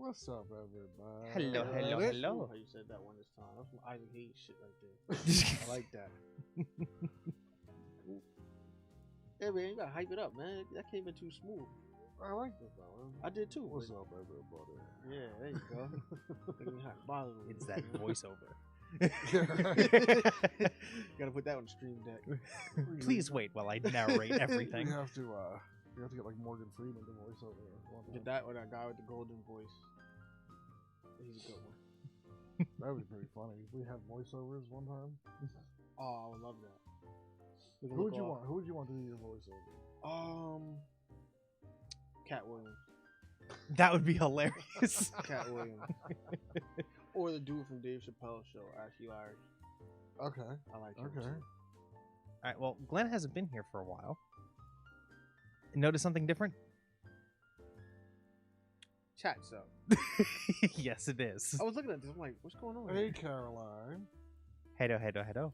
What's up, everybody? Hello, hello, It- hello. How you said that one this time? That's some Isaac Hayes shit right there. I like that. Hey man, you gotta hype it up, man. That came in too smooth. I like this, though. I did too. What's but- up, everybody? Yeah, there you go. Make me hot bother a It's little that bit. voiceover. Gotta put that on the stream deck. Please wait while I narrate everything. You have to get like Morgan Freeman to voice over. Did that or that guy with the golden voice? He's a good one. That would be pretty funny. If we had voiceovers one time. Oh, I would love that. We can Who look would you off- want? Who would you want to do your voiceover? Cat Williams. That would be hilarious. Cat Williams. Or the dude from Dave Chappelle's show, Ashley Larry. Okay. I like him Okay. too. All right, well, Glenn hasn't been here for a while. Notice something different? Chat's up. Yes, it is. I was looking at this. I'm like, what's going on? Hey, here? Caroline. Hello, hello, hello.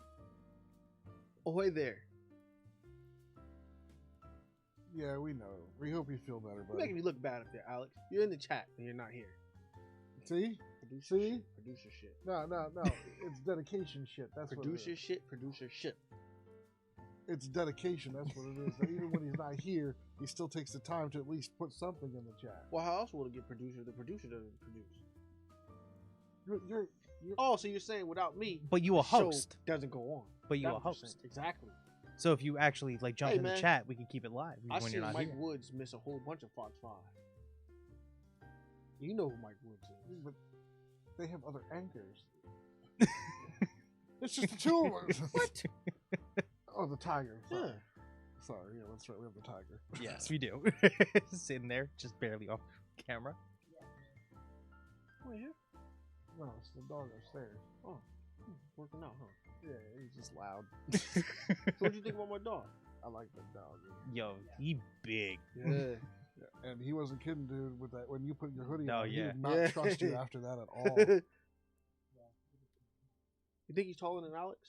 Ahoy there. Yeah, we know. We hope you feel better, You're buddy. making me look bad up there, Alex. You're in the chat and you're not here. See? Producer See? shit. Producer shit. No. It's dedication shit. That's what it Producer is. shit. Producer shit. It's dedication. That's what it is. That even when he's not here, he still takes the time to at least put something in the chat. Well, how else will it get producer? The producer doesn't produce. You're Oh, so you're saying without me, But you a the show host. doesn't go on. But you That's a what you're host. saying. Exactly. So if you actually like jump Hey, in the man. chat, we can keep it live I when seen you're not Mike here. Woods miss a whole bunch of Fox 5. You know who Mike Woods is. but they have other anchors. It's just the two of us. What? Oh, the tiger. Sorry. Yeah. Sorry. Yeah, that's right. We have the tiger. Yes, we do. Sitting there, just barely off camera. Oh, yeah. No, it's the dog upstairs. Oh, working out, huh? Yeah, he's just loud. So what do you think about my dog? I like that dog. Yo, he big. Yeah. Yeah. And he wasn't kidding, dude, with that. When you put your hoodie Oh, on, he yeah. did not Yeah. trust you after that at all. You think he's taller than Alex?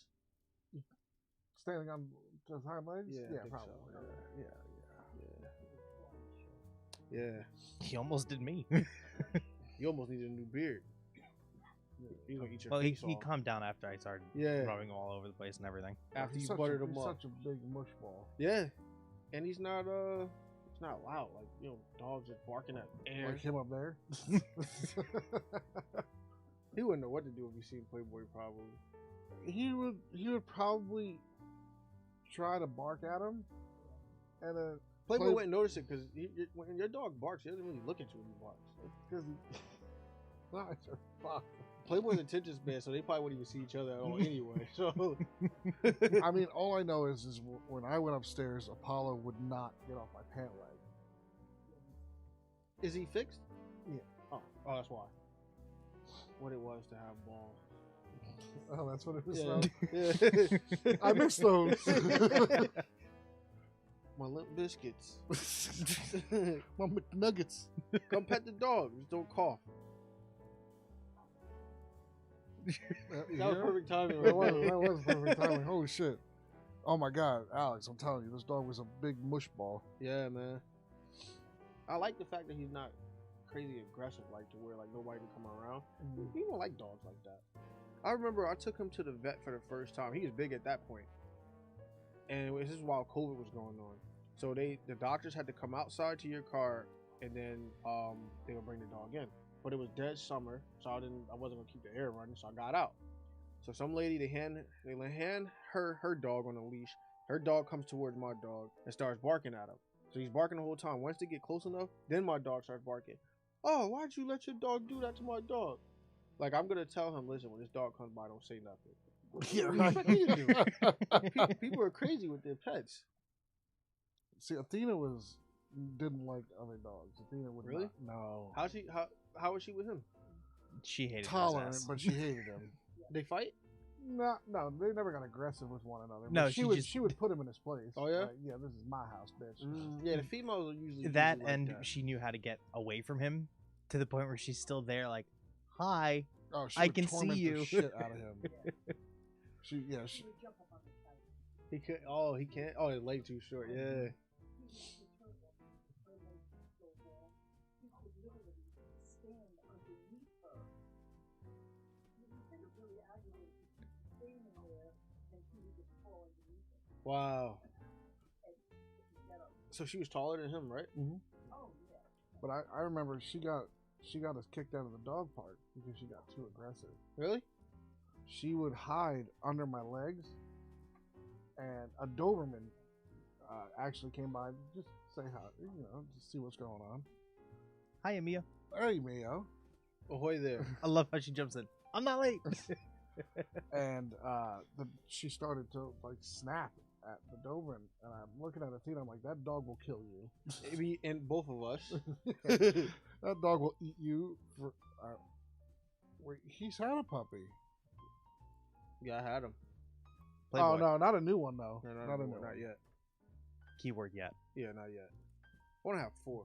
Standing on his hind legs? Yeah, I think probably. so. Yeah. Yeah. He almost did me. You almost need a new beard. You're gonna eat your Well, face he off. calmed down after I started Yeah. rubbing all over the place and everything. After He's you such buttered a, him he's up. such a big mush ball. Yeah. And he's not loud. Like, you know, dogs just barking at air. Like him up there. He wouldn't know what to do if he seen Playboy probably. he would probably try to bark at him, and Playboy Play- wouldn't notice it because when your dog barks, he doesn't really look at you when he barks. because fuck. Playboy's attention span, so they probably wouldn't even see each other at all anyway. So I mean, all I know is when I went upstairs, Apollo would not get off my pant leg. is he fixed? Yeah. Oh, that's why. What it was to have balls. Oh, that's what it was. Yeah. Yeah. I miss those. My limp biscuits. My McNuggets. Come pet the dog. Just don't cough. That was perfect timing. That Right was, there. that was perfect timing. Holy shit. Oh my god, Alex, I'm telling you, this dog was a big mush ball. Yeah, man. I like the fact that he's not crazy aggressive, like to where like nobody can come around. He don't like dogs like that. I remember I took him to the vet for the first time. He was big at that point, and this is while COVID was going on. So the doctors had to come outside to your car, and then they would bring the dog in. But it was dead summer, so I wasn't gonna keep the air running, so I got out. So some lady they hand her dog on a leash. Her dog comes towards my dog and starts barking at him. So he's barking the whole time. Once they get close enough, then my dog starts barking. Oh, why'd you let your dog do that to my dog? Like, I'm gonna tell him, listen, when this dog comes by, don't say nothing. What do you expect me to do? People are crazy with their pets. See, Athena didn't like other dogs. Athena would Really? not. No. How was she with him? She hated Tolerant, his ass. but she hated him. They fight? No, they never got aggressive with one another. No, but she would just- she would put him in his place. Oh, yeah? Like, yeah, this is my house, bitch. Yeah, the females are usually That like and that. she knew how to get away from him to the point where she's still there, like, hi. Oh, she I would can see torment the you. shit out of him. She He could. Oh, he can't. Oh, his leg too short. Yeah. Wow. So she was taller than him, right? Mm-hmm. But I remember she got us kicked out of the dog park because she got too aggressive. Really? She would hide under my legs, and a Doberman actually came by to just say hi, just see what's going on. Hi, Amia. Hey, Mio. Ahoy there. I love how she jumps in. I'm not late. And she started to like snap at the Doberman, and I'm looking at her teeth. I'm like, that dog will kill you. Maybe and both of us. That dog will eat you. For wait, he's had a puppy. Yeah, I had him. Playboy. Oh no, not a new one though. No, not a new one. not yet. Keyword yet. Yeah, not yet. I want to have 4.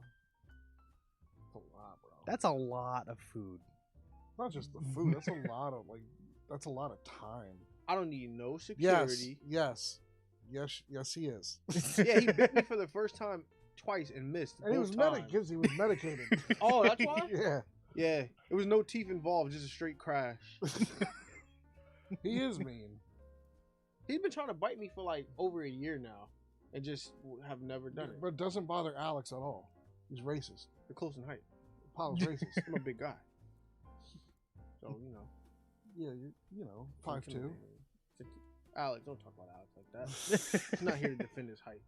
That's a lot, bro. That's a lot of food. Not just the food. That's a lot of That's a lot of time. I don't need no security. Yes, he is. Yeah, he bit me for the first time twice and missed. And he was medicated. Oh, that's why? Yeah. Yeah, it was no teeth involved, just a straight crash. He is mean. He's been trying to bite me for like over a year now, and just have never done it. But it doesn't bother Alex at all. He's racist. They're close in height. Apollo's racist. I'm a big guy, so Yeah, 5'2". Alex, don't talk about Alex like that. He's not here to defend his height.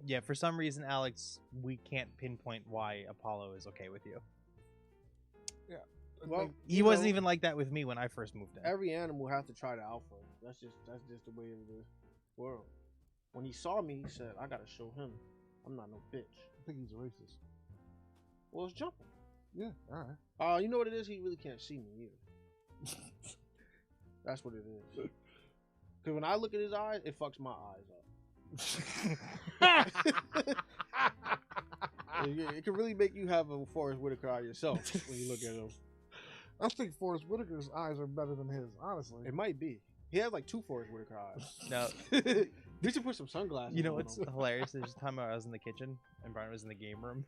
Yeah, for some reason, Alex, we can't pinpoint why Apollo is okay with you. Well, He wasn't even like that with me when I first moved in. Every animal has to try the alpha. That's just the way of the world. When he saw me, he said, "I gotta show him I'm not no bitch." I think he's a racist. Well, it's jumping. Yeah, all right. You know what it is? He really can't see me either. That's what it is. Because when I look at his eyes, it fucks my eyes up. It can really make you have a Forrest Whitaker eye yourself when you look at him. I think Forrest Whitaker's eyes are better than his, honestly. It might be. He has like 2 Forrest Whitaker eyes. No. We should put some sunglasses. You know on what's him. hilarious? There's a time I was in the kitchen and Brian was in the game room,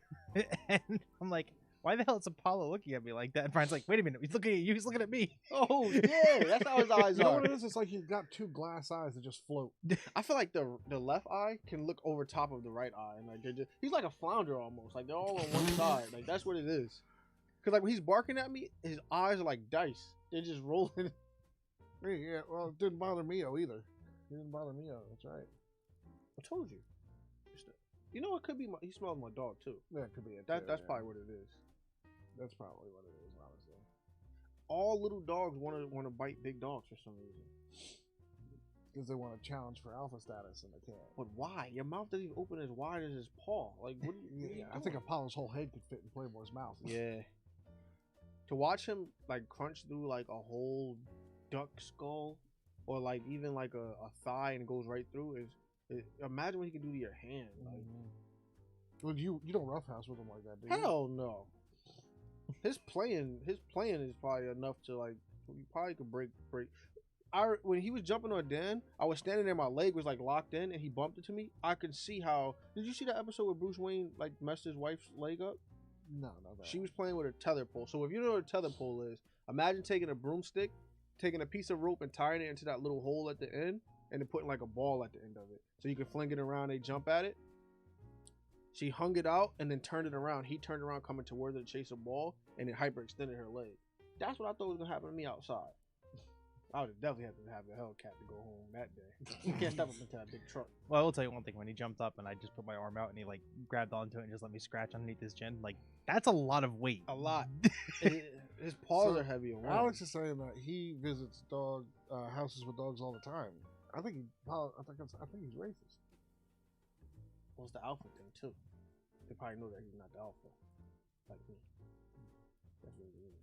and I'm like, "Why the hell is Apollo looking at me like that?" And Brian's like, "Wait a minute, he's looking at you. He's looking at me." Oh yeah, that's how his eyes You know are. what it is? It's like he's got 2 glass eyes that just float. I feel like the left eye can look over top of the right eye, and like he's like a flounder almost. Like they're all on one side. Like that's what it is. Cause like when he's barking at me, his eyes are like dice. They're just rolling. Yeah, well, it didn't bother Mio either. It didn't bother Mio. That's right. I told you. You know, it could be he smells my dog too. Yeah, it could be it. That's yeah. probably what it is. That's probably what it is, honestly. All little dogs want to bite big dogs for some reason. Because they want to challenge for alpha status and they can't. But why? Your mouth doesn't even open as wide as his paw. Like what? Yeah, I think Apollo's whole head could fit in Playboy's mouth. Yeah. To watch him like crunch through like a whole duck skull, or like even like a thigh and it goes right through is imagine what he can do to your hand. Like, Well, you don't roughhouse with him like that, do you? hell no. His playing is probably enough to like you probably could break. When he was jumping on Dan, I was standing there, my leg was like locked in, and he bumped into me. I could see how. Did you see that episode where Bruce Wayne like messed his wife's leg up? No, that. She was playing with a tether pole. So if you know what a tether pole is, imagine taking a broomstick, taking a piece of rope and tying it into that little hole at the end, and then putting like a ball at the end of it, so you can fling it around. They jump at it. She hung it out and then turned it around. He turned around coming towards her to chase a ball, and it hyperextended her leg. That's what I thought was gonna happen to me outside. I would definitely have to have the Hellcat to go home that day. You can't step up into that big truck. Well, I will tell you one thing. When he jumped up and I just put my arm out and he like grabbed onto it and just let me scratch underneath his chin, like that's a lot of weight. A lot. His paws are heavy. Alex is saying that he visits houses with dogs all the time. I think he's racist. Well, it's the alpha thing too. They probably know that he's not the alpha, like me. That's what it is.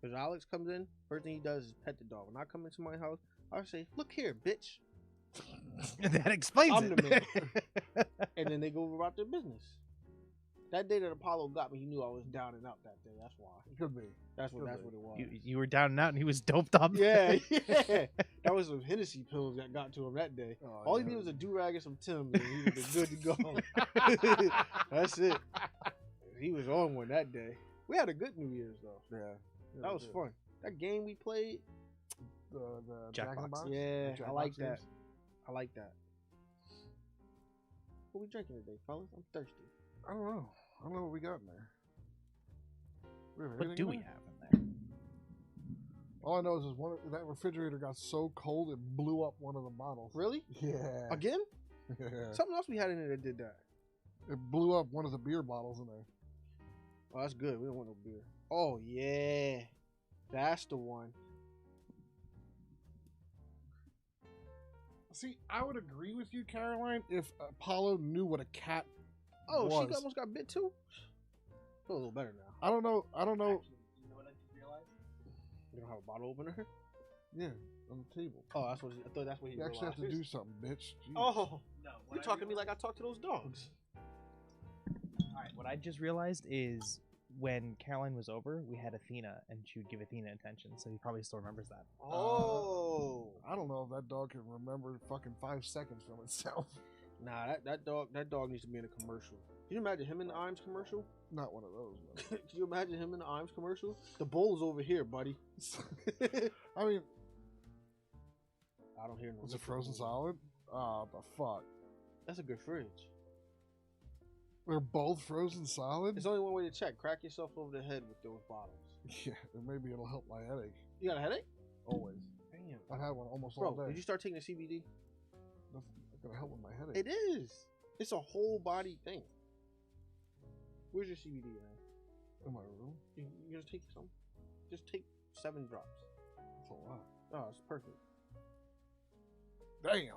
Because Alex comes in, first thing he does is pet the dog. When I come into my house, I say, "Look here, bitch." That explains I'm it. the man. And then they go about their business. That day that Apollo got me, he knew I was down and out that day. That's why. It could be. That's what it was. You were down and out, and he was doped up. Yeah. That was some Hennessy pills that got to him that day. Oh, All he needed was a do-rag and some Tim, and he was good to go. That's it. He was on one that day. We had a good New Year's, though. Yeah. That was fun. That game we played. The Jack in the Jackbox. Box. Yeah, The I like Jackbox that. games? I like that. What we drinking today, fellas? I'm thirsty. I don't know. I don't know what we got in there. We have What anything do in we there? have in there? All I know is that refrigerator got so cold it blew up one of the bottles. Really? Yeah. Again? Yeah. Something else we had in there that did that. It blew up one of the beer bottles in there. Oh, that's good. We don't want no beer. Oh yeah, that's the one. See, I would agree with you, Caroline, if Apollo knew what a cat Oh, was. she almost got bit too. Feel a little better now. I don't know. Actually, you know what I just realized? You don't have a bottle opener here? Yeah, on the table. Oh, that's what I thought. That's what he You actually have to do realized. something, bitch. Jeez. Oh, No. you talking to me like I talk to those dogs? Alright, what I just realized is when Caroline was over, we had Athena, and she would give Athena attention, so he probably still remembers that. Oh, I don't know if that dog can remember fucking 5 seconds from itself. nah, that dog needs to be in a commercial. Can you imagine him in the Iams commercial? Not one of those. Can you imagine him in the Iams commercial? The bowl's over here, buddy. I mean, I don't hear no. was it liquor frozen bowl. solid? The fuck. That's a good fridge. They're both frozen solid? There's only one way to check. Crack yourself over the head with those bottles. Yeah, and maybe it'll help my headache. You got a headache? Always. Damn. I had one almost all Bro, day. did you start taking the CBD? That's not gonna help with my headache. It is. It's a whole body thing. Where's your CBD at? In my room? You just take some. Just take 7 drops. That's a lot. Oh, it's perfect. Damn.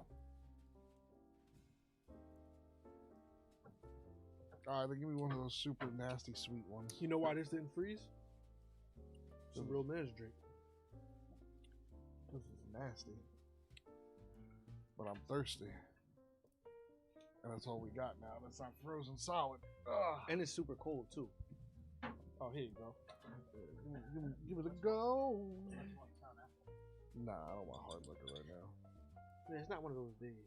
Alright, then give me one of those super nasty sweet ones. You know why this didn't freeze? It's a real man's drink. This is nasty. But I'm thirsty. And that's all we got now. That's not frozen solid. Ugh. And it's super cold too. Oh, here you go. Give it a go. Nah, I don't want hard liquor right now. Man, it's not one of those days.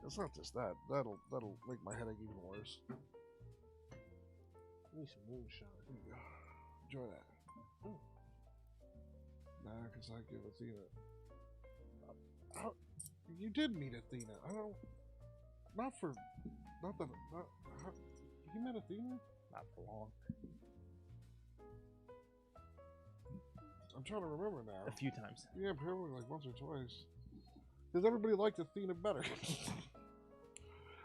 It's not just that. That'll make my headache even worse. You need some moonshine. Here you go. Enjoy that. Nah, because I give Athena. You did meet Athena. I don't. Not for. Not that. Not, you met Athena? Not for long. I'm trying to remember now. A few times. Yeah, probably like once or twice. Because everybody liked Athena better.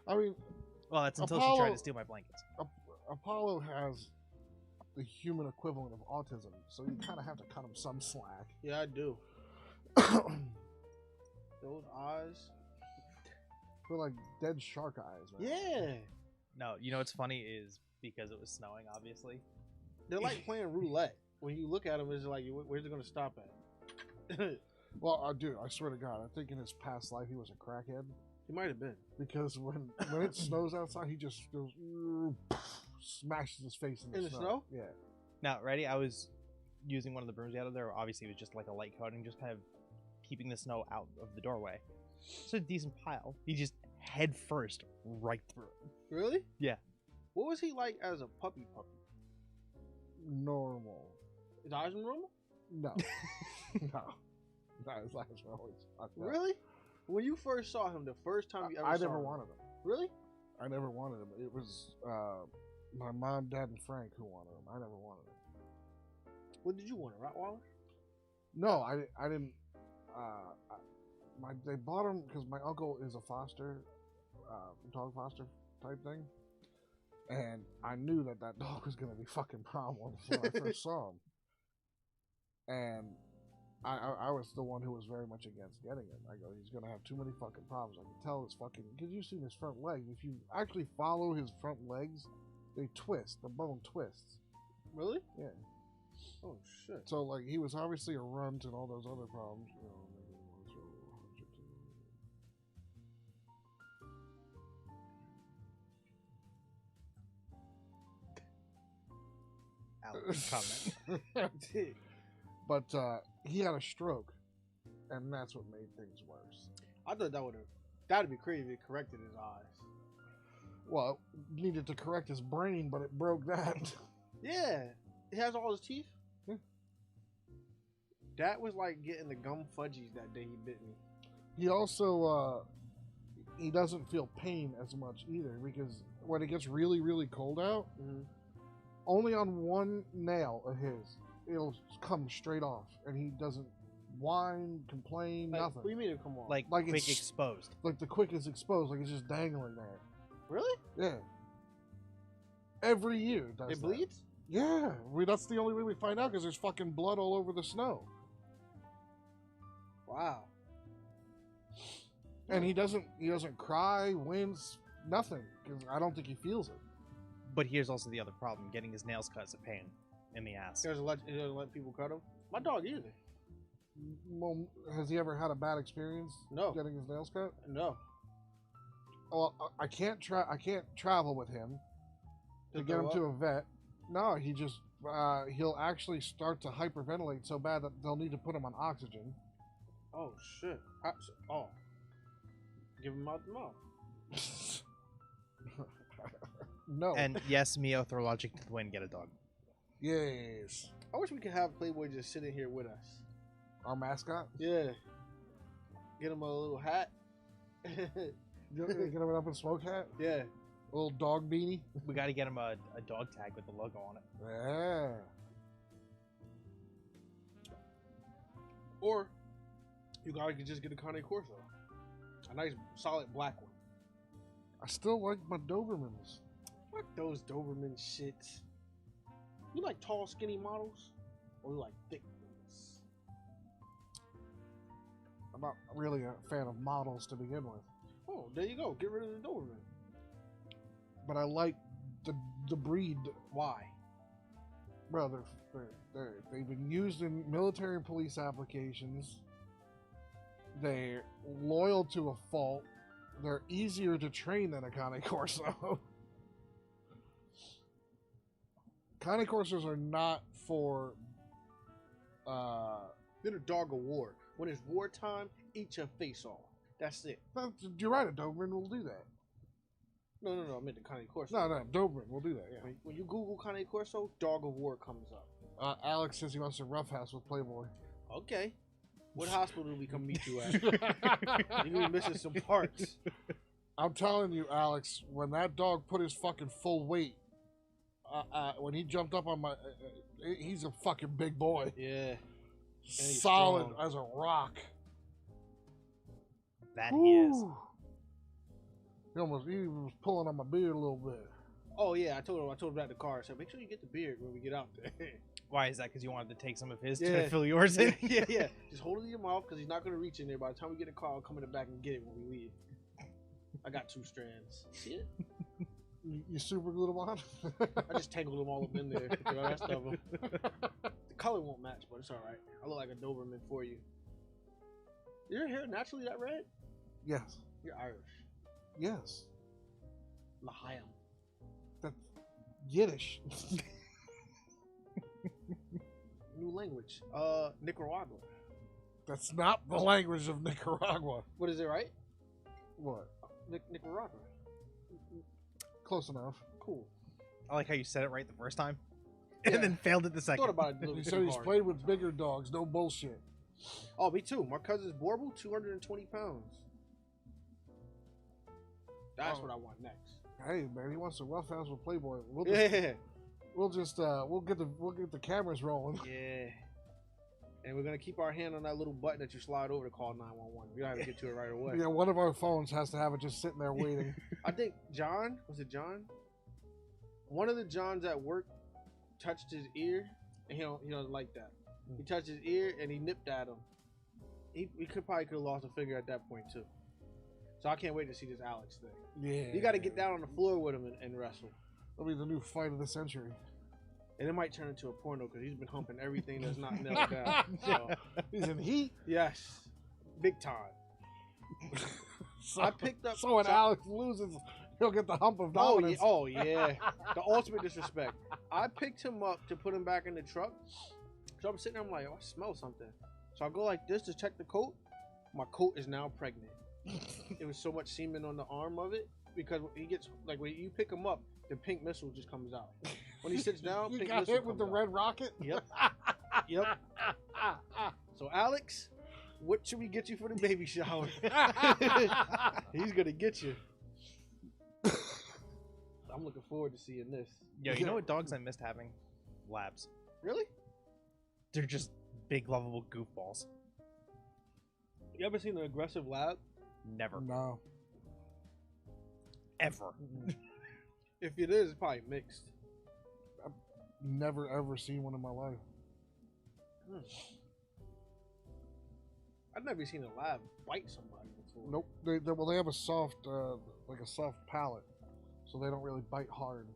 I mean, Well, that's until she Apollo- tried to steal my blankets. Apollo has the human equivalent of autism, so you kind of have to cut him some slack. Yeah, I do. Those eyes. They're like dead shark eyes, man. Yeah. No, you know what's funny is because it was snowing, obviously. They're like playing roulette. When you look at them, it's like, where's it going to stop at? Well, dude, I swear to God, I think in his past life he was a crackhead. He might have been. Because when it snows outside, he just goes smashes his face in the In the snow? Yeah. Now, ready? I was using one of the brooms out of there. Obviously, it was just like a light coating, just kind of keeping the snow out of the doorway. It's a decent pile. He just head first right through it. Really? Yeah. What was he like as a puppy? Normal. His eyes were normal? No. No. No, his eyes were always fucked up. Really? When you first saw him, the first time you ever I saw never him. wanted him. Really? I never wanted him. It was my mom, dad, and Frank who wanted him. I never wanted him. What did you want, a Rottweiler? No, I didn't. They bought him because my uncle is a foster, dog foster type thing, and I knew that dog was gonna be fucking problems when I first saw him, and I was the one who was very much against getting him. I go, he's gonna have too many fucking problems. I can tell his fucking, because you've seen his front legs. If you actually follow his front legs, they twist. The bone twists. Really? Yeah. Oh shit. So like he was obviously a runt and all those other problems. You know, Comment. But he had a stroke, and that's what made things worse. I thought that'd be crazy if it corrected his eyes. Well, it needed to correct his brain, but it broke that. Yeah. He has all his teeth? Yeah. That was like getting the gum fudgies that day he bit me. He also he doesn't feel pain as much either because when it gets really, really cold out, Mm-hmm. only on one nail of his, it'll come straight off, and he doesn't whine, complain, Like, nothing. what do you mean it come on? Like Like quick it's- exposed. Like the quick is exposed, like it's just dangling there. really? Yeah. Every year it does It that. bleeds? Yeah, that's the only way we find out because there's fucking blood all over the snow, Wow. and he doesn't cry, wince, nothing because I don't think he feels it. But here's also the other problem: getting his nails cut is a pain in the ass. He doesn't let people cut him. My dog either. Well, has he ever had a bad experience No. getting his nails cut? No. Well, I can't travel with him to get him to a vet. No, he just he'll actually start to hyperventilate so bad that they'll need to put him on oxygen. Oh shit. Oh. Give him out the mouth. No. And yes, Mio, throw logic to the wind, get a dog. Yes. I wish we could have Playboy just sitting here with us. Our mascot. Yeah. Get him a little hat. Get him up in smoke hat. Yeah. A little dog beanie. We got to get him a dog tag with the logo on it. Yeah. Or you guys could just get a Cane Corso. A nice solid black one. I still like my Dobermans. Fuck those Doberman shits. You like tall, skinny models? Or you like thick ones? I'm not really a fan of models to begin with, Oh, there you go. Get rid of the Doberman. but I like the breed. Why? Well, they've been used in military and police applications. They're loyal to a fault. They're easier to train than a Cane Corso. Cane Corsos are not for. They're a dog of war. When it's wartime, eat your face off. That's it. You're right, a Doberman will do that. No, I meant the Cane Corso. No, Doberman will do that. Yeah. When you Google Cane Corso, dog of war comes up. Alex says he wants to roughhouse with Playboy. Okay. What hospital do we come meet you at? You're gonna be missing some parts. I'm telling you, Alex, when that dog put his fucking full weight, when he jumped up on my, he's a fucking big boy, Yeah. solid strong. as a rock. That he is. Woo. He was pulling on my beard a little bit. Oh yeah, I told him that in the car. I said, make sure you get the beard when we get out there. Why is that? Because you wanted to take some of his Yeah. to fill yours in? yeah. Just hold it in your mouth because he's not gonna reach in there. By the time we get in the car, I'll come in the back and get it when we leave. I got 2 strands. See it? You super glued him on? I just tangled them all up in there. The rest of them. The color won't match, but it's all right. I look like a Doberman for you. Your hair naturally that red? Yes. You're Irish. Yes. L'chaim. That's Yiddish. New language. Nicaragua. That's not the language of Nicaragua. What is it, right? What? Nicaragua. Close enough. Cool. I like how you said it right the first time, Yeah. and then failed it the second. Thought about it a little He bit said he's hard. played with bigger dogs. No bullshit. Oh, me too. My cousin's Borble, 220 pounds. That's Oh. what I want next. Hey man, he wants to roughhouse with Playboy. We'll Yeah. we'll get the cameras rolling. Yeah. And we're gonna keep our hand on that little button that you slide over to call 911. We don't have to get to it right away. Yeah, one of our phones has to have it just sitting there waiting. I think John, was it John? One of the Johns at work touched his ear, and he doesn't like that. He touched his ear and he nipped at him. He could have lost a finger at that point too. So I can't wait to see this Alex thing. Yeah. You got to get down on the floor with him and wrestle. That'll be the new fight of the century. And it might turn into a porno because he's been humping everything that's not nailed down. So, He's in heat. yes, big time. So, I picked up. so when Alex loses, he'll get the hump of dominance. Oh yeah, the ultimate disrespect. I picked him up to put him back in the truck. So I'm sitting there, I'm like, oh, I smell something. So I go like this to check the coat. My coat is now pregnant. It was so much semen on the arm of it because he gets like when you pick him up, the pink missile just comes out. When he sits down, You pink got missile hit with the comes out. red rocket. Yep. Yep. So Alex, what should we get you for the baby shower? He's gonna get you. I'm looking forward to seeing this. Yo, you know what dogs I missed having? Labs. Really? They're just big, lovable goofballs. You ever seen an aggressive lab? Never. No. Ever. If it is, it's probably mixed. Never ever seen one in my life. I've never seen a lab bite somebody before. Nope. They have a soft like a soft palate, so they don't really bite hard.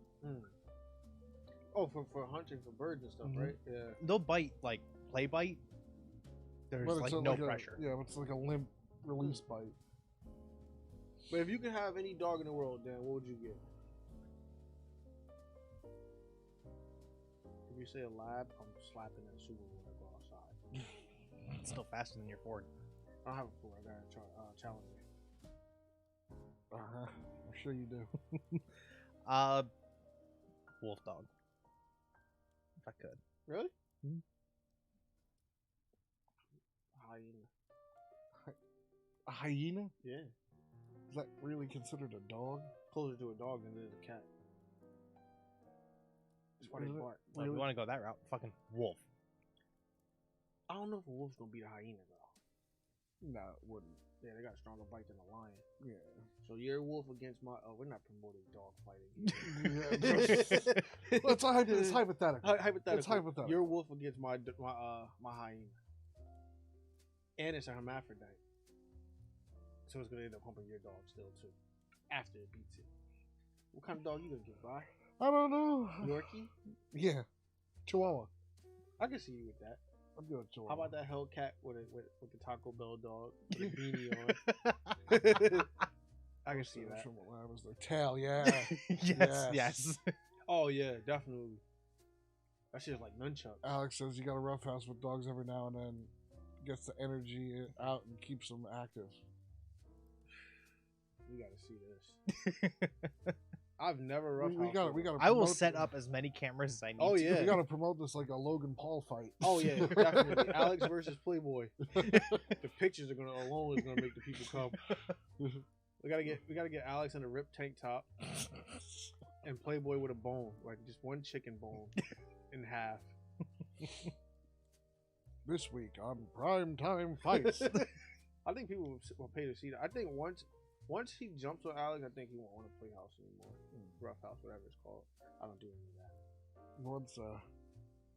Oh, for hunting for birds and stuff, Mhm. right? Yeah. They'll bite, like, play bite. There's, But like, it's no like pressure. Yeah, it's like a limp release bite. But if you could have any dog in the world, Dan, what would you get? If you say a lab, I'm slapping that Subaru when I go outside. It's still faster than your Ford. I don't have a Ford. I got a Challenger. I'm sure you do. Wolf dog. If I could. Really? Mhm. Hyena. A hyena? Yeah. Is that really considered a dog? Closer to a dog than it is a cat. That's why they Is it? bark. Well, if Really? you want to go that route, fucking wolf. I don't know if a wolf's gonna beat a hyena though. No, it wouldn't. Yeah, they got a stronger bite than a lion. Yeah. So you're a wolf against my. Oh, we're not promoting dog fighting. Well, it's hypothetical. Hypothetical. It's hypothetical. You're a wolf against my hyena, and it's a hermaphrodite. So it's gonna end up humping your dog still too, after it beats it. What kind of dog you gonna get, Bri? I don't know. Yorkie? Yeah. Chihuahua. I can see you with that. I'm good at Chihuahua. How about that Hellcat with the Taco Bell dog with a beanie on? I can see that. That was their tail, yeah. yes. Oh yeah, definitely. That shit's like nunchucks. Alex says you got to roughhouse with dogs every now and then. Gets the energy out and keeps them active. We gotta see this. I've never rough We got to. I will set up as many cameras as I need Oh, to. yeah. We got to promote this like a Logan Paul fight. Oh yeah, definitely. Alex versus Playboy. The pictures are gonna alone is gonna make the people come. We gotta get Alex in a ripped tank top and Playboy with a bone, like just one chicken bone in half. This week on Prime Time Fights. I think people will pay to see that. I think once he jumps on Alex, I think he won't want to play house anymore. Rough house, whatever it's called. I don't do any of that.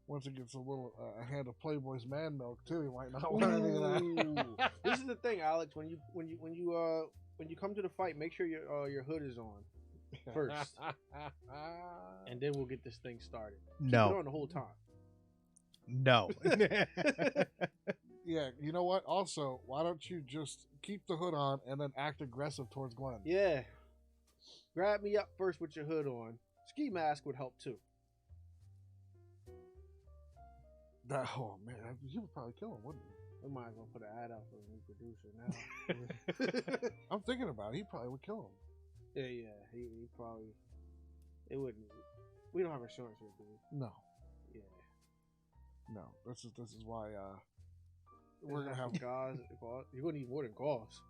Once it gets a little a hand of Playboy's man milk too, he might not want any of that. This is the thing, Alex. When you come to the fight, make sure your hood is on first, and then we'll get this thing started. Keep it on the whole time. No. Yeah, you know what? Also, why don't you just keep the hood on and then act aggressive towards Glenn? Yeah. Grab me up first with your hood on. Ski mask would help too. Oh man, you would probably kill him, wouldn't you? We might as well put an ad out for a new producer now. I'm thinking about it. He probably would kill him. Yeah. He probably. It wouldn't. We don't have insurance here, do we? No, Yeah. no. This is why we're gonna have gauze. You're gonna need more than gauze.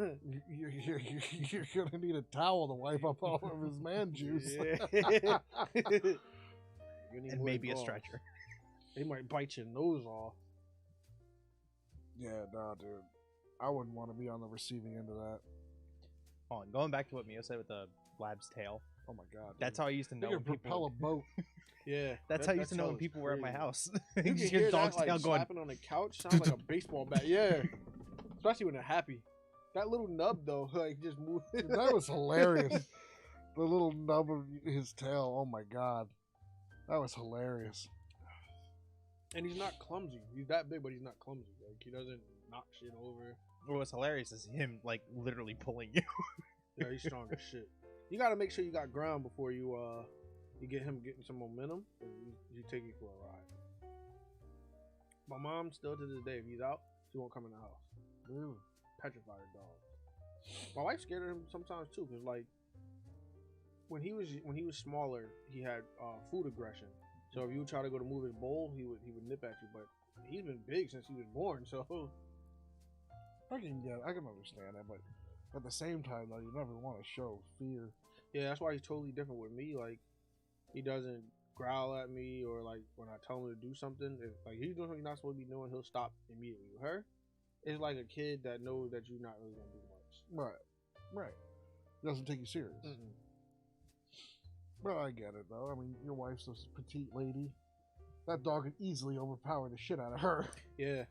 you're gonna need a towel to wipe up all of his man juice. Yeah. And maybe a stretcher. They might bite your nose off. Yeah, nah, dude. I wouldn't want to be on the receiving end of that. Hold on, going back to what Mio said with the lab's tail. Oh my god. That's how I used to know You when can propel a people. boat. Yeah. That's how I used to know when sounds people were at my crazy. house. You You can just hear hear that, dog's like, tail going. slapping on the couch. Sounds like a baseball bat. Yeah. Especially when they're happy. That little nub though, like just move. Dude, that was hilarious. The little nub of his tail. Oh my god. That was hilarious. And he's not clumsy. He's that big, but he's not clumsy. Like he doesn't knock shit over. What's hilarious is him like literally pulling you. Yeah, he's strong as shit. You got to make sure you got ground before you get him getting some momentum. And you take you for a ride. My mom still to this day, if he's out, she won't come in the house. Really? Petrified her dog. My wife's scared of him sometimes too, cause like when he was smaller, he had food aggression. So So if you try to go to move his bowl, he would nip at you. But he's been big since he was born, so I can understand that, but at the same time, though, you never want to show fear. yeah, that's why he's totally different with me. Like he doesn't growl at me or like when I tell him to do something. If like he's doing something he's not supposed to be doing, he'll stop immediately. With her, it's like a kid that knows that you're not really gonna do much. Right. Doesn't take you serious. Mm-mm. Well, I get it though. I mean, your wife's this petite lady. That dog could easily overpower the shit out of her. Yeah.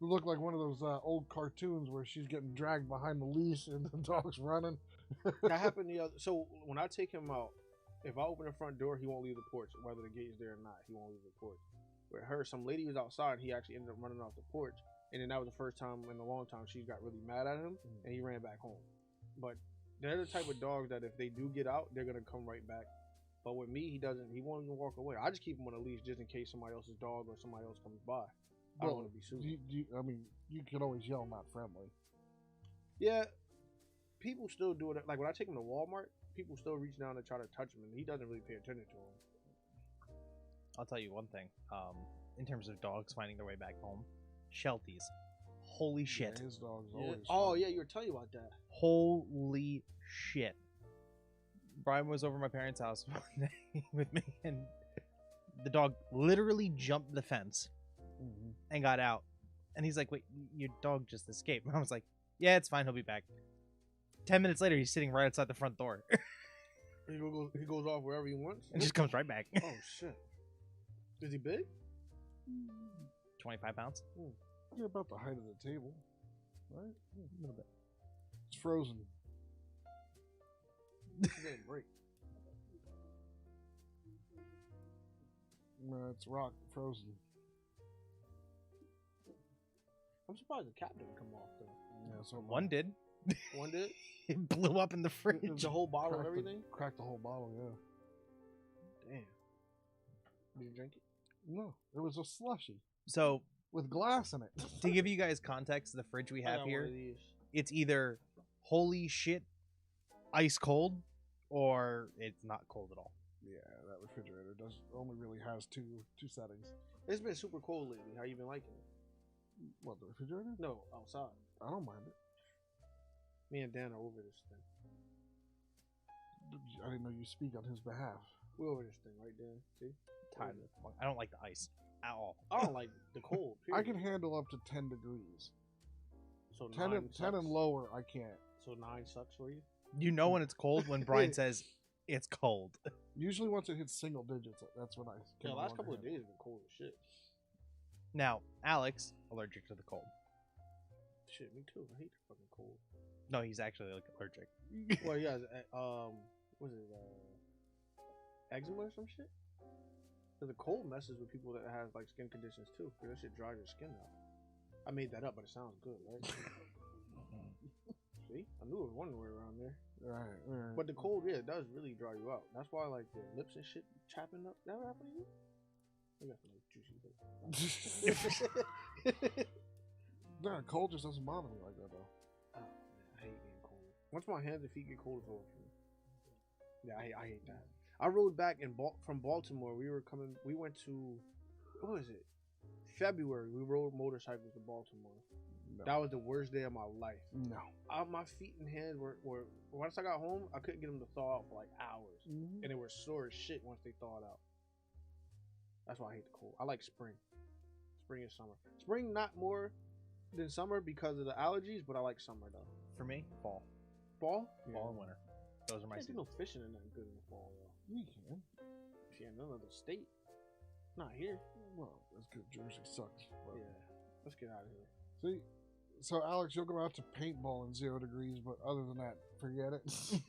It looked like one of those old cartoons where she's getting dragged behind the leash and the dog's running. That happened the other. So when I take him out, if I open the front door, he won't leave the porch, whether the gate is there or not. He won't leave the porch. With her, some lady was outside. And he actually ended up running off the porch, and then that was the first time in a long time she got really mad at him, and he ran back home. But they're the type of dogs that if they do get out, they're gonna come right back. But with me, he doesn't. He won't even walk away. I just keep him on a leash just in case somebody else's dog or somebody else comes by. I don't want to be sued. I mean, you can always yell not friendly. Yeah, people still do it. Like when I take him to Walmart, people still reach down to try to touch him, and he doesn't really pay attention to him. I'll tell you one thing. In terms of dogs finding their way back home, Shelties. Holy shit. Yeah, his dog's Yeah. always. Oh fun. yeah, you were telling you about that. Holy shit. Brian was over at my parents' house one day with me, and the dog literally jumped the fence Mhm. and got out. And he's like, wait, your dog just escaped. And I was like, yeah, it's fine. He'll be back. 10 minutes later, he's sitting right outside the front door He goes off wherever he wants. and just comes right back. Oh shit. Is he big? 25 pounds. Yeah, about the height of the table, right? A little bit. It's frozen. He didn't break. It's rock frozen. I'm surprised the cap didn't come off though. Yeah, so One did. One did. It blew up in the fridge. The whole bottle and Cracked everything. Cracked the whole bottle. Yeah. Damn. Did you drink it? No, it was a slushy So, with glass in it. to give you guys context, the fridge we I have got here, one of these. it's either holy shit, ice cold, or it's not cold at all. Yeah, that refrigerator only really has two settings. It's been super cold lately. How you been liking it? What, the refrigerator? No, outside. I don't mind it. Me and Dan are over this thing. I didn't know you speak on his behalf. We're over this thing, right, Dan? See? Tired of the fuck- I don't like the ice at all. I don't like the cold. I Period. can handle up to 10 degrees. So 10 9 and sucks. lower, I can't. So 9 sucks for you. You know when it's cold when Brian says it's cold. Usually once it hits single digits, that's when I Yeah, can the no last longer couple of handle days have been cold as shit. Now, Alex, allergic to the cold. Shit, me too. I hate the fucking cold. No, he's actually like allergic. Well, yeah, what is it, eczema or some shit? Cause the cold messes with people that have like skin conditions too. Cause that shit dries your skin out. I made that up, but it sounds good, right? See, I knew it was one word around there. Right. But the cold, yeah, it does really dry you out. That's why like the lips and shit chapping up. That happened to you? I got some like, juicy lips. Nah, cold just doesn't bother me like that though. Oh, man, I hate being cold. Once my hands and feet get cold, it's over for me. Yeah, I hate that. I rode back from Baltimore. We went to, what was it? February. We rode motorcycles to Baltimore. No. That was the worst day of my life. No. My feet and hands were once I got home, I couldn't get them to thaw out for like hours. Mm-hmm. And they were sore as shit once they thawed out. That's why I hate the cold. I like spring. Spring and summer. Spring not more than summer because of the allergies, but I like summer though. For me, fall. Fall? Fall and winter. Those are my Can't do seasons. no fishing in that good in the fall though. You can. Shit, none of the state. Not here. Well, that's good. Jersey sucks. But Yeah. Let's get out of here. See, so Alex, you'll go out to paintball in 0 degrees, but other than that, forget it. 0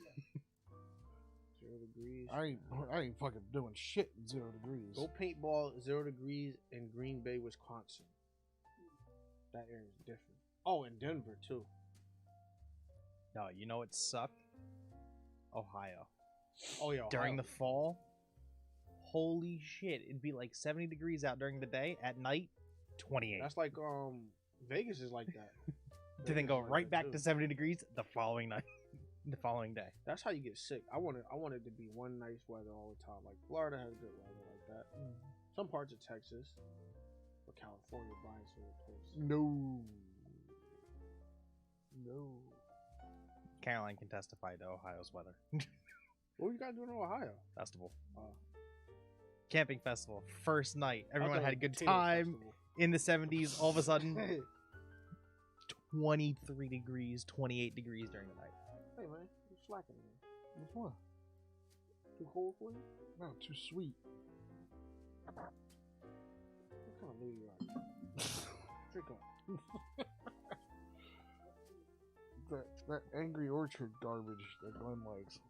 degrees. I ain't fucking doing shit in 0 degrees. Go paintball 0 degrees in Green Bay, Wisconsin. That area is different. Oh, in Denver too. No, you know what sucked? Ohio. Oh yeah. During Ohio. the fall, holy shit, it'd be like 70 degrees out during the day. At night, 28. That's like Vegas is like that. To then Vegas go is like right that, back too. to 70 degrees the following night. the following day. That's how you get sick. I want it to be one nice weather all the time. Like Florida has good weather like that. Some parts of Texas, or California, Brian so close. No. No. Caroline can testify to Ohio's weather. What you got doing in Ohio? Festival. Oh. Camping festival. First night. Everyone I thought had a it was good potato time festival. in the 70s. All of a sudden, 23 degrees, 28 degrees during the night. Hey man, you're slacking, man. Which one? Too cold for you? No, too sweet. What kind of lady are you? Drink up. That Angry Orchard garbage that Glenn likes.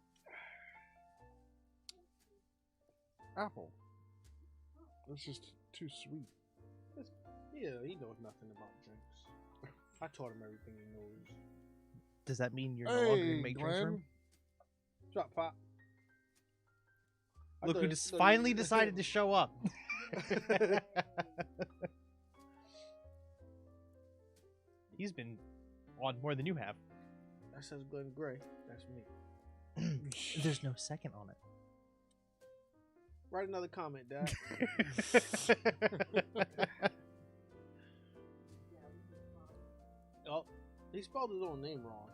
Apple. It's just too sweet. Yeah, he knows nothing about drinks. I taught him everything he knows. Does that mean you're no longer Hey, in Make Drinks Room? Drop pop. I Look thought who it- just thought finally you- decided to show up. He's been on more than you have. That says Glenn Gray. That's me. There's no second on it. Write another comment, Dad. Oh, he spelled his own name wrong.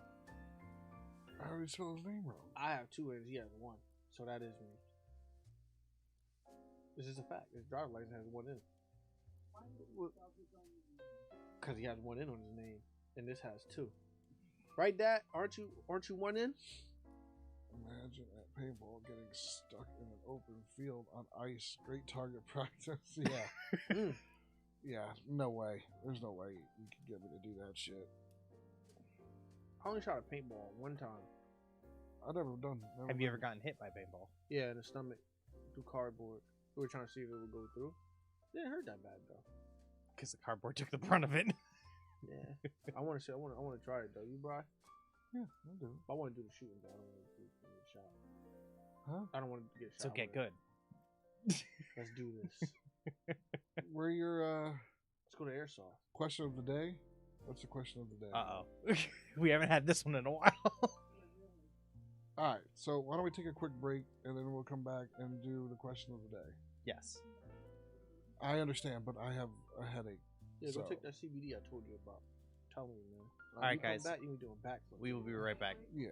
I already spelled his name wrong. I have two N's. He has one. So that is me. This is a fact. His driver's license has one N. Because he has one N on his name, and this has two. Right, Dad? Aren't you one in? Imagine at paintball getting stuck in an open field on ice. Great target practice. Yeah. Yeah, no way. There's no way you could get me to do that shit. I only shot a paintball one time. I've never done. Have you ever gotten hit by paintball? Yeah, in the stomach through cardboard. We were trying to see if it would go through. Didn't hurt that bad though. Because the cardboard took the brunt of it. Yeah, I want to say I want to try it though. You, bro? Yeah, I'll do it. I want to do the shooting though. I don't want to get shot. Huh? I don't want to get shot. So get with good. it. Let's do this. Where your Let's go to airsoft. question of the day? What's the question of the day? Uh-oh. We haven't had this one in a while. All right, so why don't we take a quick break and then we'll come back and do the question of the day. Yes. I understand, but I have a headache. Yeah, go So- take that CBD I told you about. Tell me, man. All right, you come guys. Back, you be doing backflips. We will be right back. Yeah.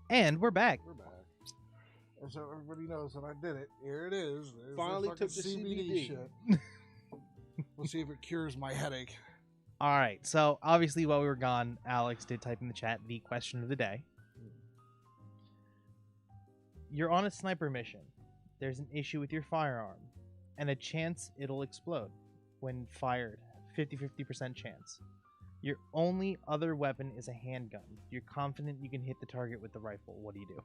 And we're back. We're back. And so everybody knows that I did it. Here it is. There's Finally fucking took the CBD CBD. shit. We'll see if it cures my headache. All right. So obviously, while we were gone, Alex did type in the chat the question of the day. You're on a sniper mission. There's an issue with your firearm, and a chance it'll explode when fired. 50-50% chance. Your only other weapon is a handgun. You're confident you can hit the target with the rifle. What do you do?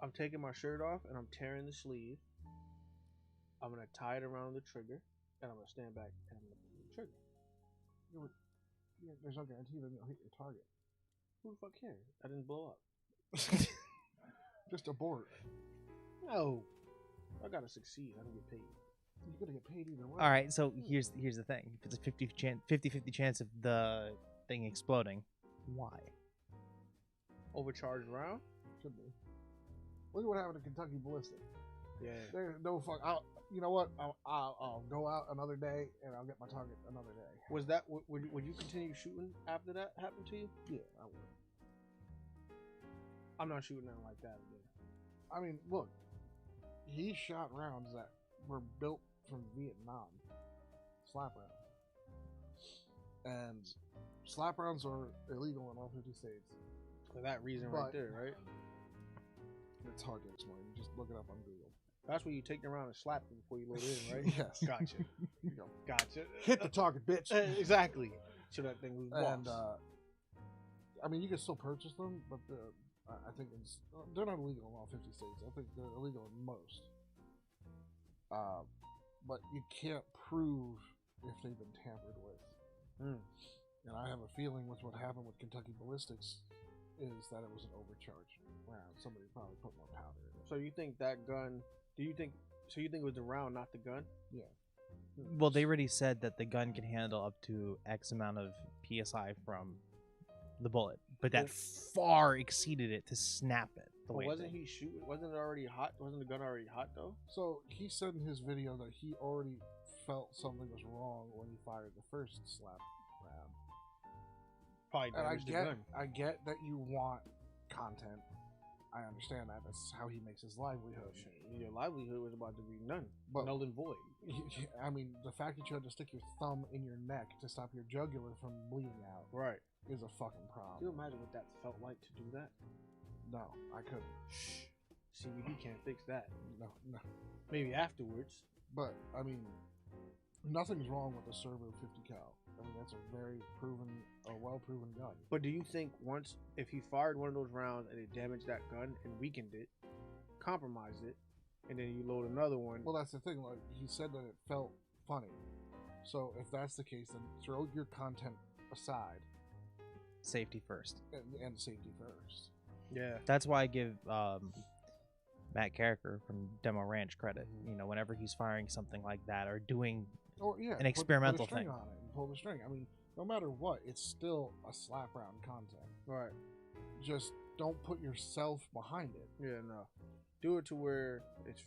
I'm taking my shirt off and I'm tearing the sleeve. I'm gonna tie it around the trigger, and I'm gonna stand back and I'm gonna pull the trigger. Yeah, there's no guarantee that you'll hit your target. Who the fuck cares? I didn't blow up. Just abort. No, I gotta succeed. I don't get paid. You're gonna get paid either way. All right. So here's the thing. If it's a 50-50 chance of the thing exploding, why? Overcharged round? Should be. Look at what happened to Kentucky Ballistic. Yeah. There's no fuck. You know what? I'll go out another day and I'll get my target another day. Was that? Would you continue shooting after that happened to you? Yeah, I would. I'm not shooting nothing like that again. I mean, look, he shot rounds that were built from Vietnam, slap rounds, and slap rounds are illegal in all 50 states. For that reason, right But- there, right? It's hard to explain. You just look it up on Google. That's where you take them around and slap them before you load in, right? Yes. Gotcha. You go, Gotcha. hit the target, bitch. Exactly. So that thing was And boss. I mean, you can still purchase them, but I think they're not illegal in all 50 states. I think they're illegal in most. But you can't prove if they've been tampered with. And I have a feeling with what happened with Kentucky Ballistics is that it was an overcharged round. Somebody probably put more powder in it. So you think that gun? Do you think? So you think it was the round, not the gun? Yeah. Well, they already said that the gun can handle up to X amount of PSI from the bullet, but that far exceeded it to snap it. The But way it wasn't did. he shooting? Wasn't it already hot? Wasn't the gun already hot though? So he said in his video that he already felt something was wrong when he fired the first slap round. Probably And damaged the gun. I get that you want content. I understand that. That's how he makes his livelihood. Your livelihood was about to be none, But null and void. I mean, the fact that you had to stick your thumb in your neck to stop your jugular from bleeding out Right. is a fucking Can you problem. imagine what that felt like to do that? No, I couldn't. Shh. CBD can't fix that. No. Maybe afterwards. But I mean, nothing's wrong with the Servo 50 cal. I mean, that's a very well-proven gun. But do you think if he fired one of those rounds and it damaged that gun and weakened it, compromised it, and then you load another one? Well, that's the thing. Like he said that it felt funny. So if that's the case, then throw your content aside Safety first. and safety first. yeah. That's why I give Matt Carricker from Demo Ranch credit. You know, whenever he's firing something like that or doing Or yeah, An experimental put a string thing. on it and pull the string. I mean, no matter what, it's still a slap round content. Right. Just don't put yourself behind it. Yeah. No. Do it to where it's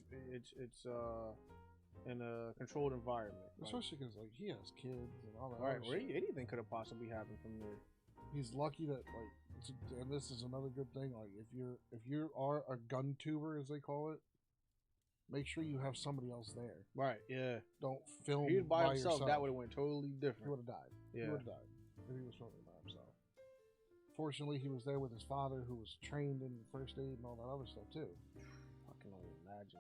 in a controlled environment. Like, Especially because like he has kids and all that. right. other Where shit. anything could have possibly happened from there. He's lucky that like, and this is another good thing. Like if you are a gun tuber as they call it, make sure you have somebody else there. Right. Yeah. Don't film If he was by himself, yourself. that would have went totally He different. would have died. He Yeah. would have died if he was filming by himself. Fortunately, he was there with his father, who was trained in first aid and all that other stuff too. I can only imagine.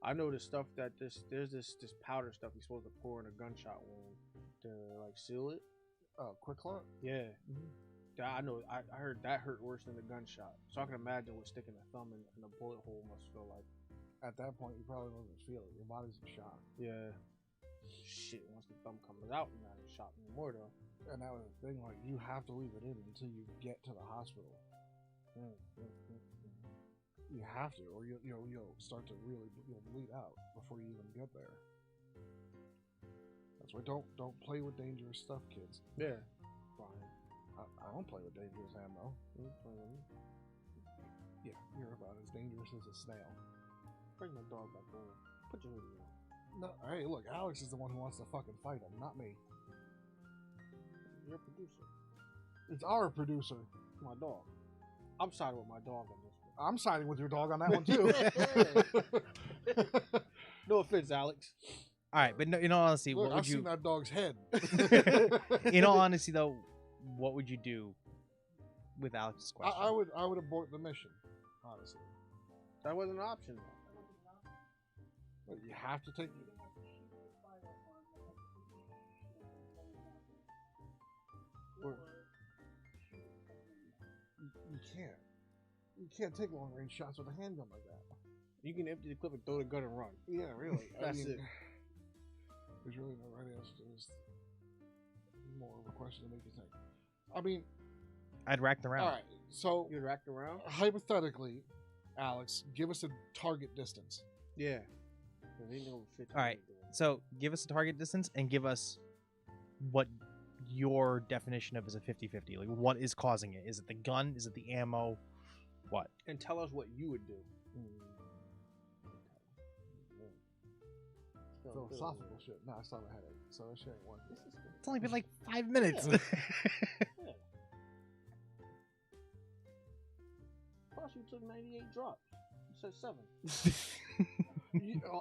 I know the stuff that there's this powder stuff you're supposed to pour in a gunshot wound to like seal it. Quick clot. Yeah. Mhm. I know. I heard that hurt worse than the gunshot. So I can imagine what sticking a thumb in a bullet hole must feel like. At that point, you probably don't even feel it. Your body's in shock. Yeah. Shit. Once the thumb comes out, you're not in shock anymore though. And that was the thing. Like you have to leave it in until you get to the hospital. You have to, or you'll start to really bleed out before you even get there. That's why don't play with dangerous stuff, kids. Yeah. Fine. I don't play with dangerous ammo. Yeah, you're about as dangerous as a snail. Bring my dog back over. Put your hoodie on. No, hey, look, Alex is the one who wants to fucking fight him, not me. You're a producer. It's our producer. my dog. I'm siding with my dog on this I'm siding with your dog on that one too. one. No offense, Alex. All right, but no, in all honesty, Look, what would I've you? seen that dog's head. In all honesty, though, what would you do with Alex's question? I would abort the mission, honestly. That wasn't an option. But you have to take. You can't. You can't take long range shots with a handgun like that. You can empty the clip and throw the gun and run. Yeah, really. That's it. There's really no right answer. It's more of a question to make you think. I mean, I'd rack the round. all right. So You racked around? hypothetically, Alex, give us a target distance. Yeah. 'Cause they know 50 All right. meters. So give us a target distance and give us what your definition of is a 50-50. Like, what is causing it? Is it the gun? Is it the ammo? What? And tell us what you would do. Philosophical shit. No, I still have a headache, so that shit ain't one. It's only been like 5 minutes. Yeah. Plus, you took 98 drops. You said 7.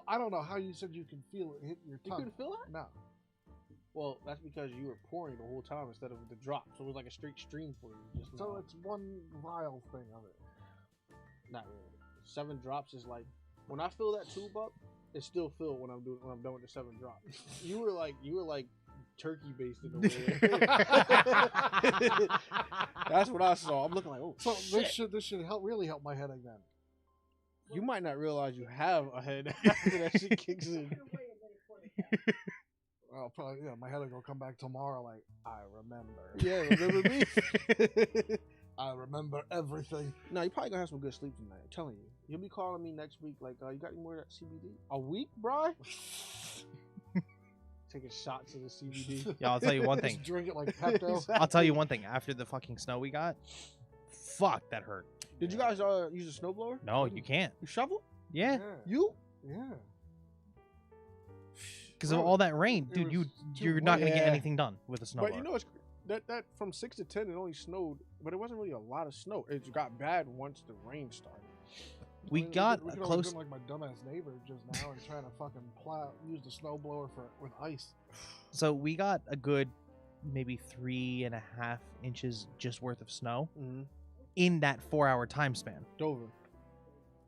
I don't know how you said you can feel it hit your You tongue. couldn't feel that? No. Well, that's because you were pouring the whole time instead of the drop. So it was like a straight stream for you. Just So now. it's one vial thing of it. Not really. 7 drops is like when I fill that tube up, it's still filled when I'm done with the 7 drops. You were like turkey basted over there. That's what I saw. I'm looking like, oh, So shit. this should really help my headache then. You might not realize you have a head after that shit kicks in. Well, probably my headache will come back tomorrow. Like I remember. Yeah, remember me? I remember everything. No, you probably gonna have some good sleep tonight. I'm telling you. You'll be calling me next week like, you got any more of that CBD? A week, bro? Taking shots of the CBD. Yeah, I'll tell you one Just thing. drink it like Pepto. I'll tell you one thing. After the fucking snow we got, fuck, that hurt. Did you guys use a snowblower? No, you can't. You shovel? Yeah, You? Yeah. because of Bro, all that rain, it dude. was too You're not gonna get wet. anything done with a snowblower. But you know, it's that from 6 to 10 it only snowed, but it wasn't really a lot of snow. It got bad once the rain started. we I mean, got we a could close. been like my dumbass neighbor just now and trying to fucking use the snowblower with ice. So we got a good maybe 3.5 inches just worth of snow Mm-hmm. in that 4-hour time span. Dover.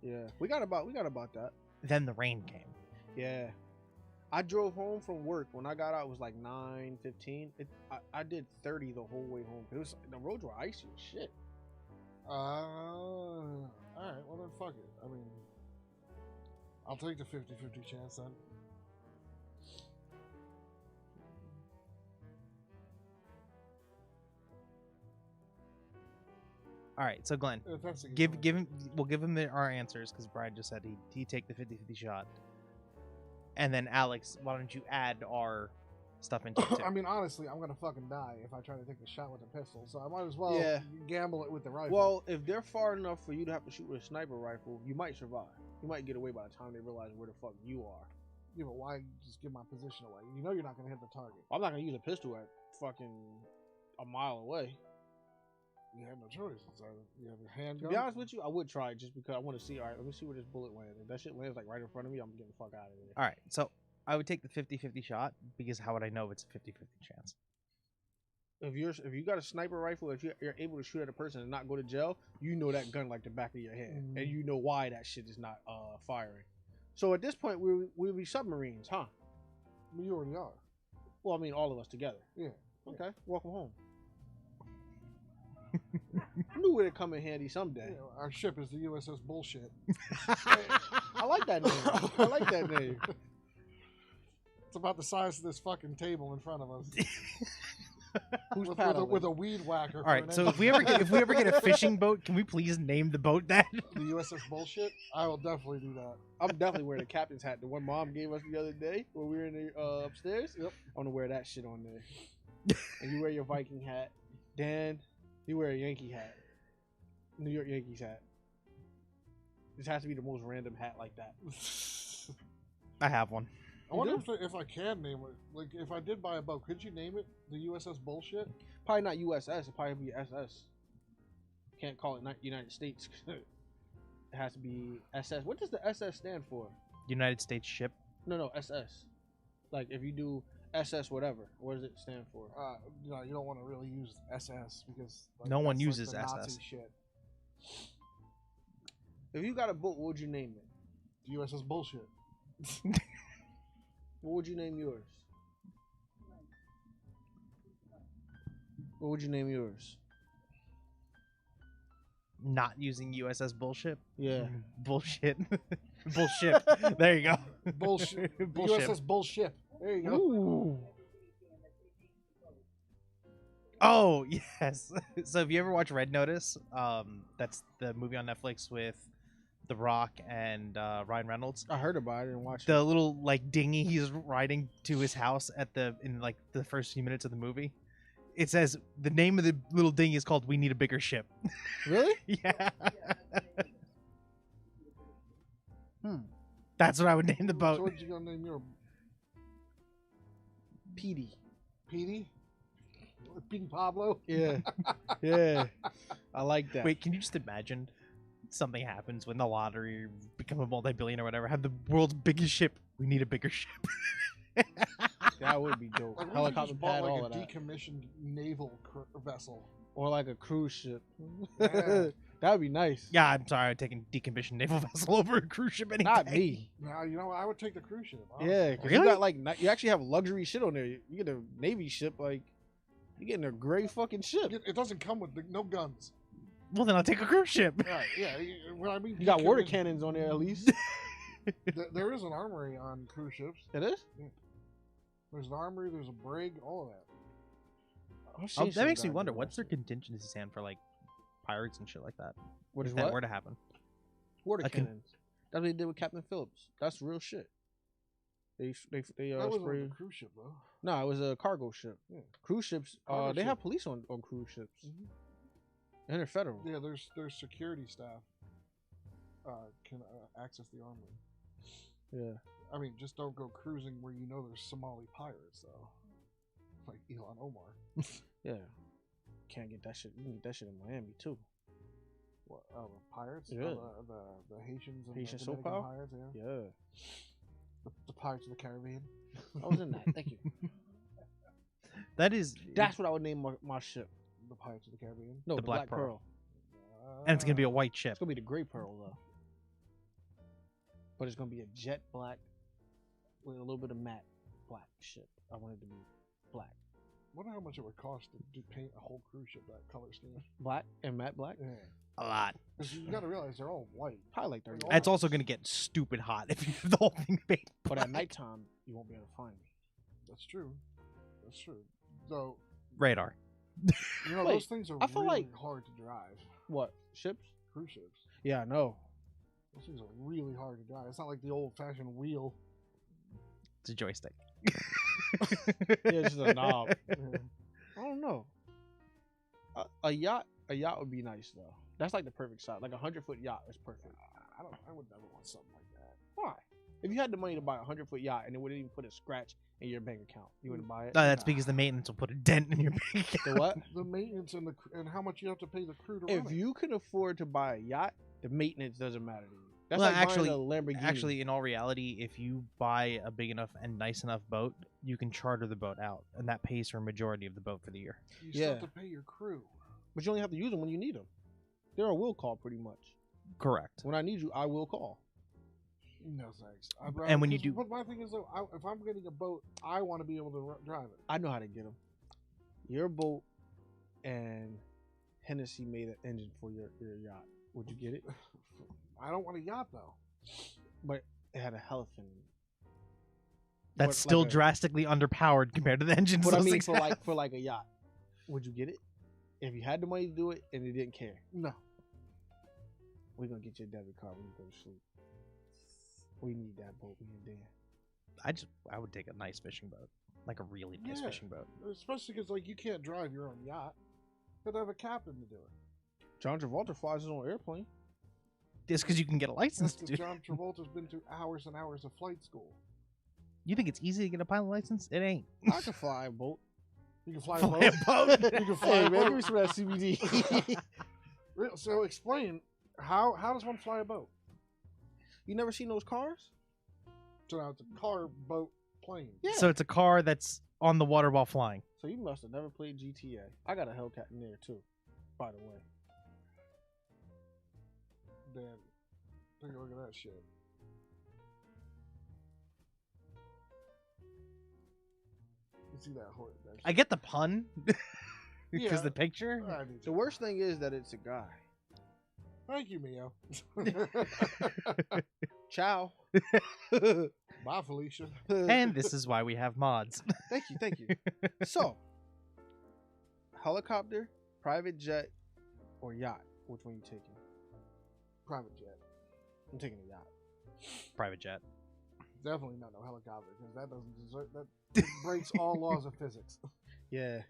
Yeah, we got about that. Then the rain came. Yeah. I drove home from work. When I got out, it was like 9:15. I did 30 the whole way home. It was the roads were icy as shit. All right, well then fuck it. I mean, I'll take the 50-50 chance then. All right, so Glenn, If that's the give him. We'll give him our answers because Brian just said he'd take the 50-50 shot. And then Alex, why don't you add our stuff into it too? I mean, honestly, I'm gonna fucking die if I try to take the shot with a pistol. So I might as well Yeah. gamble it with the rifle. Well, if they're far enough for you to have to shoot with a sniper rifle, you might survive. You might get away by the time they realize where the fuck you are. yeah, but why just give my position away? You know you're not gonna hit the target. I'm not gonna use a pistol at fucking a mile away. You have no choice. So you have a To handgun. be honest with you, I would try it just because I want to see. All right, let me see where this bullet lands. If that shit lands like right in front of me, I'm getting the fuck out of there. All right, so I would take the 50-50 shot because how would I know it's a 50-50 chance? If you got a sniper rifle, if you're able to shoot at a person and not go to jail, you know that gun like the back of your hand, and you know why that shit is not firing. So at this point, we'll be submarines, huh? You already are. Well, I mean, all of us together. Yeah. Okay, welcome home. I knew it'd come in handy someday. Yeah, our ship is the USS Bullshit. I like that name. I like that name. It's about the size of this fucking table in front of us. Who's with, paddling? with a weed whacker. All for right, an so engine. if we ever get a fishing boat, can we please name the boat that? the USS Bullshit, I will definitely do that. I'm definitely wearing the captain's hat. The one Mom gave us the other day when we were in the upstairs. Yep. I'm gonna wear that shit on there. And you wear your Viking hat. Dan, you wear a Yankee hat. New York Yankees hat. This has to be the most random hat like that. I have one. I wonder if I can name it. Like, if I did buy a boat, could you name it the USS Bullshit? Probably not USS. It'd probably be SS. Can't call it United States. It has to be SS. What does the SS stand for? United States ship. No, SS. Like if you do SS whatever, what does it stand for? You don't want to really use SS because No one that's, uses the Nazi SS. shit. If you got a boat, what would you name it? USS bullshit. What would you name yours? What would you name yours? Not using USS bullshit. Yeah. Bullshit. Bullshit. There you go. Bullshit. Bullshit. USS bullshit. There you go. Ooh. Oh yes. So if you ever watch Red Notice, that's the movie on Netflix with The Rock and Ryan Reynolds. I heard about it. I didn't watch it. The little like dinghy he's riding to his house in like the first few minutes of the movie. It says the name of the little dinghy is called "We Need a Bigger Ship." Really? Yeah. That's what I would name the So boat. what you gonna name your Petey. Petey? Petey Pablo? Yeah. Yeah. I like that. Wait, can you just imagine something happens when the lottery become a multi-billion or whatever? Have the world's biggest ship. We need a bigger ship. That would be dope. Like, what if you Helicopter just bought pad, like all a of that. decommissioned naval vessel. Or like a cruise ship. Yeah. That would be nice. Yeah, I'm sorry, I'm taking decommissioned naval vessel over a cruise ship any Not day. me. Now you know I would take the cruise ship. honestly. Yeah, because Really? you got like you actually have luxury shit on there. You get a Navy ship, like you getting a great fucking ship. It doesn't come with no guns. Well, then I'll take a cruise ship. Right? Yeah. When I mean You got water decommissioned- cannons on there at least. There is an armory on cruise ships. It is. There's an armory. There's a brig. All of that. Oh, That makes me wonder, what's their contingency stand for like pirates and shit like that? What is if that what? were to happen? Water a con- cannons. That's what they did with Captain Phillips. That's real shit. They That wasn't on sprayed. the cruise ship though. No, it was a cargo ship. Yeah. Cruise ships. Cargo They ship. have police on cruise ships. Mhm. And they're federal. Yeah. There's security staff. Can access the armory. Yeah. I mean, just don't go cruising where you know there's Somali pirates though. Like Elon Omar. Yeah. Can't get that shit. You can get that shit in Miami too. What? Oh, the pirates? Yeah. Oh, the Haitians and Haitian the soap Dominican opera? pirates. Yeah. Yeah. The Pirates of the Caribbean. I was in that. Thank you. That is, That's what I would name my ship. The Pirates of the Caribbean. No, The the, Black Black Pearl. Pearl. and it's gonna be a white ship. It's gonna be the Gray Pearl though. But it's gonna be a jet black with a little bit of matte black ship. I want it to be black. Wonder how much it would cost to paint a whole cruise ship that color scheme. Black and matte black? Yeah. A lot. Because you got to realize they're all white. Probably like 30. And It's also gonna get stupid hot if you have the whole thing painted. But at black. nighttime, you won't be able to find me. That's true. That's true. So, Radar. you know, Wait, those things are I feel really like- hard to drive. What? Ships? Cruise ships. Yeah, I know. Those things are really hard to drive. It's not like the old fashioned wheel. It's a joystick. Yeah, it's just a knob. Yeah. I don't know. A yacht would be nice though. That's like the perfect size. Like 100-foot yacht is perfect. I would never want something like that. Why? If you had the money to buy a 100-foot yacht and it wouldn't even put a scratch in your bank account, you wouldn't buy it. No, that's because the maintenance will put a dent in your bank The account. what? The maintenance and how much you have to pay the crew to If run it. you can afford to buy a yacht, the maintenance doesn't matter to you. That's Well, like actually- buying a Lamborghini. Actually, in all reality, if you buy a big enough and nice enough boat, you can charter the boat out, and that pays for a majority of the boat for the year. You still have Yeah. to pay your crew. but you only have to use them when you need them. They're a will call pretty much. Correct. When I need you, I will call. No thanks. And when you do- But my thing is though, if I'm getting a boat, I want to be able to drive it. I know how to get them. Your boat and Hennessy made an engine for your yacht. Would you get it? I don't want a yacht though. But it had a Hellfin. That's But still like a- drastically underpowered compared to the engines. But I those mean, things have. for like a yacht, would you get it? If you had the money to do it and you didn't care, No. we're gonna get you a debit card when you go to sleep. We need that boat, me and Dan. I would take a nice fishing boat, like a really nice Yeah. fishing boat. Especially because like you can't drive your own yacht. You have to have a captain to do it. John Travolta flies his own airplane. Just because you can get a license That's to. 'cause John Travolta's been through hours and hours of flight school. You think it's easy to get a pilot license? It ain't. I can fly a boat. You can fly a Fly boat. a boat. You can fly Hey a man, boat. give me some of that CBD. So explain how does one fly a boat? You never seen those cars? So now it's a car, boat, plane. Yeah. So it's a car that's on the water while flying. So you must have never played GTA. I got a Hellcat in there too, by the way. Damn. Take a look at that shit. You see that horse? I get the pun because Yeah. the picture. I do The too. worst thing is that it's a guy. Thank you, Mio. Ciao. Bye, Felicia. And this is why we have mods. Thank you. So, helicopter, private jet, or yacht? Which one you taking? Private jet. I'm taking a yacht. Private jet. Definitely not no helicopter because that doesn't deserve that. Breaks all laws of physics. Yeah.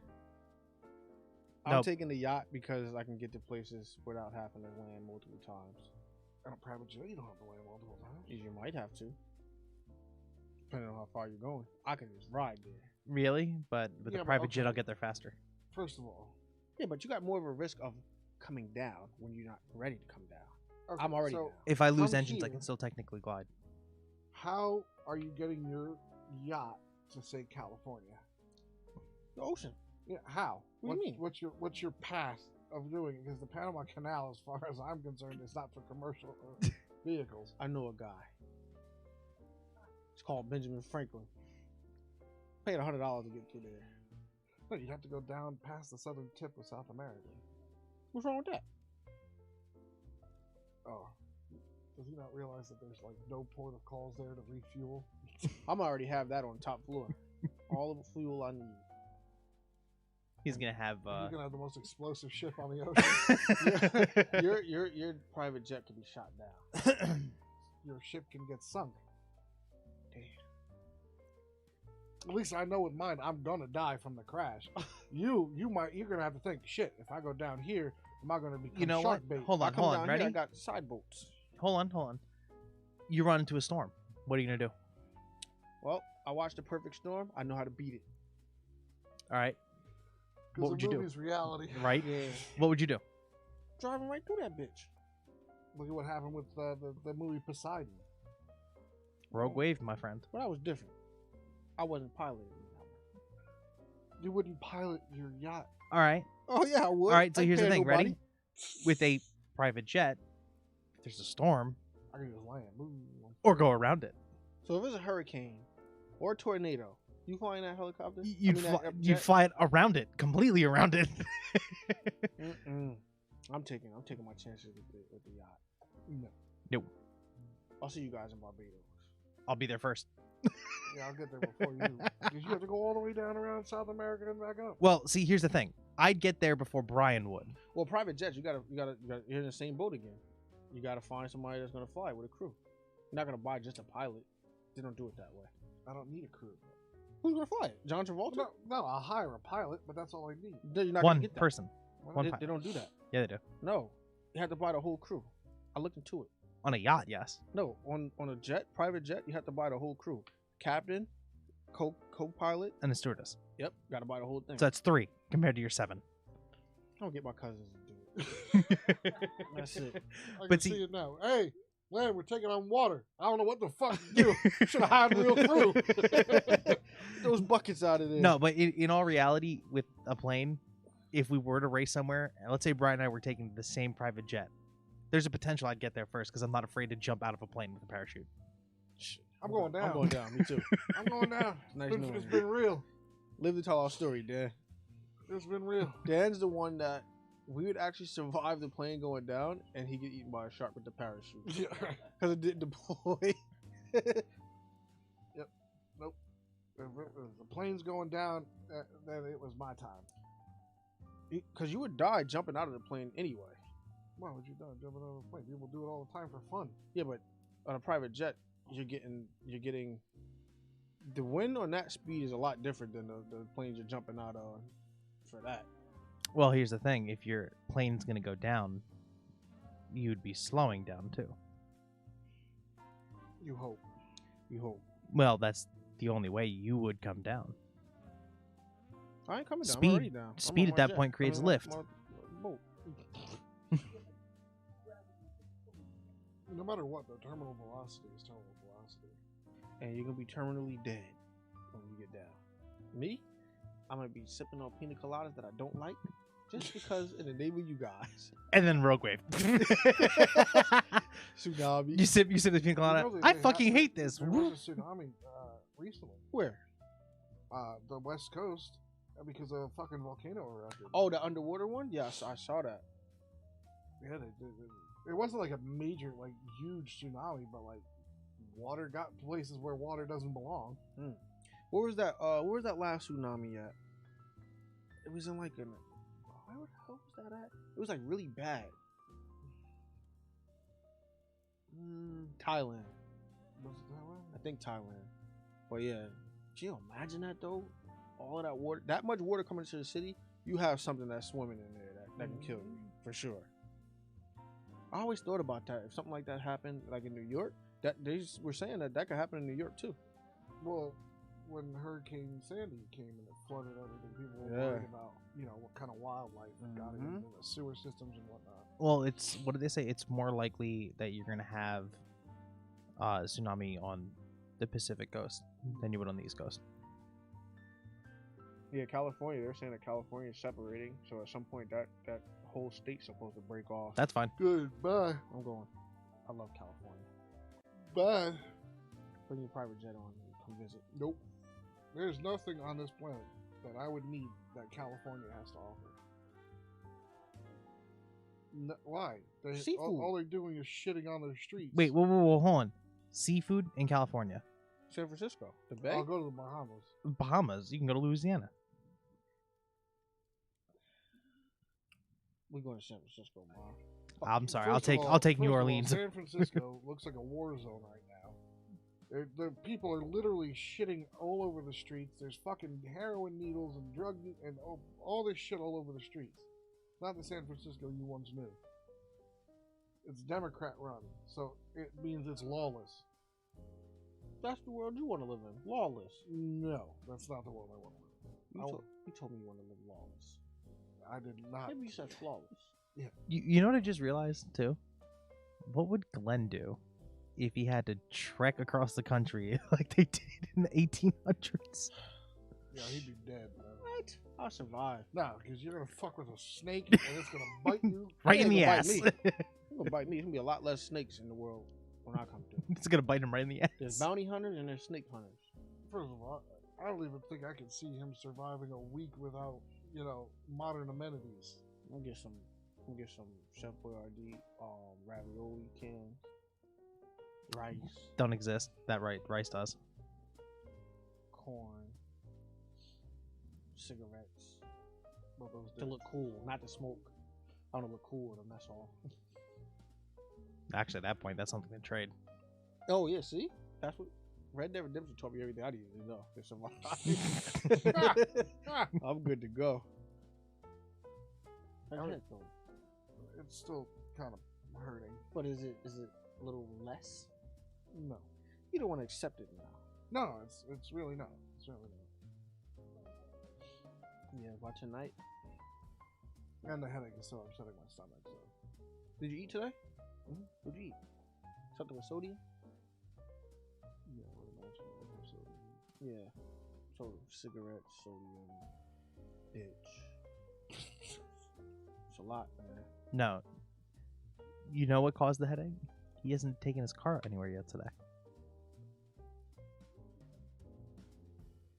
I'm Nope. taking the yacht because I can get to places without having to land multiple times. And a private jet, you don't have to land multiple times. You might have to, depending on how far you're going. I can just ride there. Really? But with Yeah, the but private jet, I'll okay. get there faster. First of all, Yeah, but you got more of a risk of coming down when you're not ready to come down. okay, I'm already so down. If I lose From engines, I here- can still technically glide. how are you getting your yacht to say California? The ocean. Yeah, how? What do you mean? What's your path of doing it? Because the Panama Canal, as far as I'm concerned, is not for commercial vehicles. I know a guy. It's called Benjamin Franklin. Paid $100 to get through there. No, you'd have to go down past the southern tip of South America. What's wrong with that? Oh, does he not realize that there's like no port of calls there to refuel? I'm already have that on top floor. All of the fuel I need. He's gonna have. You're gonna have the most explosive ship on the ocean. Your private jet can be shot down. Your ship can get sunk. Damn. At least I know with mine, I'm gonna die from the crash. You're gonna have to think, shit. If I go down here, am I gonna become You know shark what? bait? Hold I on, come hold down on. here, Ready? I got side boats. Hold on. You run into a storm. What are you gonna do? Well, I watched The Perfect Storm. I know how to beat it. All right. What would you do? movie's reality. Right? Yeah. What would you do? Driving right through that bitch. Look at what happened with the movie Poseidon. Rogue Wave, my friend. But I was different. I wasn't piloting. You wouldn't pilot your yacht. All right. Oh yeah, I would. All right. So I here's the pay thing. nobody. Ready? With a private jet, if there's a storm, I can just land. Ooh. or go around it. So if it's a hurricane or a tornado, you flying that helicopter? You'd that fly, jet? fly it around it, completely around it. Mm-mm. I'm taking my chances with the yacht. No. Nope. I'll see you guys in Barbados. I'll be there first. Yeah, I'll get there before you. Because you have to go all the way down around South America and back up. Well, see, here's the thing. I'd get there before Brian would. Well, private jets, you're in the same boat again. You gotta find somebody that's gonna fly with a crew. You're not gonna buy just a pilot. They don't do it that way. I don't need a crew. Who's gonna fly it? John Travolta? No, I'll hire a pilot, but that's all I need. You're not One gonna get that. person. Why One not? pilot. They don't do that. Yeah, they do. No, you have to buy the whole crew. I looked into it. On a yacht, yes. No, on a jet, private jet, you have to buy the whole crew. Captain, co-pilot. And a stewardess. Yep, gotta buy the whole thing. So that's 3 compared to your 7. I'll get my cousins to do it. That's it. I can But see see- it now. Hey, Land, we're taking on water. I don't know what the fuck to do. Should have hired a real crew. Get those buckets out of there. No, but in all reality, with a plane, if we were to race somewhere, and let's say Brian and I were taking the same private jet, there's a potential I'd get there first because I'm not afraid to jump out of a plane with a parachute. I'm going down. I'm going down. Me too. I'm going down. Nice It's knowing you. been real. Live to tell our story, Dan. It's been real. Dan's the one that we would actually survive the plane going down, and he get eaten by a shark with the parachute Yeah. because it didn't deploy. Nope. If the plane's going down, then it was my time. Because you would die jumping out of the plane anyway. Why would you die jumping out of the plane? People do it all the time for fun. Yeah, but on a private jet, you're getting the wind on that speed is a lot different than the planes you're jumping out on for that. Well, here's the thing. If your plane's going to go down, you'd be slowing down too. You hope. You hope. Well, that's the only way you would come down. I ain't coming down. Speed- I'm already down. I'm speed on at my that jet. point creates I'm on lift. my boat. matter what, the terminal velocity is terminal velocity. And you're gonna be terminally dead when you get down. Me, I'm gonna be sipping on pina coladas that I don't like, just because in the name of you guys. And then Rogue Wave. Tsunami. You sip the pina colada. You know I they fucking had- hate this. There was a tsunami recently. Where? The West Coast, because a fucking volcano erupted. Oh, the underwater one? Yes, I saw that. Yeah, it wasn't like a major, like huge tsunami, but like water got places where water doesn't belong. Where was that? Where was that last tsunami at? It was in like where the hell was that at? It was like really bad. Thailand. Was it that way? I think Thailand. But yeah, can you imagine that though? All of that water, that much water coming into the city, you have something that's swimming in there that can kill you for sure. I always thought about that. If something like that happened, like in New York, that they just were saying that could happen in New York too. Well, when Hurricane Sandy came and it flooded everything, people were Yeah. worried about, what kind of wildlife got into the sewer systems and whatnot. Well, it's what did they say? It's more likely that you're gonna have a tsunami on the Pacific coast than you would on the East Coast. Yeah, California. They're saying that California is separating, so at some point that whole state's supposed to break off. That's fine. Good, bye. I'm going. I love California. Bye. Bring your private jet on and come visit. Nope. There's nothing on this planet that I would need that California has to offer. Why? Seafood. All they're doing is shitting on their streets. Wait, whoa, hold on. Seafood in California. San Francisco, the Bay. I'll go to the Bahamas. Bahamas. You can go to Louisiana. We're going to San Francisco, Mom. I'm sorry. First of all- I'll take first New of all, Orleans. San Francisco looks like a war zone right now. The people are literally shitting all over the streets. There's fucking heroin needles and drug and all this shit all over the streets. Not the San Francisco you once knew. It's Democrat run, so it means it's lawless. That's the world you want to live in. Lawless. No, that's not the world I want to live in. You told me you want to live lawless. I did not. Maybe you said flawless. You know what I just realized too? What would Glenn do if he had to trek across the country like they did in the 1800s? Yeah, he'd be dead, man. What? I'll survive. No, because you're gonna fuck with a snake and it's gonna bite you. Right in It the ain't gonna ass. bite me. It's gonna bite me. There's gonna be a lot less snakes in the world when I come through. It's gonna bite him right in the There's ass. bounty hunters and there's snake hunters. First of all, I don't even think I could see him surviving a week without, modern amenities. I'll get some Chef Boyardee ravioli cans, rice, Don't exist. That rice does. corn, cigarettes. But those To look cool, not to smoke. I want to look cool with them, that's all. Actually, at that point, that's something to trade. Oh, yeah, see? That's what Red Dead Redemption taught me everything I needed to know to survive. I'm good to go. How's your head feeling? It's still kind of hurting. But is it a little less? No, You don't want to accept it now. no, it's really not. It's really not. Yeah, by tonight. And the headache is still upsetting my stomach. So Did you eat today? What'd you eat? Something with sodium? yeah, what about you? So, Yeah. So cigarettes, sodium, bitch. It's a lot, man. No. You know what caused the headache? He hasn't taken his car anywhere yet today.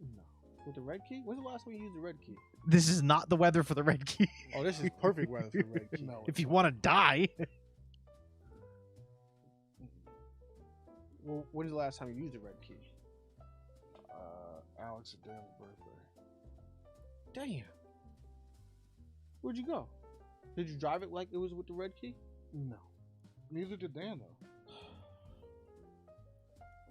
No. With the red key? When's the last time you used the red key? This is not the weather for the red key. Oh, this is perfect weather for the red key. no, If you want to die. Well, when's the last time you used the red key? Alex and Dan's birthday. Damn. Where'd you go? Did you drive it like it was with the red key? No, neither did Dan though.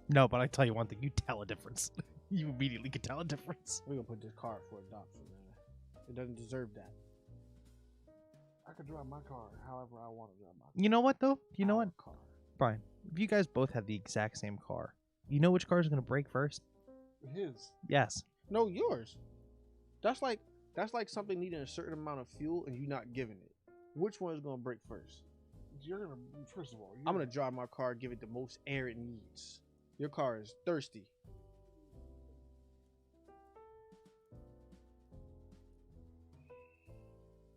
No, but I tell you one thing. You tell a difference. You immediately can tell a difference. We're gonna put this car up for adoption, man. It doesn't deserve that. I could drive my car however I want to drive my car. You know what, though? You know what? Our car. Brian, if you guys both have the exact same car, you know which car is going to break first? His. Yes. No, yours. That's like something needing a certain amount of fuel and you not giving it. Which one is gonna break first? You're gonna first of all. I'm gonna drive my car, give it the most air it needs. Your car is thirsty.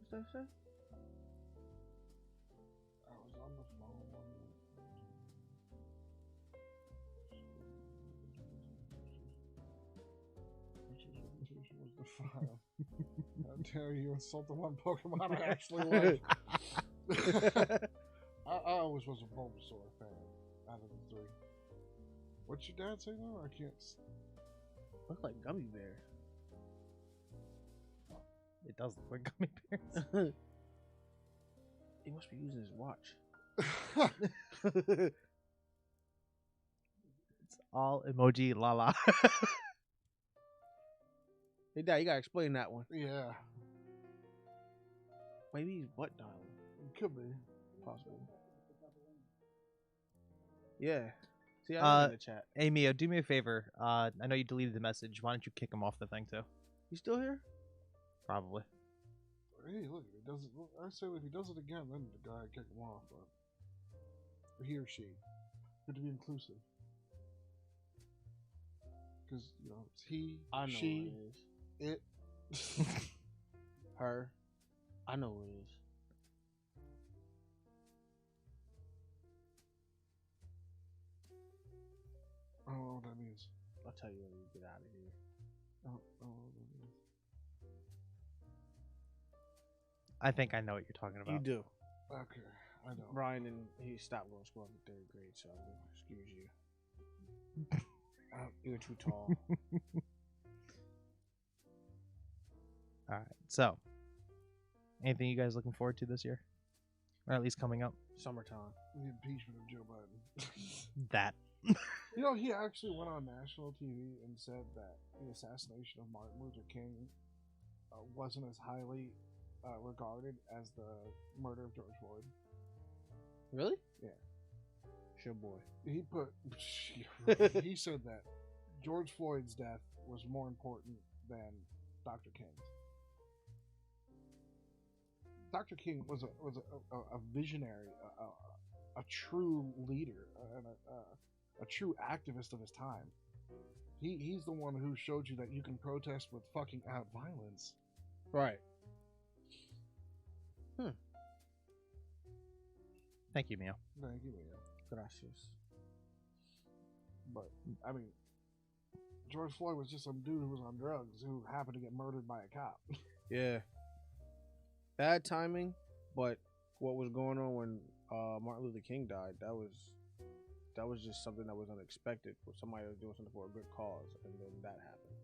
What's that say? I was on the phone. Was the file. How dare you insult the one Pokemon I actually like? I always was a Bulbasaur fan out of the three. What's your dad say now? I can't. Look like Gummy Bear. It does look like gummy bears. He must be using his watch. It's all emoji la la. Hey, Dad, you gotta explain that one. Yeah, Maybe he's butt dialing. it could be. Possible. Yeah. See, I'm in the chat. Hey Mio, do me a favor. I know you deleted the message. Why don't you kick him off the thing too? You still here? Probably. Hey, look, if he does it. I say if he does it again, then the guy kick him off. But he or she, good to be inclusive. Because you know, it's he, I know she, who it it. is. Her. I know who it is. I don't know what that means. I'll tell you when we get out of here. I don't know what that means. I think I know what you're talking about. You do. Okay, I know. Brian and he stopped going to school in third grade, so excuse you. You were too tall. All right. So, anything you guys looking forward to this year, or at least coming up? Summertime. The impeachment of Joe Biden. That. You know, he actually went on national TV and said that the assassination of Martin Luther King wasn't as highly regarded as the murder of George Floyd. Really? Yeah. Sure, boy. He put. He said that George Floyd's death was more important than Dr. King's. Dr. King was a visionary, a true leader, and a true activist of his time. He's the one who showed you that you can protest with fucking out violence. Right. Thank you, Mio. Thank you, man. Gracias. But I mean, George Floyd was just some dude who was on drugs who happened to get murdered by a cop. Yeah. Bad timing, but what was going on when Martin Luther King died, that was just something that was unexpected. For somebody that was doing something for a good cause, and then that happened.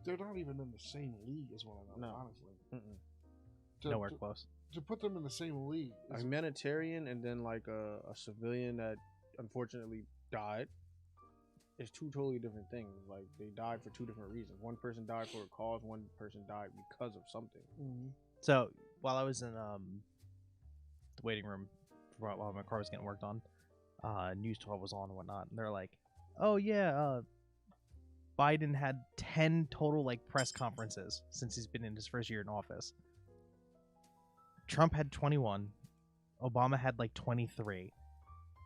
They're not even in the same league as one another, No. honestly. Mm-mm. Nowhere close. To put them in the same league A is humanitarian and then like a civilian that unfortunately died is two totally different things. Like they died for two different reasons. One person died for a cause. One person died because of something. Mhm. So while I was in the waiting room while my car was getting worked on, News 12 was on and whatnot, and they're like, "Oh yeah, Biden had 10 total like press conferences since he's been in his first year in office. Trump had 21, Obama had like 23,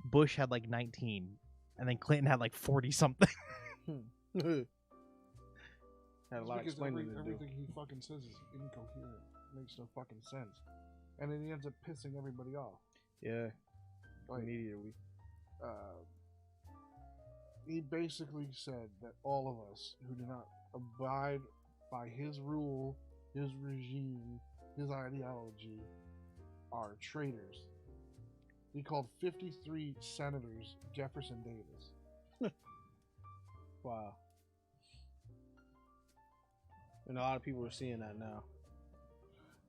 Bush had like 19, and then Clinton had like 40 something." Had a It's lot of because explaining to do. everything he fucking says is incoherent. Makes no fucking sense. And then he ends up pissing everybody off. Yeah, Like, immediately. he basically said that all of us who do not abide by his rule, his regime, his ideology are traitors. He called 53 senators Jefferson Davis. Wow. And a lot of people are seeing that now.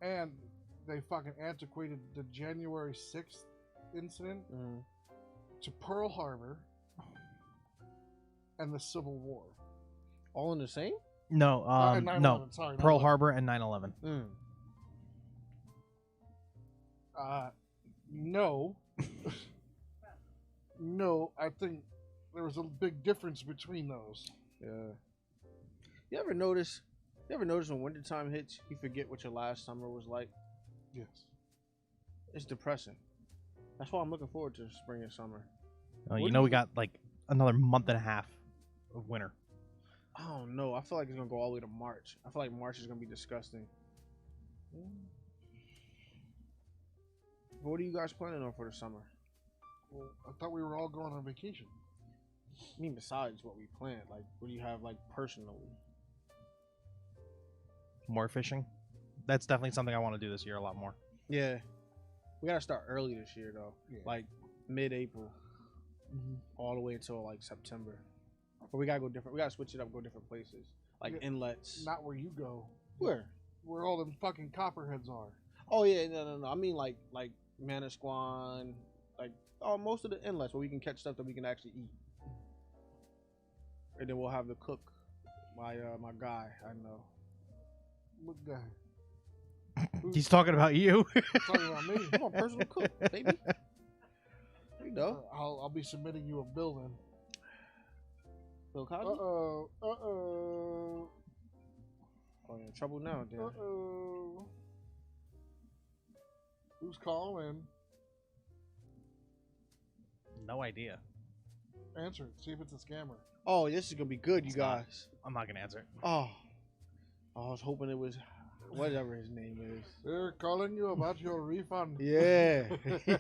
And they fucking antiquated the January 6th incident to Pearl Harbor and the Civil War. All in the same? No, And no, 9/11, sorry, Pearl 9/11. Harbor and 9/11. No. No, I think there was a big difference between those. Yeah. You ever notice when wintertime hits, you forget what your last summer was like? Yes. It's depressing. That's why I'm looking forward to spring and summer. Oh, What you do know you- we got like another month and a half of winter. I don't know. I feel like it's gonna go all the way to March. I feel like March is gonna be disgusting. What are you guys planning on for the summer? Well, I thought we were all going on vacation. I mean, besides what we planned, like, what do you have, like, personally? More fishing. That's definitely something I want to do this year a lot more. Yeah, we gotta start early this year though, Yeah. like mid-April, all the way until like September. But we gotta go different. We gotta switch it up, go different places, like Yeah. inlets. Not where you go. Where? Where all them fucking copperheads are. Oh yeah, no. I mean like Manasquan, like most of the inlets where we can catch stuff that we can actually eat. And then we'll have the cook, my guy. I know. What guy? He's talking about you. Talking about me. I'm a personal cook, baby. You know, I'll be submitting you a bill then. Bill Cosby. Uh-oh. Oh, you're in trouble now, Dan. Uh-oh. Who's calling? No idea. Answer it. See if it's a scammer. Oh, this is gonna be good, you It's not. guys. I'm not gonna answer it. Oh, I was hoping it was whatever his name is. They're calling you about your refund. Yeah,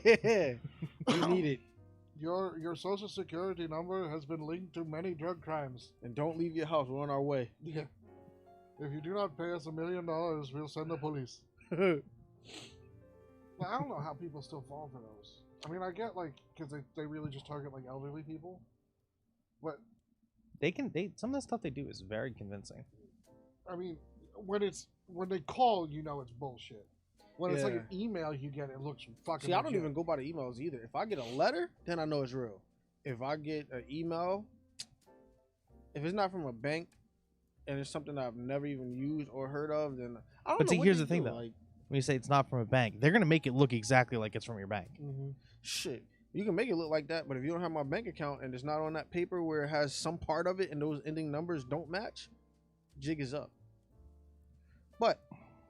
yeah. You need it, Your social security number has been linked to many drug crimes. and don't leave your house. We're on our way. Yeah. If you do not pay us $1 million, we'll send the police. Well, I don't know how people still fall for those. I mean, I get like because they really just target like elderly people, but Some of the stuff they do is very convincing. I mean, when they call, you know it's bullshit. When it's like an Yeah. email you get, it looks fucking. See, I don't legit. even go by the emails either. If I get a letter, then I know it's real. If I get an email, if it's not from a bank and it's something that I've never even used or heard of, then I don't But know. see, what here's they the thing, do, though. Like, When you say it's not from a bank, they're gonna make it look exactly like it's from your bank. shit, you can make it look like that, but if you don't have my bank account and it's not on that paper where it has some part of it and those ending numbers don't match, jig is up. But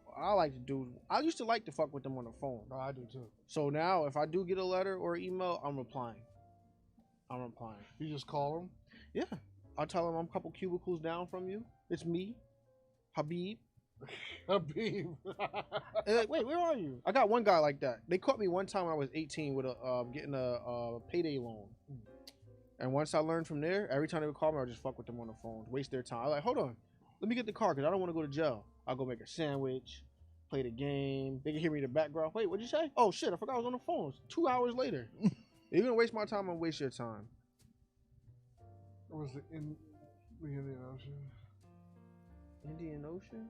what I like to do, I used to like to fuck with them on the phone. No, I do too. So now if I do get a letter or email, I'm replying. You just call them. Yeah. I'll tell them I'm a couple cubicles down from you. It's me, Habib. Habib. And like, wait, where are you? I got one guy like that. They caught me one time when I was 18 with getting a payday loan. And once I learned from there, every time they would call me, I would just fuck with them on the phone, waste their time. I'm like, hold on, let me get the car because I don't want to go to jail. I'll go make a sandwich, play the game. They can hear me in the background. Wait, what'd you say? Oh shit, I forgot I was on the phone. It's 2 hours later. You're gonna waste my time, I'm gonna waste your time. Was it in the Indian Ocean? Indian Ocean?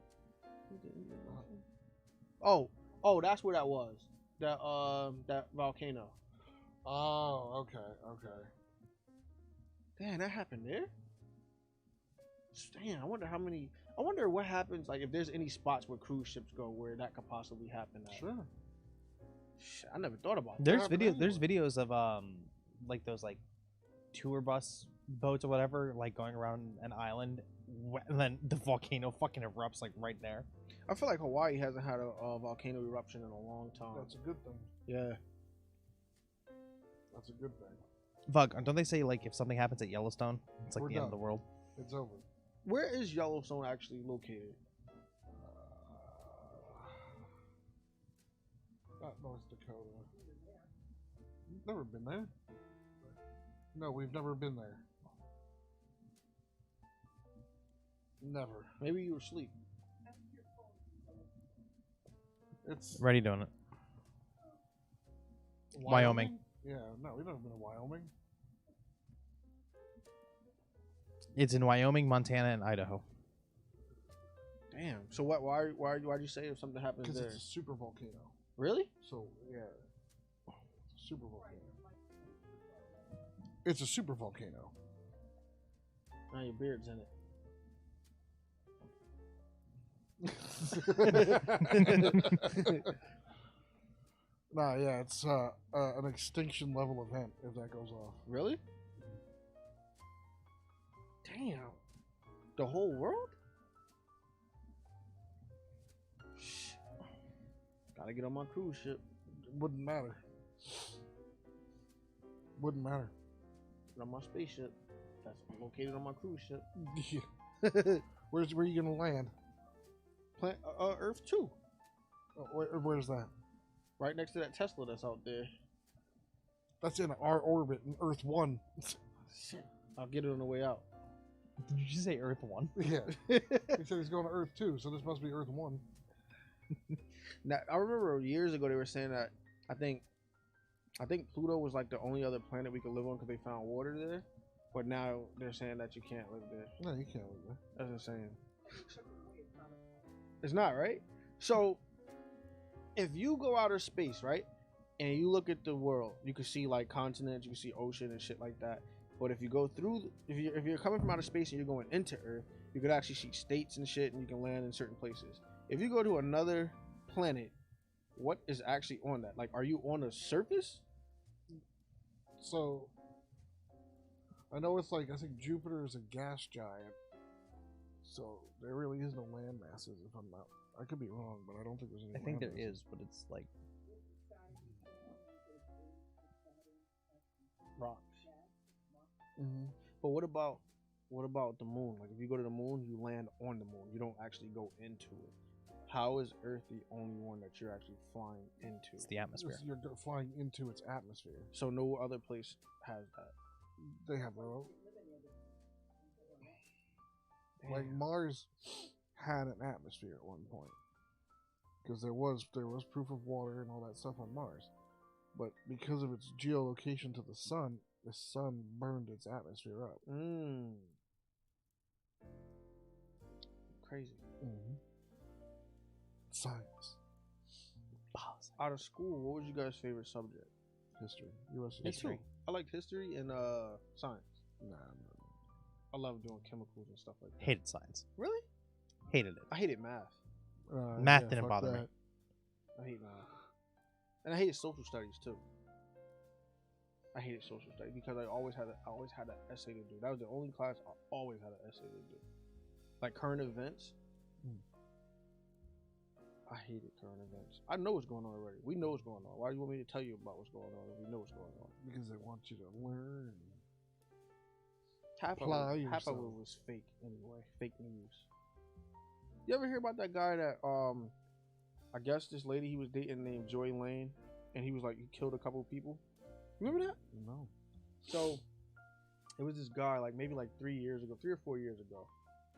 What's the Indian Ocean? Oh, that's where that was. That volcano. Oh, okay. Damn, that happened there? Damn, I wonder what happens, like, if there's any spots where cruise ships go where that could possibly happen at. Sure. Shit, I never thought about that. There's happened videos. There's anyway? videos of like those like tour bus boats or whatever, like going around an island, and then the volcano fucking erupts like right there. I feel like Hawaii hasn't had a volcano eruption in a long time. That's a good thing. Yeah. That's a good thing. Fuck, don't they say like if something happens at Yellowstone, it's like We're the end of done. the world? It's over. Where is Yellowstone actually located? Not North Dakota. Never been there. No, we've never been there. Never. Maybe you were asleep. It's Ready doing it. Wyoming. Yeah, no, we've never been to Wyoming. It's in Wyoming, Montana, and Idaho. Damn. So what? Why'd you say if something happens Because there? it's a super volcano. Really? So, yeah. It's a super volcano. It's a super volcano. Now your beard's in it. Nah, yeah, it's an extinction level event if that goes off. Really? Damn. The whole world? Shh. Gotta get on my cruise ship. Wouldn't matter. Wouldn't matter. On my spaceship, that's located on my cruise ship. Yeah. Where are you gonna land? Earth 2. Where's that? Right next to that Tesla that's out there. That's in our orbit, in Earth 1. Shit. I'll get it on the way out. Did you just say Earth 1? Yeah. He said he's going to Earth 2, so this must be Earth 1. Now, I remember years ago they were saying that I think Pluto was like the only other planet we could live on because they found water there. But now they're saying that you can't live there. No, you can't live there. That's insane. It's not, right? So, if you go outer space, right, and you look at the world, you can see like continents, you can see ocean and shit like that. But if you go through, if you're coming from outer space and you're going into Earth, you could actually see states and shit, and you can land in certain places. If you go to another planet, what is actually on that? Like, are you on the surface? So, I know it's like, I think Jupiter is a gas giant. So, there really is no land masses, if I'm not. I could be wrong, but I don't think there's any. I think there land masses. is, but it's like Rocks. Mm-hmm. But what about the moon? Like, if you go to the moon, you land on the moon. You don't actually go into it. How is Earth the only one that you're actually flying into? it's the atmosphere. You're flying into its atmosphere. So no other place has that. They have their own. Like Damn. Mars had an atmosphere at one point, because there was proof of water and all that stuff on Mars, but because of its geolocation to the sun burned its atmosphere up. Crazy. Mm-hmm. Science, Out of school, what was you guys' favorite subject? history, U.S. Me history. too. I like history and science. Nah. I love doing chemicals and stuff like that. Hated science. Really? Hated it. I hated math. Math didn't fuck bother me. that. I hate math. And I hated social studies too. I hated social studies because I always had an essay to do. That was the only class I always had an essay to do. Like current events. I hated current events. I know what's going on already. We know what's going on. Why do you want me to tell you about what's going on if we know what's going on? Because they want you to learn. Half Apply of yourself. it was fake anyway. Fake news. You ever hear about that guy that I guess this lady he was dating named Joy Lane, and he was like he killed a couple people? Remember that? No. So it was this guy like maybe like 3 or 4 years ago.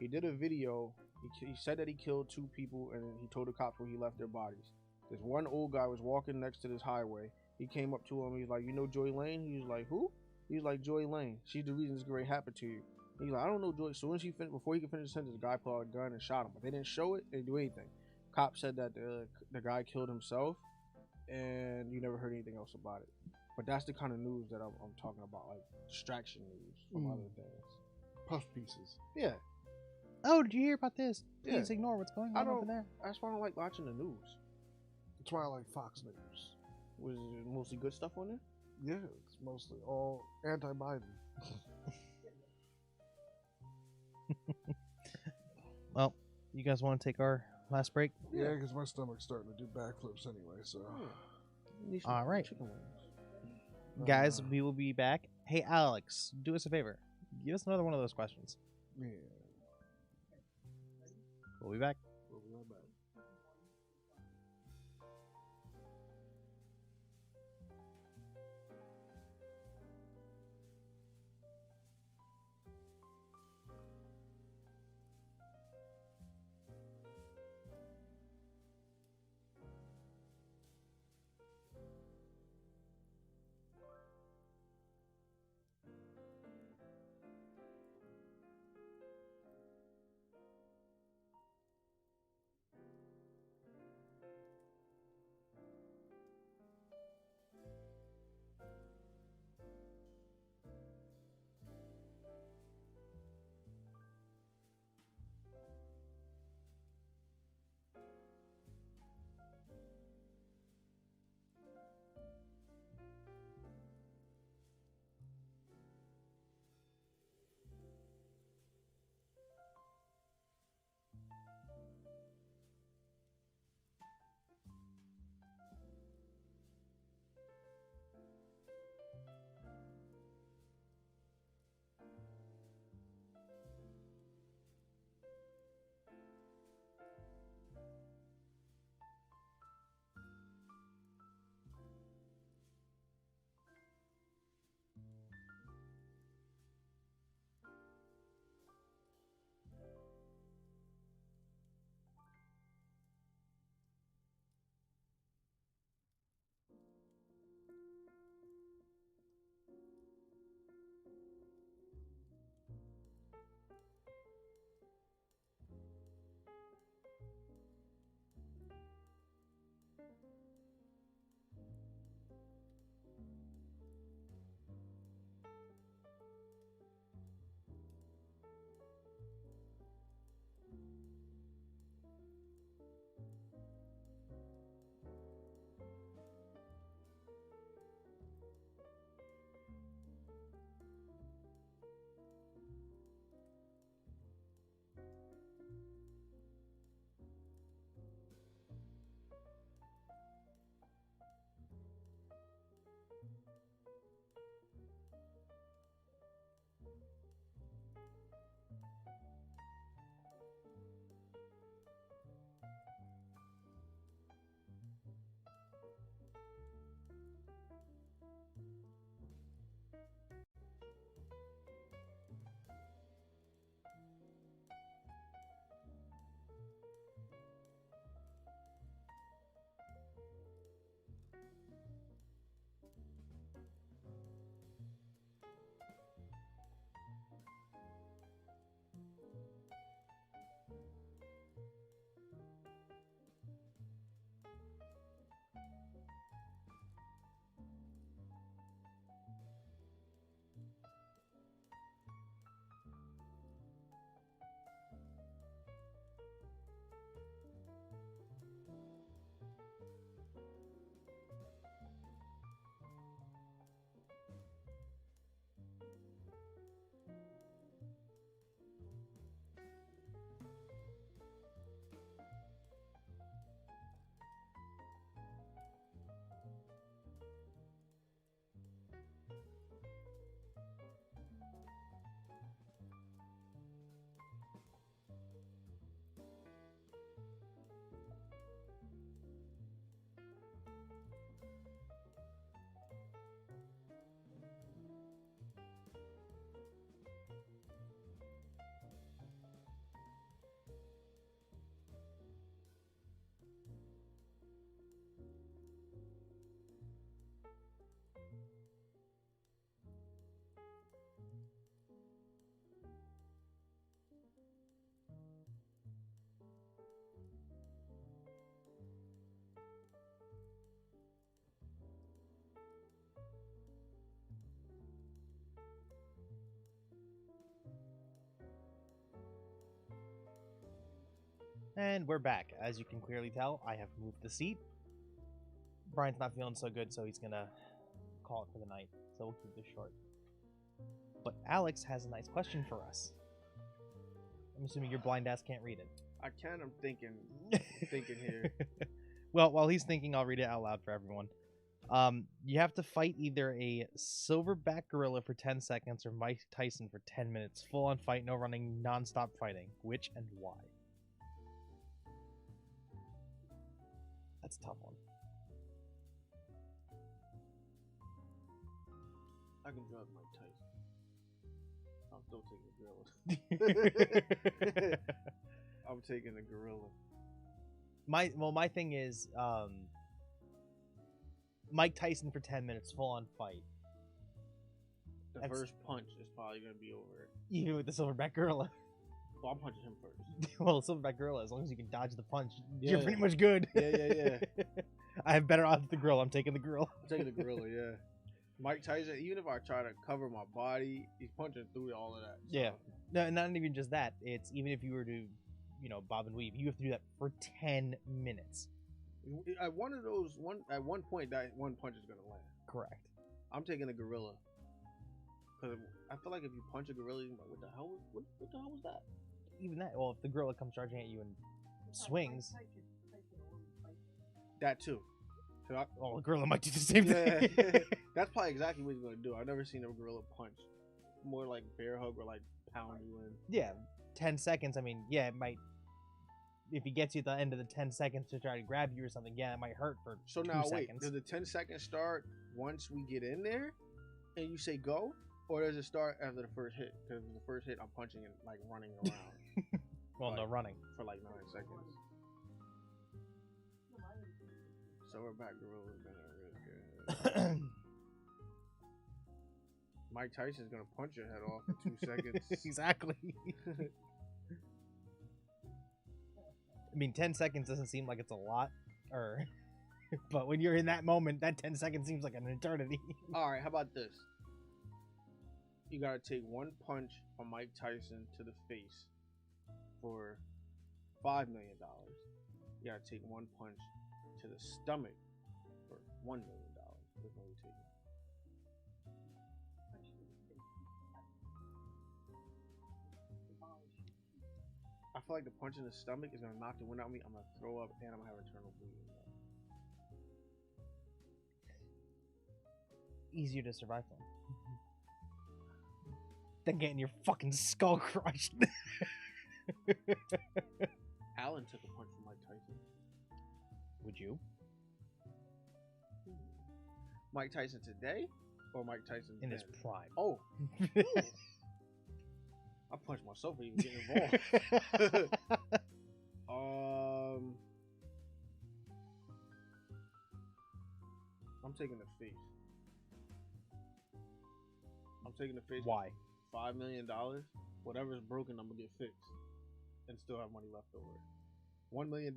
He did a video. He said that he killed 2 people, and he told the cops where he left their bodies. This one old guy was walking next to this highway. He came up to him. He's like, "You know Joy Lane?" He was like, "Who?" He was like, "Joy Lane. She's the reason this great happened to you." He's like, "I don't know Joy." So when before he could finish the sentence, the guy pulled out a gun and shot him. But they didn't show it. They didn't do anything. Cops said that the guy killed himself, and you never heard anything else about it. But that's the kind of news that I'm talking about, like distraction news from other things. Puff pieces. Yeah, Oh, did you hear about this? Yeah. Please ignore what's going I on over don't- there. that's why I don't like watching the news. That's why I like Fox News. Was it mostly good stuff on there? Yeah, it's mostly all anti-Biden. Well, you guys want to take our last break? Yeah, because my stomach's starting to do backflips anyway. So. Need some All right. chicken wings. Guys, we will be back. Hey, Alex, do us a favor. Give us another one of those questions. Yeah. We'll be back. We'll be right back. And we're back. As you can clearly tell, I have moved the seat. Brian's not feeling so good, so he's gonna call it for the night. So we'll keep this short. But Alex has a nice question for us. I'm assuming your blind ass can't read it. I can. I'm thinking here. Well, while he's thinking, I'll read it out loud for everyone. You have to fight either a silverback gorilla for 10 seconds or Mike Tyson for 10 minutes. Full on fight, no running, non-stop fighting. Which and why? That's a tough one. I can drug Mike Tyson. I'm still taking the gorilla. I'm taking the gorilla. My thing is, Mike Tyson for 10 minutes, full on fight. The first punch is probably gonna be over. Even with the silverback gorilla. Well, I'm punching him first. Well, silverback gorilla, as long as you can dodge the punch, Yeah. you're pretty much good. Yeah. I have better odds with the gorilla. I'm taking the gorilla. I'm taking the gorilla. Yeah. Mike Tyson, even if I try to cover my body, he's punching through all of that. So. Yeah. No, not even just that. It's even if you were to, bob and weave, you have to do that for 10 minutes. At one point, that one punch is gonna land. Correct. I'm taking the gorilla because I feel like if you punch a gorilla, you're like, what the hell? What the hell was that? Even that. Well, if the gorilla comes charging at you and swings, That too. So the gorilla might do the same thing. That's probably exactly what he's gonna do. I've never seen a gorilla punch. More like bear hug or like pound you in. Yeah, 10 seconds. I mean, yeah, it might. If he gets you at the end of the 10 seconds to try to grab you or something, yeah, it might hurt for So 2 now wait, seconds. does the 10 seconds start once we get in there and you say go? Or does it start after the first hit? Because the first hit I'm punching and like running around Well, no, running. for like 9 seconds. Silverback gorilla is gonna really good. Mike Tyson's gonna punch your head off in 2 seconds. Exactly. I mean, 10 seconds doesn't seem like it's a lot, but when you're in that moment, that 10 seconds seems like an eternity. All right, how about this? You gotta take one punch from Mike Tyson to the face for $5 million. You gotta take one punch to the stomach for $1 million. Which one you taking? I feel like the punch in the stomach is gonna knock the wind out of me. I'm gonna throw up and I'm gonna have internal bleeding. Easier to survive from than getting your fucking skull crushed. Allen took a punch from Mike Tyson. Would you? Mike Tyson today or Mike Tyson In then? his prime. Oh, I punched myself for even getting involved. I'm taking the face. I'm taking the face. Why? $5 million. Whatever's broken, I'm gonna get fixed, and still have money left over. $1 million,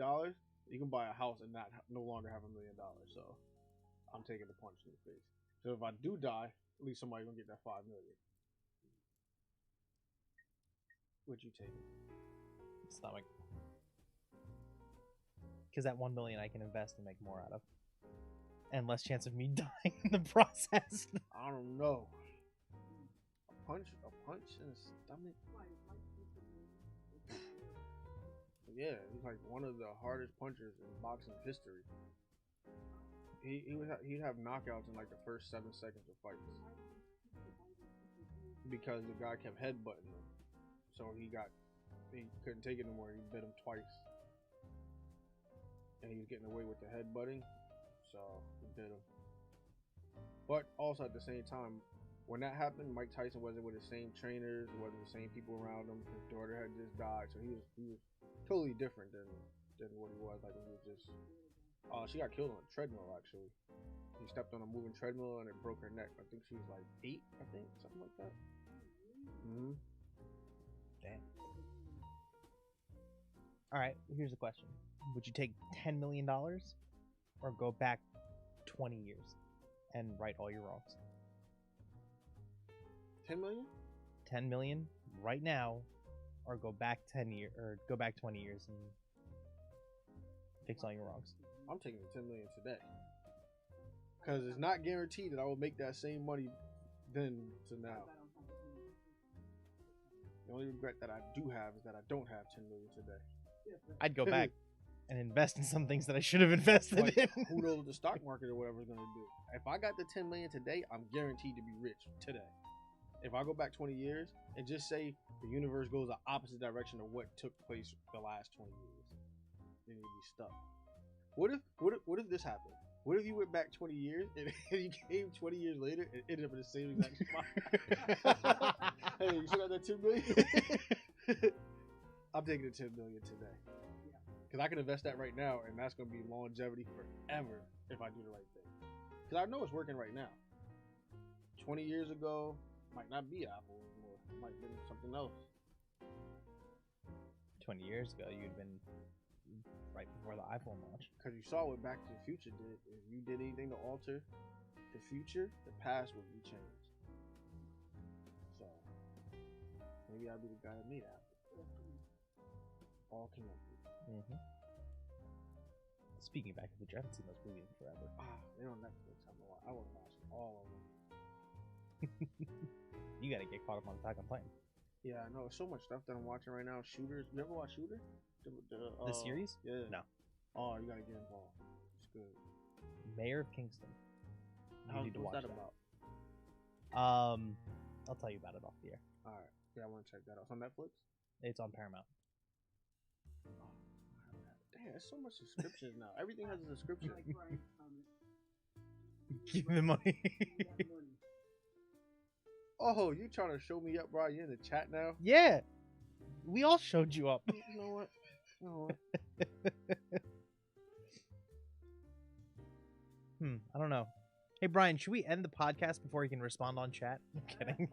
you can buy a house and no longer have $1 million. So, I'm taking the punch in the face. So if I do die, at least somebody's gonna get that $5 million. What you taking? Stomach. Because that 1 million I can invest and make more out of, and less chance of me dying in the process. I don't know. A punch in the stomach. Yeah, he's like one of the hardest punchers in boxing history. He'd have knockouts in like the first 7 seconds of fights because the guy kept headbutting him. So he couldn't take it anymore. He bit him twice, and he was getting away with the headbutting, so he bit him. But also at the same time, when that happened, Mike Tyson wasn't with the same trainers, it wasn't the same people around him. His daughter had just died, so he was totally different than what he was. Like he was just, she got killed on a treadmill actually. He stepped on a moving treadmill and it broke her neck. I think she was like 8, something like that. Mm-hmm. Damn. All right, here's a question: would you take $10 million or go back 20 years and right all your wrongs? 10 million? 10 million right now, or go back 10 years, or go back 20 years and Fix all your wrongs. I'm taking the 10 million today. Because it's not guaranteed that I will make that same money then to now. The only regret that I do have is that I don't have 10 million today. I'd go back and invest in some things that I should have invested Like, in. who knows what the stock market or whatever is going to do. If I got the 10 million today, I'm guaranteed to be rich today. If I go back 20 years and just say the universe goes the opposite direction of what took place the last 20 years, then you'd be stuck. What if this happened? What if you went back 20 years and you came 20 years later and ended up in the same exact spot? Hey, you still got that 10 million? I'm taking the 10 million today. Because I can invest that right now, and that's going to be longevity forever if I do the right thing. Because I know it's working right now. 20 years ago, might not be Apple anymore. It might be something else. 20 years ago, you'd been right before the iPhone launch. Because you saw what Back to the Future did. If you did anything to alter the future, the past would be changed. So, maybe I'll be the guy that made Apple. All connected. Mm-hmm. Speaking of Back to the Future, I haven't seen those movies in forever. They're on Netflix. I want to watch all of them. You gotta get caught up on Attack on Titan. Yeah, I know. So much stuff that I'm watching right now. Shooters. You ever watch Shooter? The series? Yeah. No. Oh, you gotta get involved. It's good. Mayor of Kingston. You need to watch What's that that. about? I'll tell you about it off the air. All right. Yeah, I want to check that out. It's on Netflix? It's on Paramount. Damn, there's so much subscriptions now. Everything has a subscription. Give me the money. Oh, you trying to show me up, bro? You in the chat now? Yeah. We all showed you up. You know what? You know what? I don't know. Hey, Brian, should we end the podcast before he can respond on chat? I'm kidding.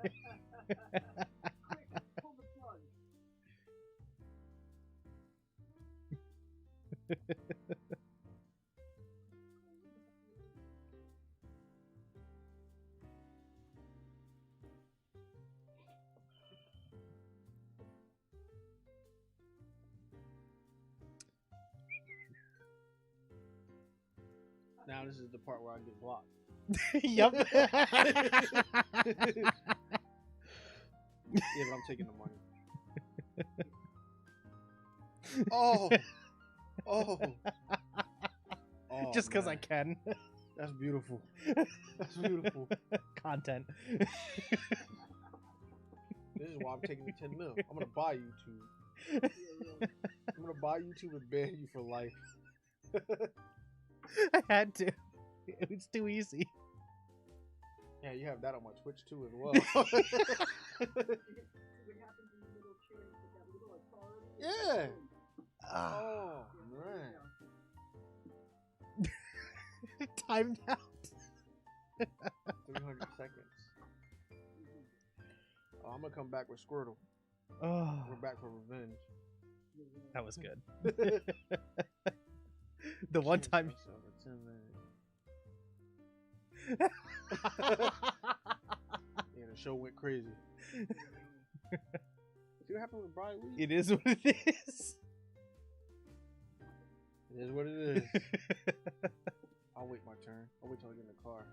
Now this is the part where I get blocked. Yep. Yeah, but I'm taking the money. Oh. Just because I man. can. That's beautiful. That's beautiful. Content. This is why I'm taking the 10 mil. I'm gonna buy YouTube. I'm gonna buy YouTube and ban you for life. I had to. It was too easy. Yeah, you have that on my Twitch too as well. Yeah. Oh man. Timed out. 300 seconds. Oh, I'm gonna come back with Squirtle. Oh, We're back for revenge. that was good. The one time. Yeah, the show went crazy. See what happened with Brian Lee? It is what it is. It is what it is. I'll wait my turn. I'll wait till I get in the car.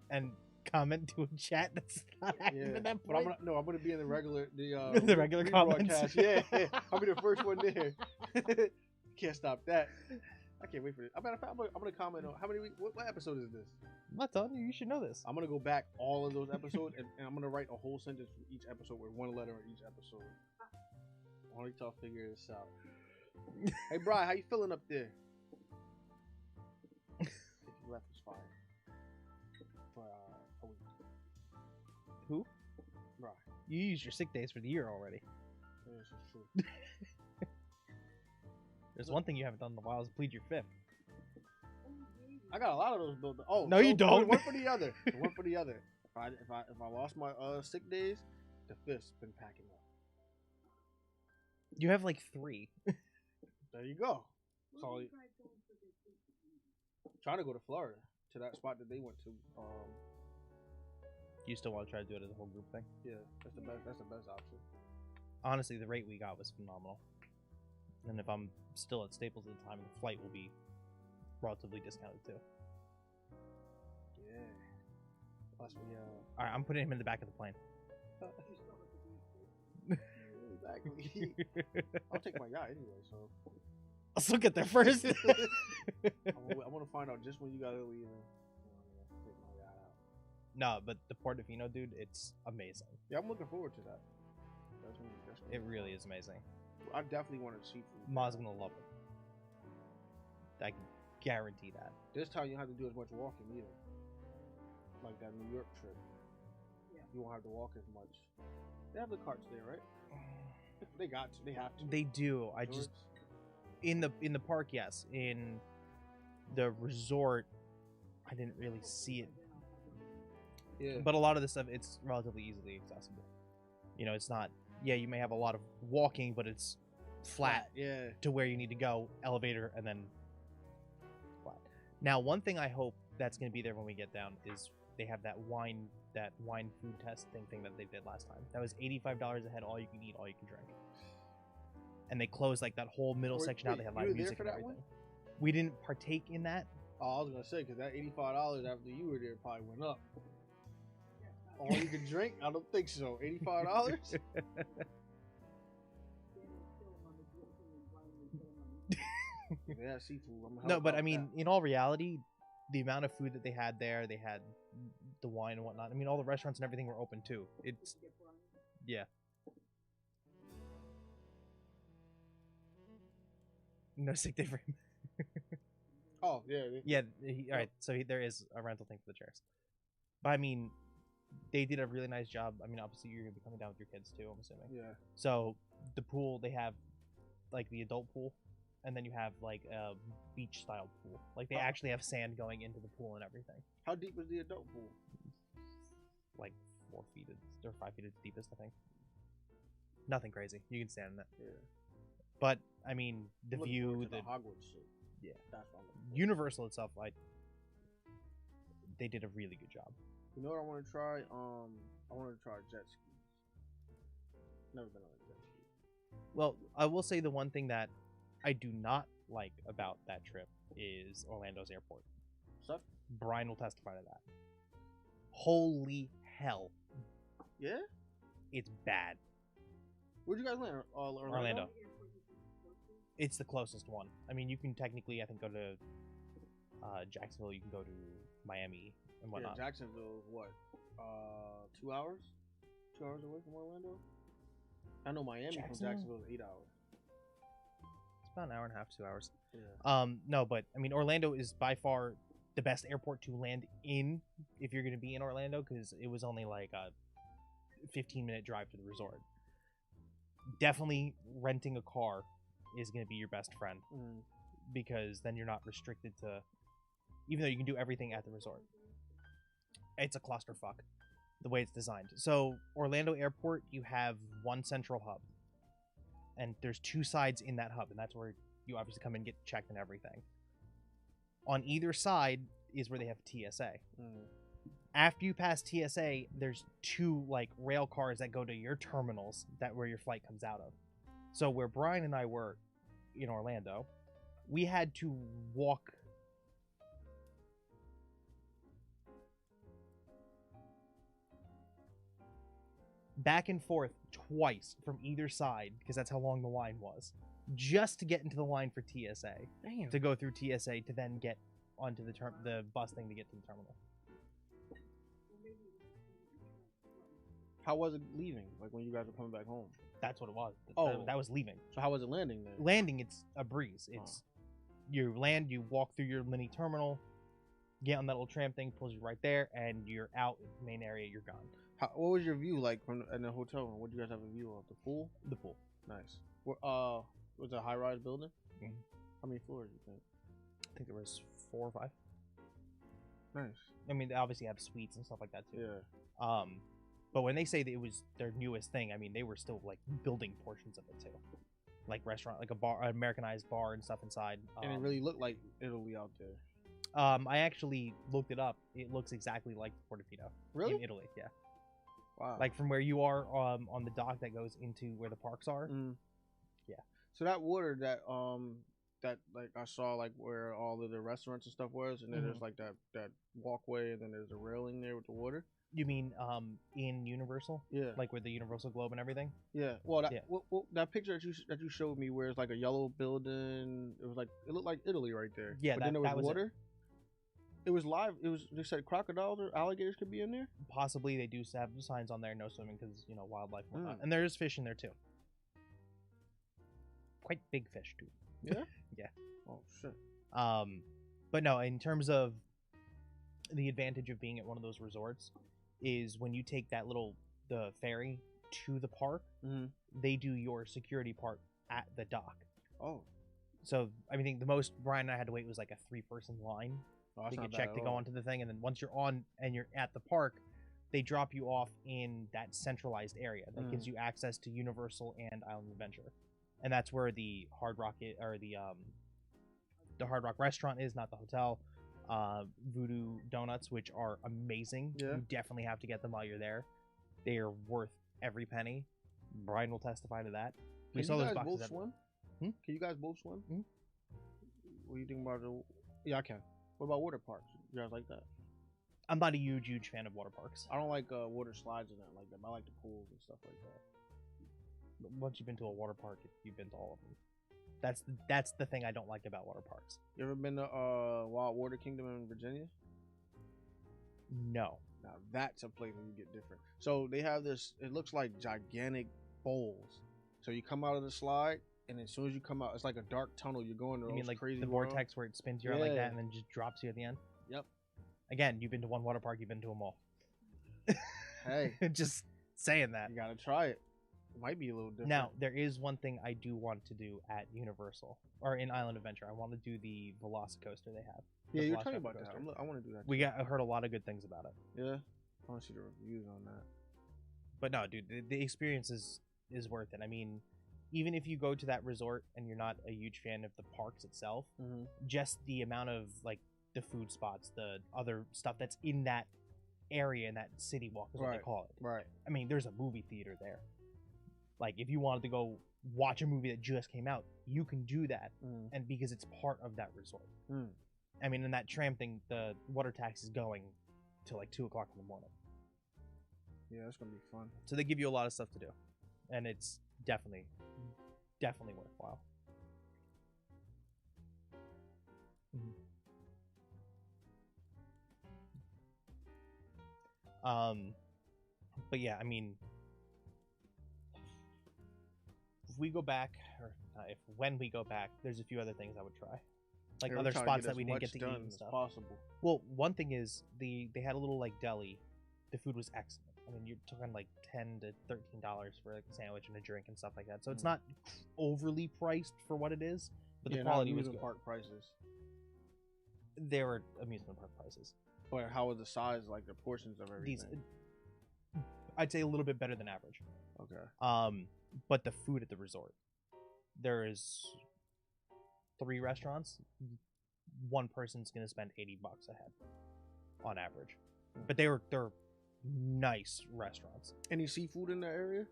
And comment to a chat that's not active at that But I'm point. gonna be in the regular The regular comments. rebroadcast. Yeah, I'll be the first one there. Can't stop that. I can't wait for it. I'm gonna comment on how many weeks. What episode is this? I'm not telling you. You should know this. I'm gonna go back all of those episodes and I'm gonna write a whole sentence for each episode with one letter in each episode. I want y'all to figure this out. Hey, Brian, how you feeling up there? If you left is fine. For a week. Who? Brian. You used your sick days for the year already. Yeah, this is true. There's one thing you haven't done in a while is plead your fifth. I got a lot of those built. Oh, No, you don't. One for the other. One for the other. If I lost my sick days, the fifth's been packing up. You have like 3. There you go. So, trying to go to Florida to that spot that they went to. You still want to try to do it as a whole group thing? Yeah, that's the best. That's the best option. Honestly, the rate we got was phenomenal. And if I'm still at Staples at the time, the flight will be relatively discounted too. Yeah. Plus we All right, I'm putting him in the back of the plane. Exactly. I'll take my yacht anyway, so Let's look at there first. I want to find out just when you guys are leaving. Take my yacht out. No, but the Portofino, dude, it's amazing. Yeah, I'm looking forward to that. That's It really is amazing. I definitely want to see food. Ma's gonna love it. I can guarantee that. This time you don't have to do as much walking either. Like that New York trip. Yeah. You won't have to walk as much. They have the carts there, right? They got to. They have to. They do. I just in the park, yes. In the resort, I didn't really see it. Yeah. But a lot of the stuff, it's relatively easily accessible. You know, it's not. Yeah, you may have a lot of walking, but it's flat Yeah. to where you need to go, elevator, and then flat. Now, one thing I hope that's going to be there when we get down is they have that wine food test thing that they did last time. That was $85 a head, all you can eat, all you can drink. And they closed like that whole middle section out. They had you live were there music for and that everything. one? We didn't partake in that. Oh, I was gonna say because that $85 after you were there probably went up. All you can drink? I don't think so. $85? Yeah, seafood. I'm gonna No, help but out I mean, that. in all reality, the amount of food that they had there, they had the wine and whatnot. I mean, all the restaurants and everything were open too. It's yeah. No sick day for him. Oh yeah. Yeah, all right. So there is a rental thing for the chairs, but I mean, they did a really nice job. I mean, obviously you're gonna be coming down with your kids too. I'm assuming. Yeah. So the pool, they have like the adult pool, and then you have like a beach style pool. Like they Oh. actually have sand going into the pool and everything. How deep is the adult pool? Like 4 feet or 5 feet at the deepest, I think. Nothing crazy. You can stand in it. Yeah. But I mean, the I'm looking view, forward to the Hogwarts shit. Yeah. That's what I'm looking for. Universal itself, they did a really good job. You know what I want to try? I want to try jet skis. Never been on a jet ski. Well, I will say the one thing that I do not like about that trip is Orlando's airport. Suck? Brian will testify to that. Holy hell, Yeah. it's bad. Where'd you guys land? Orlando. Orlando. It's the closest one. I mean, you can technically, I think, go to Jacksonville. You can go to Miami and Yeah, whatnot. Jacksonville. What? 2 hours? 2 hours away from Orlando. I know Miami from Jacksonville? Jacksonville is 8 hours. It's about an hour and a half, 2 hours. Yeah. No, but I mean, Orlando is by far the best airport to land in if you're going to be in Orlando, because it was only like a 15-minute drive to the resort. Definitely renting a car is going to be your best friend, Mm. because then you're not restricted to, even though you can do everything at the resort. It's a clusterfuck the way it's designed. So Orlando Airport, you have one central hub, and there's 2 sides in that hub, and that's where you obviously come and get checked and everything. On either side is where they have TSA. Mm. After you pass TSA, there's 2 like rail cars that go to your terminals, that where your flight comes out of. So where Brian and I were in Orlando, we had to walk back and forth twice from either side, because that's how long the line was, just to get into the line for TSA, Damn. to go through TSA to then get onto the bus thing to get to the terminal. How was it leaving? Like when you guys were coming back home? That's what it was. Oh. That was leaving. So how was it landing then? Landing, it's a breeze. It's you land, you walk through your mini terminal, get on that little tram thing, pulls you right there, and you're out in the main area. You're gone. What was your view like from in the hotel room? What did you guys have a view of? The pool? The pool. Nice. Was it a high-rise building? Mhm. How many floors do you think? I think there was 4 or 5. Nice. I mean, they obviously have suites and stuff like that too. Yeah. But when they say that it was their newest thing, I mean, they were still like building portions of it too, like restaurant, like a bar, an Americanized bar and stuff inside. And it really looked like Italy out there. I actually looked it up. It looks exactly like Portofino Really? in Italy. Yeah, Wow. like from where you are on the dock that goes into where the parks are. Mm. Yeah. So that water that like I saw like where all of the restaurants and stuff was, and then there's like that walkway, and then there's a railing there with the water. You mean in Universal? Yeah, Like with the Universal Globe and everything? yeah. Well, that Yeah. that picture that you showed me, where it's like a yellow building. It was like it looked like Italy right there. Yeah, but then there that was was it. water. It was live. It was. They said crocodiles or alligators could be in there. Possibly they do have signs on there, no swimming because wildlife and whatnot. Mm. And there is fish in there too. Quite big fish too. Yeah. Yeah. Oh shit. But no, in terms of the advantage of being at one of those resorts is when you take the ferry to the park, Mm-hmm. they do your security part at the dock. Oh. So I mean, the most Brian and I had to wait was like a 3-person line Oh, that's to not get bad checked at to go all. onto the thing, and then once you're on and you're at the park, they drop you off in that centralized area that gives you access to Universal and Island Adventure, and that's where the Hard Rock or the Hard Rock restaurant is, not the hotel. Voodoo Donuts, which are amazing. Yeah. You definitely have to get them while you're there. They are worth every penny. Brian will testify to that. We Can saw you those guys boxes both everywhere. swim? Can you guys both swim? Mhm. What do you think about the? Yeah, I can. What about water parks? You guys like that? I'm not a huge fan of water parks. I don't like water slides and that like that. I like the pools and stuff like that. But once you've been to a water park, you've been to all of them. That's the thing I don't like about water parks. You ever been to Wild Water Kingdom in Virginia? No. Now that's a place where you get different. So they have this. It looks like gigantic bowls. So you come out of the slide, and as soon as you come out, it's like a dark tunnel. You're going to You mean those like crazy the world. vortex where it spins you out like Yeah. that and then just drops you at the end? Yep. Again, you've been to one water park, you've been to them all. Hey, Just saying that. you gotta try it. It might be a little different. Now, there is one thing I do want to do at Universal or in Island Adventure. I want to do the Velocicoaster they have. yeah, the you're telling me Velocicoaster about that. coaster. I want to do that. I heard a lot of good things about it. Yeah, I want to see the reviews on that. But no, dude, the experience is worth it. I mean, even if you go to that resort and you're not a huge fan of the parks itself, Mm-hmm. just the amount of like the food spots, the other stuff that's in that area, in that city walk is what they Right. call it. Right. I mean, there's a movie theater there. Like, if you wanted to go watch a movie that just came out, you can do that, Mm. and because it's part of that resort. Mm. I mean, in that tram thing, the water tax is going till like 2:00 in the morning, Yeah, that's gonna be fun. so they give you a lot of stuff to do, and it's definitely worthwhile. But yeah, I mean, if we go back, or when we go back, there's a few other things I would try, like Yeah, we're other trying to spots get that as we didn't much get to eat done and as stuff. possible. Well, one thing is they had a little like deli. The food was excellent. I mean, you're talking like $10 to $13 for like a sandwich and a drink and stuff like that. So it's not overly priced for what it is, but Yeah, the not quality was amusement good. park prices. They were amusement park prices. But how was the size, like the portions of These, everything? I'd say a little bit better than average. Okay. But the food at the resort, there is 3 restaurants. One person's gonna spend $80 a head on average, but they're nice restaurants. Any seafood in that area?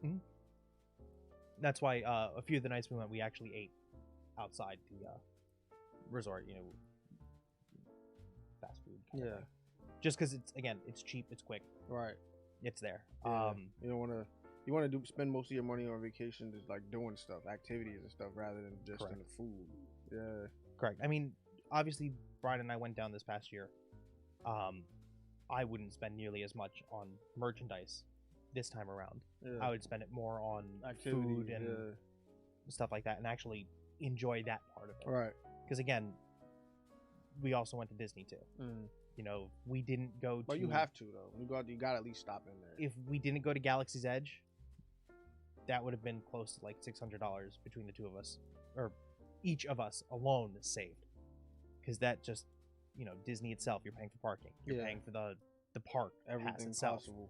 That's why a few of the nights we went, we actually ate outside the resort. You know, fast food. kind of Yeah. thing. Just because it's cheap, it's quick, Right. it's there. Yeah. You don't want to. You want to spend most of your money on vacation just like doing stuff, activities and stuff, rather than just in Correct. the food. Yeah. Correct. I mean, obviously, Brian and I went down this past year. I wouldn't spend nearly as much on merchandise this time around. Yeah. I would spend it more on Activities, food and stuff like that, and actually enjoy that part of it. Right. Because again, we also went to Disney too. Mm. You know, we didn't go to. But you have to though. When you go out, you got to at least stop in there. If we didn't go to Galaxy's Edge, that would have been close to like $600 between the two of us, or each of us alone saved. Because that just, Disney itself, you're paying for parking, you're Yeah. paying for the park pass Everything itself, possible.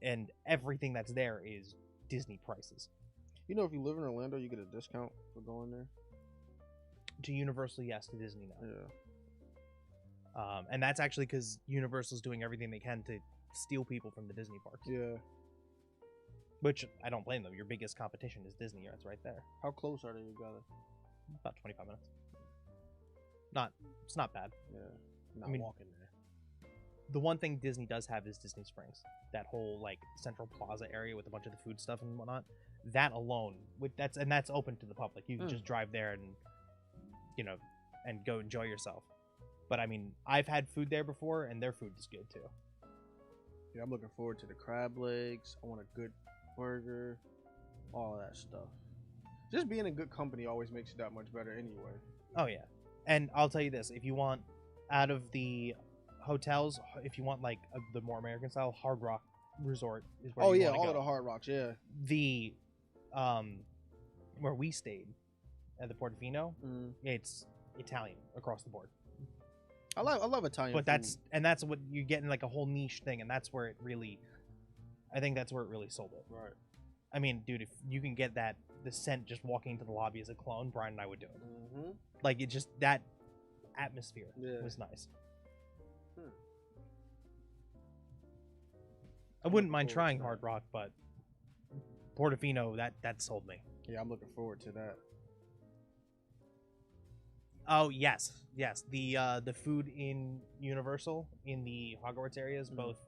and everything that's there is Disney prices. You know, if you live in Orlando, you get a discount for going there. To Universal, yes. To Disney, no. Yeah. And that's actually because Universal's doing everything they can to steal people from the Disney parks. Yeah. which I don't blame them. Your biggest competition is Disney. It's right there. How close are they together? About 25 minutes. It's not bad. Yeah. Not I mean, walking there. The one thing Disney does have is Disney Springs. That whole like Central Plaza area with a bunch of the food stuff and whatnot. That alone, that's open to the public. You can just drive there and and go enjoy yourself. But I mean, I've had food there before, and their food is good too. Yeah, I'm looking forward to the crab legs. I want a good burger, all that stuff. Just being in good company always makes it that much better anyway. Oh yeah, and I'll tell you this: if you want out of the hotels, if you want like the more American style, Hard Rock Resort is where Oh you yeah, wanna all go. of the Hard Rocks. Yeah. The where we stayed at the Portofino, it's Italian across the board. I love Italian But food. that's what you get in like a whole niche thing, and that's where it really, I think that's where it really sold it. Right. I mean, dude, if you can get the scent just walking into the lobby as a clone, Brian and I would do it. Mm-hmm. Like it just that atmosphere was nice. I wouldn't mind forward trying to Hard that. Rock, but Portofino that sold me. Yeah, I'm looking forward to that. Oh yes. The food in Universal in the Hogwarts areas, both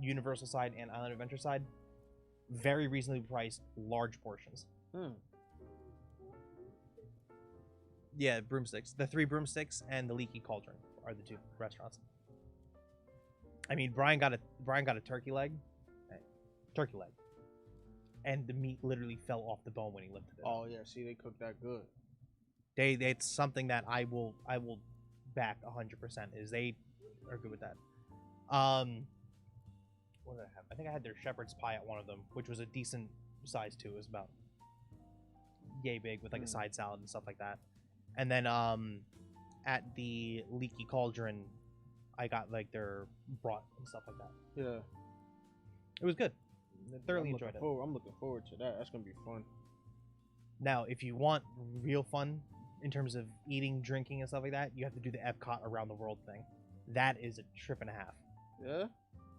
Universal side and Island Adventure side, very reasonably priced, large portions. Yeah, broomsticks. The 3 broomsticks and the Leaky Cauldron are the 2 restaurants. I mean, Brian got a turkey leg, and the meat literally fell off the bone when he lifted it. Oh yeah, see they cook that good. It's something that I will back 100%. Is they are good with that. What did I have? I think I had their shepherd's pie at one of them, which was a decent size too. It was about yay big with like a side salad and stuff like that. And then at the Leaky Cauldron, I got like their broth and stuff like that. Yeah. It was good. I thoroughly enjoyed it. I'm looking forward to that. That's gonna be fun. Now, if you want real fun in terms of eating, drinking, and stuff like that, you have to do the Epcot around the world thing. That is a trip and a half. Yeah.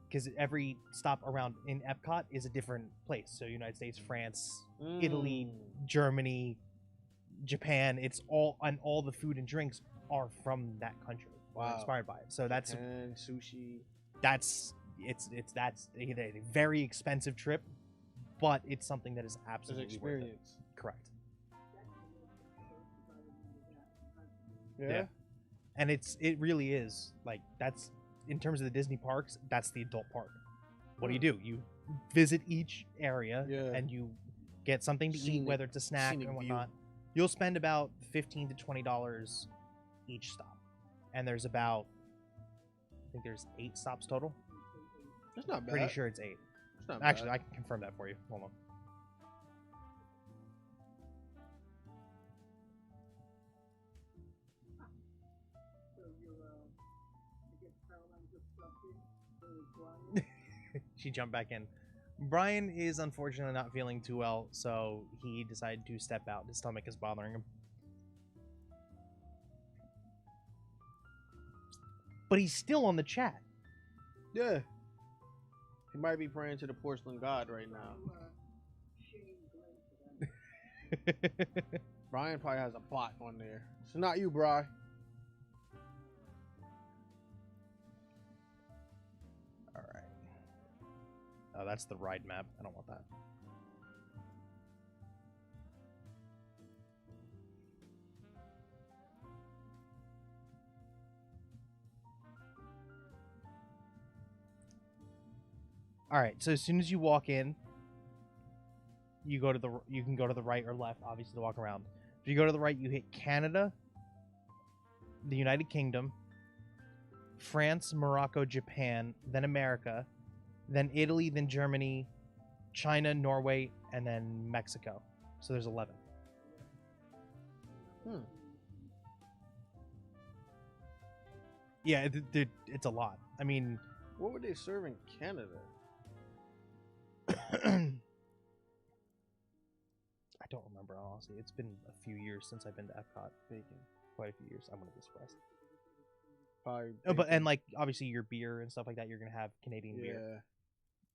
Because every stop around in Epcot is a different place. So United States, France, Italy, Germany, Japan. It's all the food and drinks are from that country. Wow. Inspired by it. So that's Japan, sushi. That's a very expensive trip, but it's something that is It's an absolutely worth it. experience. Correct. Yeah. And it really is like that's in terms of the Disney parks, that's the adult park. What do? You visit each area and you get something to eat, whether it's a snack scenic and whatnot. You'll spend about $15 to $20 each stop, and there's about I think there's 8 stops total. That's not bad. Pretty sure it's 8. It's not Actually, bad. I can confirm that for you. Hold on. She jumped back in. Brian is unfortunately not feeling too well, so he decided to step out. His stomach is bothering him. But he's still on the chat. Yeah. He might be praying to the porcelain god right now. Brian probably has a bot on there. It's not you, Bri. Alright. Oh, that's the ride map. I don't want that. Alright, so as soon as you walk in, you can go to the right or left, obviously, to walk around. If you go to the right, you hit Canada, the United Kingdom, France, Morocco, Japan, then America, then Italy, then Germany, China, Norway, and then Mexico. So there's 11. Yeah, it's a lot. I mean, What would they serve in Canada? I don't remember, honestly. It's been a few years since I've been to Epcot. Quite a few years. I wouldn't be surprised. Probably Oh, but and like obviously your beer and stuff like that, you're gonna have Canadian beer. yeah.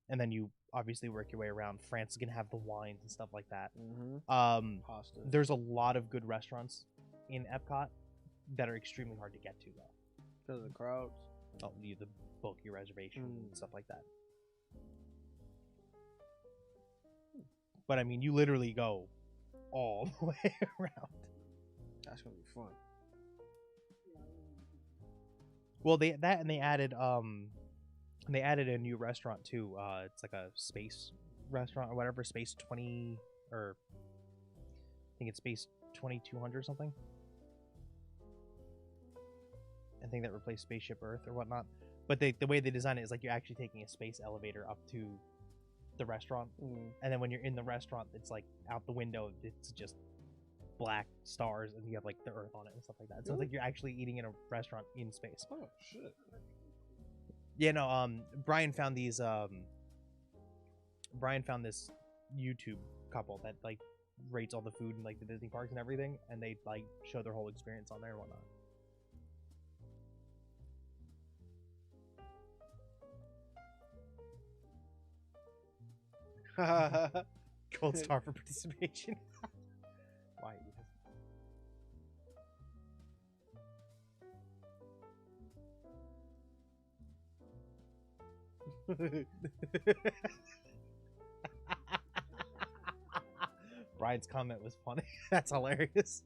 and then you obviously work your way around. France is gonna have the wines and stuff like that. Mm-hmm. Pasta. There's a lot of good restaurants in Epcot that are extremely hard to get to though. Because of the crowds. Oh, you the book your reservation and stuff like that. But I mean, you literally go all the way around. That's gonna be fun. Well, they added a new restaurant too. It's like a space restaurant or whatever, Space 20 or I think it's Space 2200 or something. I think that replaced Spaceship Earth or whatnot. But the way they design it is like you're actually taking a space elevator up to the restaurant, and then when you're in the restaurant, it's like out the window, it's just black stars, and you have like the Earth on it and stuff like that. So it's like you're actually eating in a restaurant in space. Oh shit! Yeah, no. Brian found these. Brian found this YouTube couple that like rates all the food in like the Disney parks and everything, and they like show their whole experience on there and whatnot. Gold star for participation. Why? Brian's comment was funny. That's hilarious.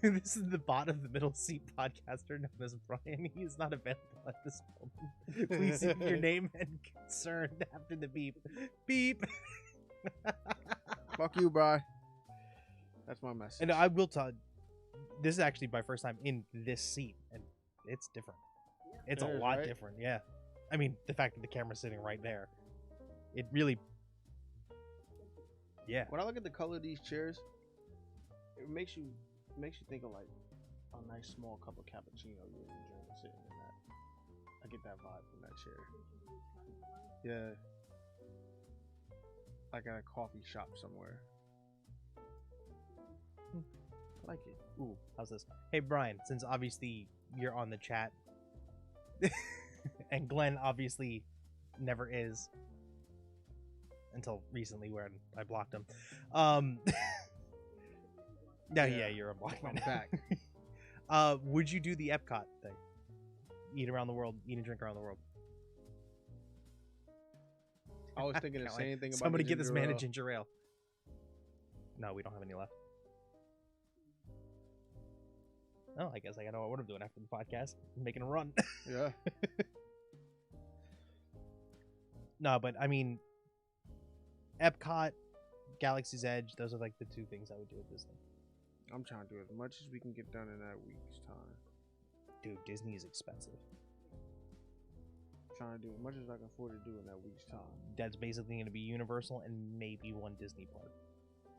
This is the bot of the middle seat podcaster known as Brian. He is not available at this moment. Please leave your name and concern after the beep. Beep. Fuck you, bro. That's my message. And I will tell. This is actually my first time in this seat, and it's different. It's a lot different. Yeah. I mean, the fact that the camera's sitting right there, it really. Yeah. When I look at the color of these chairs, it makes you think of like a nice small cup of cappuccino you're enjoying sitting in that. I get that vibe from that chair. Yeah. Like at a coffee shop somewhere. I like it. Ooh, how's this? Hey Brian, since obviously you're on the chat, and Glenn obviously never is until recently when I blocked him. Yeah, you're unblocked. I'm back. Would you do the Epcot thing? Eat around the world, eat and drink around the world. I was thinking the same thing about somebody the get this man a ginger ale. ginger ale. No, we don't have any left. Oh, I guess I gotta know what I'm doing after the podcast. I'm making a run. Yeah. No, but I mean, Epcot, Galaxy's Edge, those are like the two things I would do at Disney. I'm trying to do as much as we can get done in that week's time. Dude, Disney is expensive. I'm trying to do as much as I can afford to do in that week's time. That's basically going to be Universal and maybe one Disney park.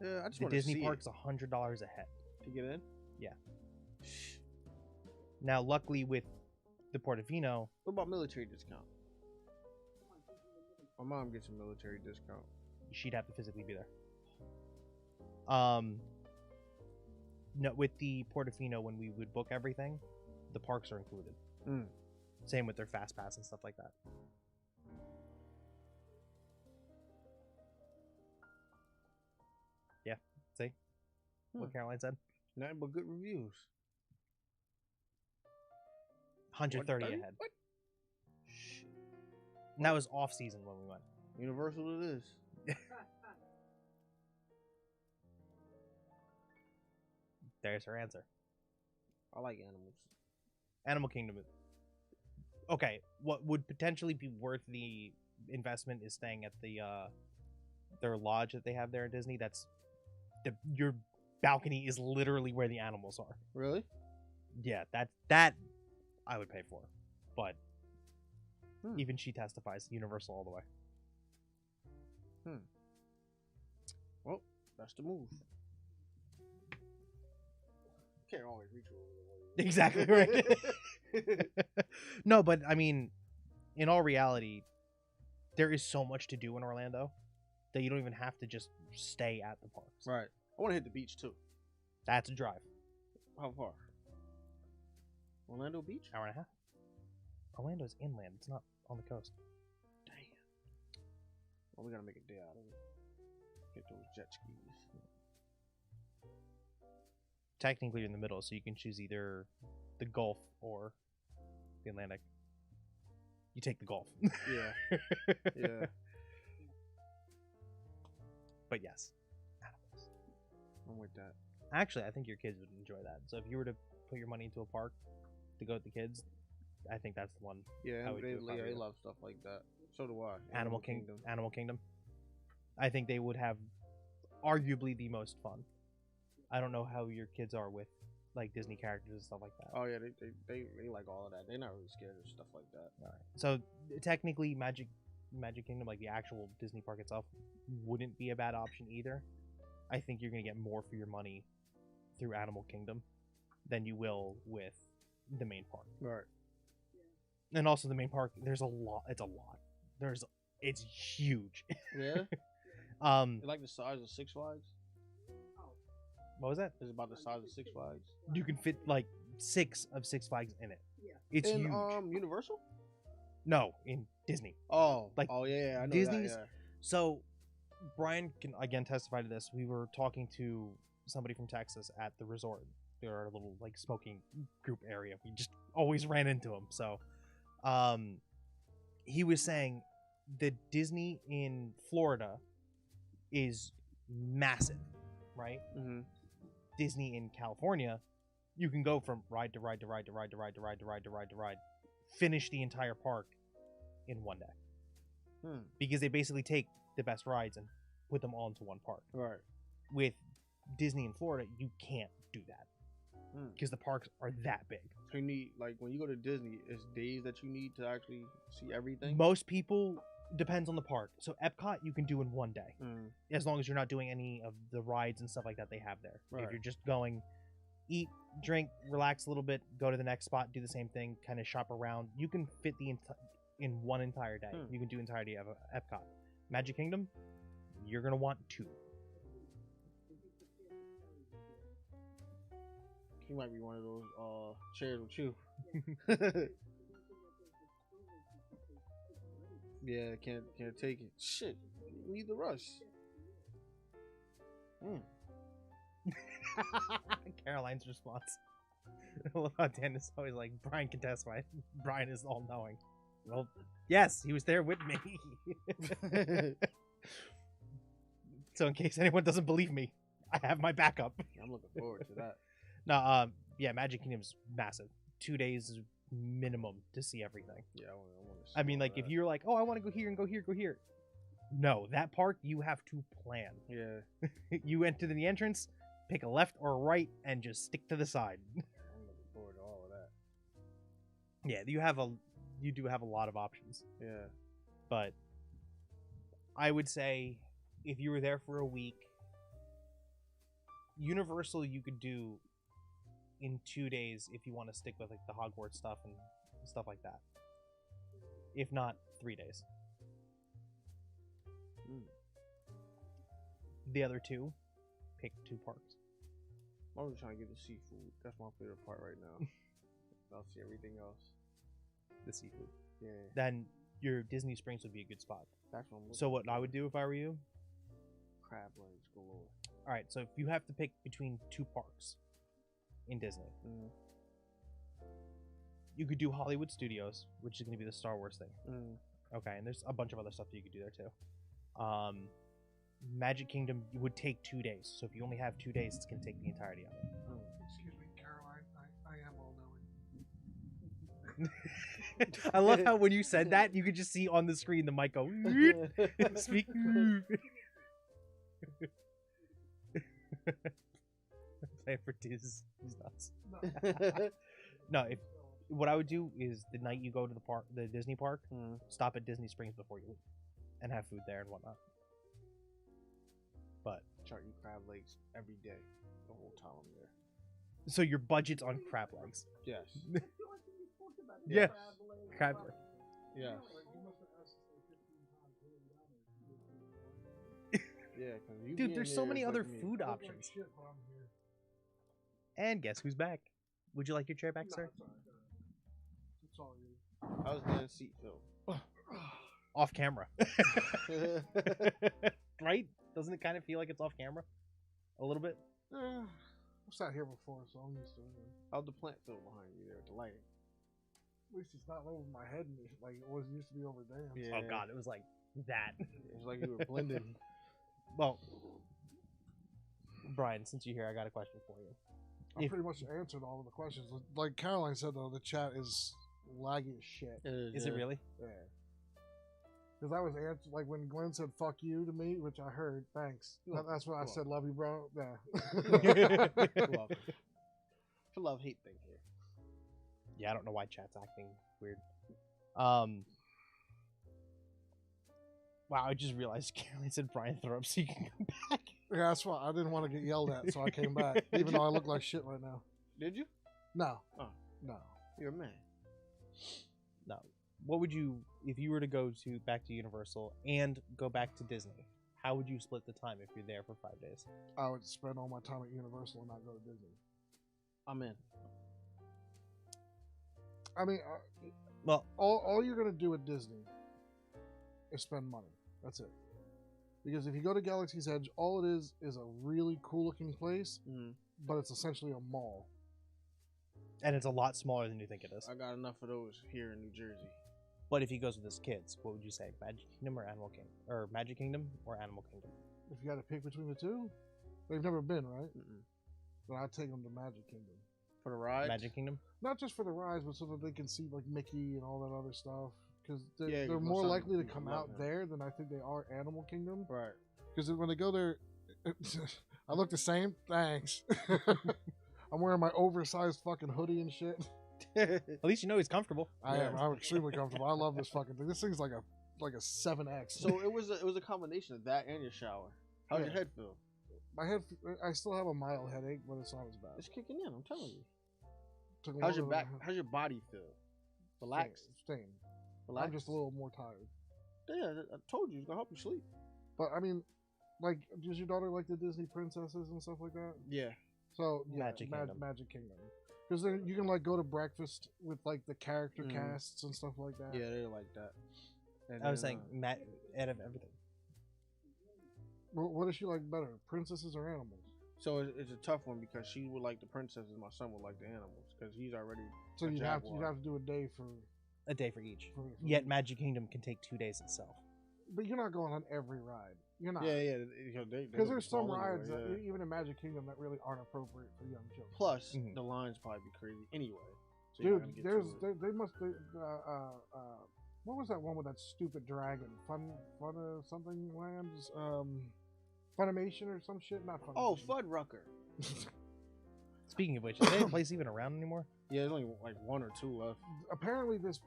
Yeah, I just The want to Disney see park's $100 a head. to get in. Yeah. Now, luckily with the Portofino, What about military discount? My mom gets a military discount. she'd have to physically be there. No, with the Portofino, when we would book everything, the parks are included. Same with their fast pass and stuff like that. Yeah, see what Caroline said. Nothing but good reviews. 130 130? ahead. What? And that was off season when we went. Universal it is. There's her answer. I like animals. Animal Kingdom. Okay, what would potentially be worth the investment is staying at the their lodge that they have there at Disney. That's your balcony is literally where the animals are. Really? Yeah, that I would pay for, but Hmm. even she testifies Universal all the way. Well, that's the move. Can't always reach over the way. Exactly right. No, but I mean, in all reality, there is so much to do in Orlando that you don't even have to just stay at the parks. Right. I want to hit the beach too. That's a drive. How far? Orlando Beach? Hour and a half. Orlando's inland. It's not on the coast. Damn. Well, we gotta make a day out of it. Get those jet skis. Technically, you're in the middle, so you can choose either the Gulf or the Atlantic. You take the Gulf. Yeah. Yeah. But yes, animals. I'm with that. Actually, I think your kids would enjoy that. So if you were to put your money into a park to go with the kids, I think that's the one. Yeah, I would they, do it probably. they love stuff like that. So do I. Animal Kingdom. Animal Kingdom. I think they would have arguably the most fun. I don't know how your kids are with like Disney characters and stuff like that. Oh yeah, they like all of that. They're not really scared of stuff like that. All right. So technically, Magic Kingdom, like the actual Disney park itself, wouldn't be a bad option either. I think you're gonna get more for your money through Animal Kingdom than you will with the main park. Right. And also the main park, there's a lot. It's a lot. It's huge. Yeah. You like the size of Six Flags? What was that? Is it about the size of Six Flags? You can fit like 6 of Six Flags in it. It's in huge. Universal? No, in Disney. Oh, Like, oh yeah, I know Disney's- that, So, Brian can again testify to this. We were talking to somebody from Texas at the resort. There are a little like smoking group area. We just always ran into him. So, he was saying the Disney in Florida is massive, right? yeah. Mm-hmm. Disney in California, you can go from ride to ride to ride to ride to ride to ride to ride to ride to ride, finish the entire park in one day. Because they basically take the best rides and put them all into one park. Right. With Disney in Florida, you can't do that because the parks are that big. So you need, like, when you go to Disney, it's days that you need to actually see everything. Most people, depends on the park. So Epcot you can do in one day, as long as you're not doing any of the rides and stuff like that they have there. Right. If you're just going, eat, drink, relax a little bit, go to the next spot, do the same thing, kind of shop around, you can fit in one entire day. You can do entirety of Epcot. Magic Kingdom, you're gonna want 2. He might be one of those chairs with you. Yeah, can't take it. Shit, you need the rush. Caroline's response. I love how Dan is always like, Brian can testify. Brian is all knowing. Well, yes, he was there with me. So in case anyone doesn't believe me, I have my backup. I'm looking forward to that. No, yeah, Magic Kingdom's massive. 2 days is minimum to see everything. Yeah, I want to. I mean, like, if you're like, oh, I want to go here and go here, go here. No, that park you have to plan. Yeah. You enter the entrance, pick a left or a right, and just stick to the side. I'm looking forward to all of that. Yeah, you do have a lot of options. Yeah. But I would say if you were there for a week, Universal you could do in 2 days if you want to stick with like the Hogwarts stuff and stuff like that. If not, 3 days. The other 2, pick 2 parks. I'm just trying to get the seafood. That's my favorite part right now. I'll see everything else. The seafood. Yeah. Then your Disney Springs would be a good spot. That's what I'm looking So what I would do if I were you? Crab legs galore. All right, so if you have to pick between 2 parks in Disney, you could do Hollywood Studios, which is going to be the Star Wars thing. Okay, and there's a bunch of other stuff that you could do there too. Magic Kingdom would take 2 days, so if you only have 2 days, it's going to take the entirety of it. Excuse me, Caroline. I am all knowing. I love how when you said that, you could just see on the screen the mic go, speak. Play for Diz. He's nuts. No, what I would do is the night you go to the Disney park, stop at Disney Springs before you leave, and have food there and whatnot. But Try to eat crab legs every day, the whole time I'm there. so your budget's on crab legs. Yes. Yeah, crab. Yes. Yeah, Dude, there's so many other food options. And guess who's back? Would you like your chair back, sir? It's all you. I was getting seat film. off camera. Right? Doesn't it kind of feel like it's off camera? A little bit? I've sat here before, so I'm used to it. How'd the plant feel behind you there with the lighting? At least it's not over my head like it was used to be over there. Yeah. Oh god, it was like that. It's like you were blending. Well, Brian, since you're here, I got a question for you. I pretty much answered all of the questions. Like Caroline said, though, the chat is laggy as shit. Is it really? Yeah. Because I was answering, like when Glenn said "fuck you" to me, which I heard. Thanks. That's what I said. Love you, bro. Yeah. Well, it's a love-hate thing here. Yeah, I don't know why chat's acting weird. Wow, I just realized Caroline said Brian throw up so you can come back. Yeah, that's why I didn't want to get yelled at, so I came back. Even though I look like shit right now. Did you? No. Oh. No. You're a man. No. What would you, if you were to go back to Universal and go back to Disney, how would you split the time if you're there for 5 days? I would spend all my time at Universal and not go to Disney. I'm in. I mean, Well, all you're gonna do at Disney is spend money. That's it. Because if you go to Galaxy's Edge, all it is a really cool looking place, but it's essentially a mall. and it's a lot smaller than you think it is. I got enough of those here in New Jersey. But if he goes with his kids, what would you say? Magic Kingdom or Animal Kingdom? Or Magic Kingdom or Animal Kingdom? If you had to pick between the two, they've never been, right? Then I'd take them to Magic Kingdom. For the ride? Magic Kingdom? Not just for the rides, but so that they can see like Mickey and all that other stuff. Because Yeah, they're most more of likely to people come love out him. there than I think they are Animal Kingdom. Right. Because when they go there, I look the same. Thanks. I'm wearing my oversized fucking hoodie and shit. At least you know he's comfortable. I am. Yeah. I'm extremely comfortable. I love this fucking thing. This thing's like a 7X. So it was a combination of that and your shower. How's your Yeah. head feel? my head, I still have a mild headache, but it's not as bad. It's kicking in. I'm telling you. Took me How's your longer back? than- How's your body feel? Relaxed. Same. Relaxed. I'm just a little more tired. Yeah, I told you it's gonna help you sleep. But I mean, like, does your daughter like the Disney princesses and stuff like that? Yeah. So yeah, Magic Kingdom. Magic Kingdom. Because then you can like go to breakfast with like the character Mhm. casts and stuff like that. Yeah, they're like that. And I was then, saying, out of everything. What does she like better, princesses or animals? so it's a tough one because she would like the princesses, my son would like the animals because he's already. So A you'd have jaguar. to do a day for. A day for each. for Yet Magic Kingdom can take 2 days itself. but you're not going on every ride. You're not. Yeah, Because there's some rides anyway, that, even in Magic Kingdom that really aren't appropriate for young children. Plus, Mhm. the lines probably be crazy anyway. So you're not Dude, gonna get to it. they must. What was that one with that stupid dragon? Fun something lands. Funimation or some shit. Not Funimation. Oh, Fuddrucker. Speaking of which, is that place even around anymore? Yeah, there's only like 1 or 2 left. Apparently, this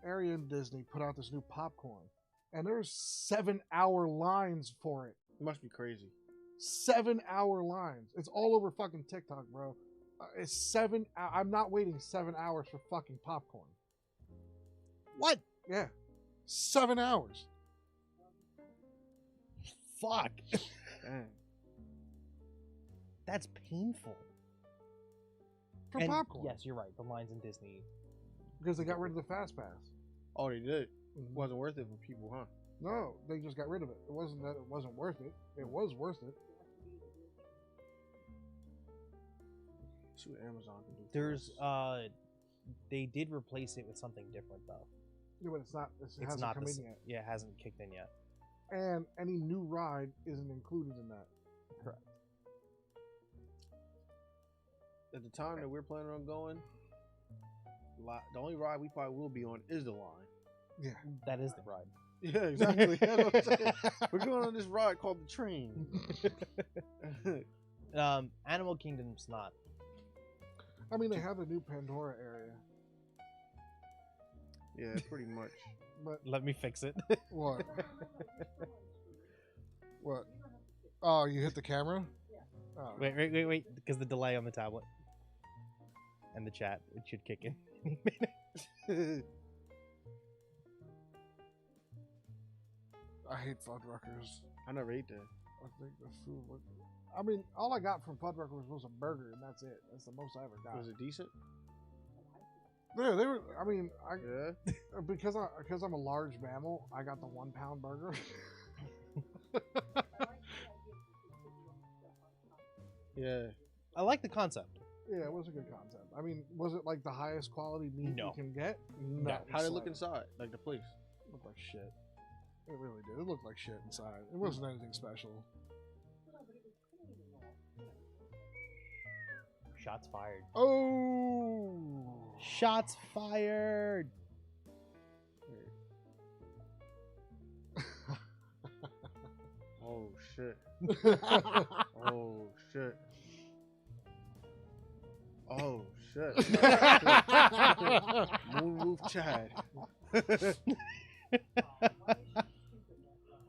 area in Disney put out this new popcorn, and there's 7-hour lines for it. It must be crazy. 7-hour lines. It's all over fucking TikTok, bro. It's 7. I'm not waiting 7 hours for fucking popcorn. What? Yeah, 7 hours. Fuck. Dang. That's painful. For And popcorn. yes, you're right. The lines in Disney. Because they got rid of the fast pass. Oh, they did. Wasn't worth it for people, huh? No, they just got rid of it. It wasn't that it wasn't worth it. It was worth it. See what Amazon can do. for There's us. they did replace it with something different though. Yeah, but it's not. It It's hasn't not come the in s- yet. Yeah, it hasn't kicked in yet. And any new ride isn't included in that. Correct. At the time that we're planning on going, the only ride we probably will be on is the line. Yeah. That is the ride. Yeah, exactly. That's what I'm saying. We're going on this ride called the train. Animal Kingdom's not. I mean, they have the new Pandora area, Yeah, pretty much. but Let me fix it. what? What? Oh, you hit the camera? Oh. wait, because the delay on the tablet and the chat, it should kick in any minute. I hate Fuddruckers. I never ate that. I think the food was. I mean, all I got from Fuddruckers was a burger, and that's it. That's the most I ever got. Was it decent? Yeah, they were. I mean, Yeah. because I'm a large mammal, I got the 1 pound burger. Yeah. I like the concept. Yeah, it was a good concept. I mean, was it like the highest quality meat No. you can get? No. How did It's it look like- inside? Like the place? Looked like shit. It really did. It looked like shit inside. It wasn't anything special. Shots fired. Oh. Shots fired. Oh shit. Oh shit. Oh shit. Moonroof Chad.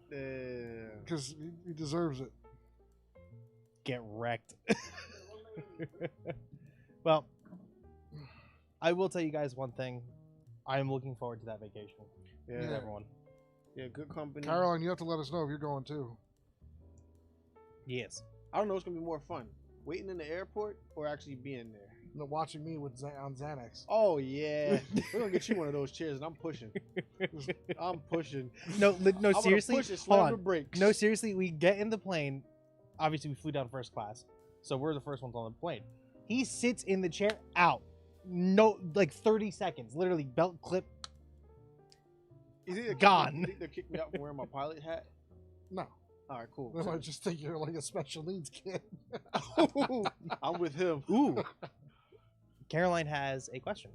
Damn. Because he deserves it. Get wrecked. Well, I will tell you guys one thing. I am looking forward to that vacation with Yeah. everyone. Yeah, good company. Caroline, you have to let us know if you're going too. Yes. I don't know what's gonna be more fun. Waiting in the airport or actually being there. No, watching me with on Xanax. Oh yeah. We're gonna get you one of those chairs and I'm pushing. I'm pushing. No, no. I'm gonna Seriously, push and hold slam the on. brakes. No, seriously. We get in the plane. Obviously, we flew down first class, so we're the first ones on the plane. He sits in the chair out. No, like 30 seconds. Literally, belt clip. Is he Gone. They kick me out from wearing my pilot hat. No. All right, cool. They might just think you're like a special needs kid. I'm with him. Ooh. Caroline has a question.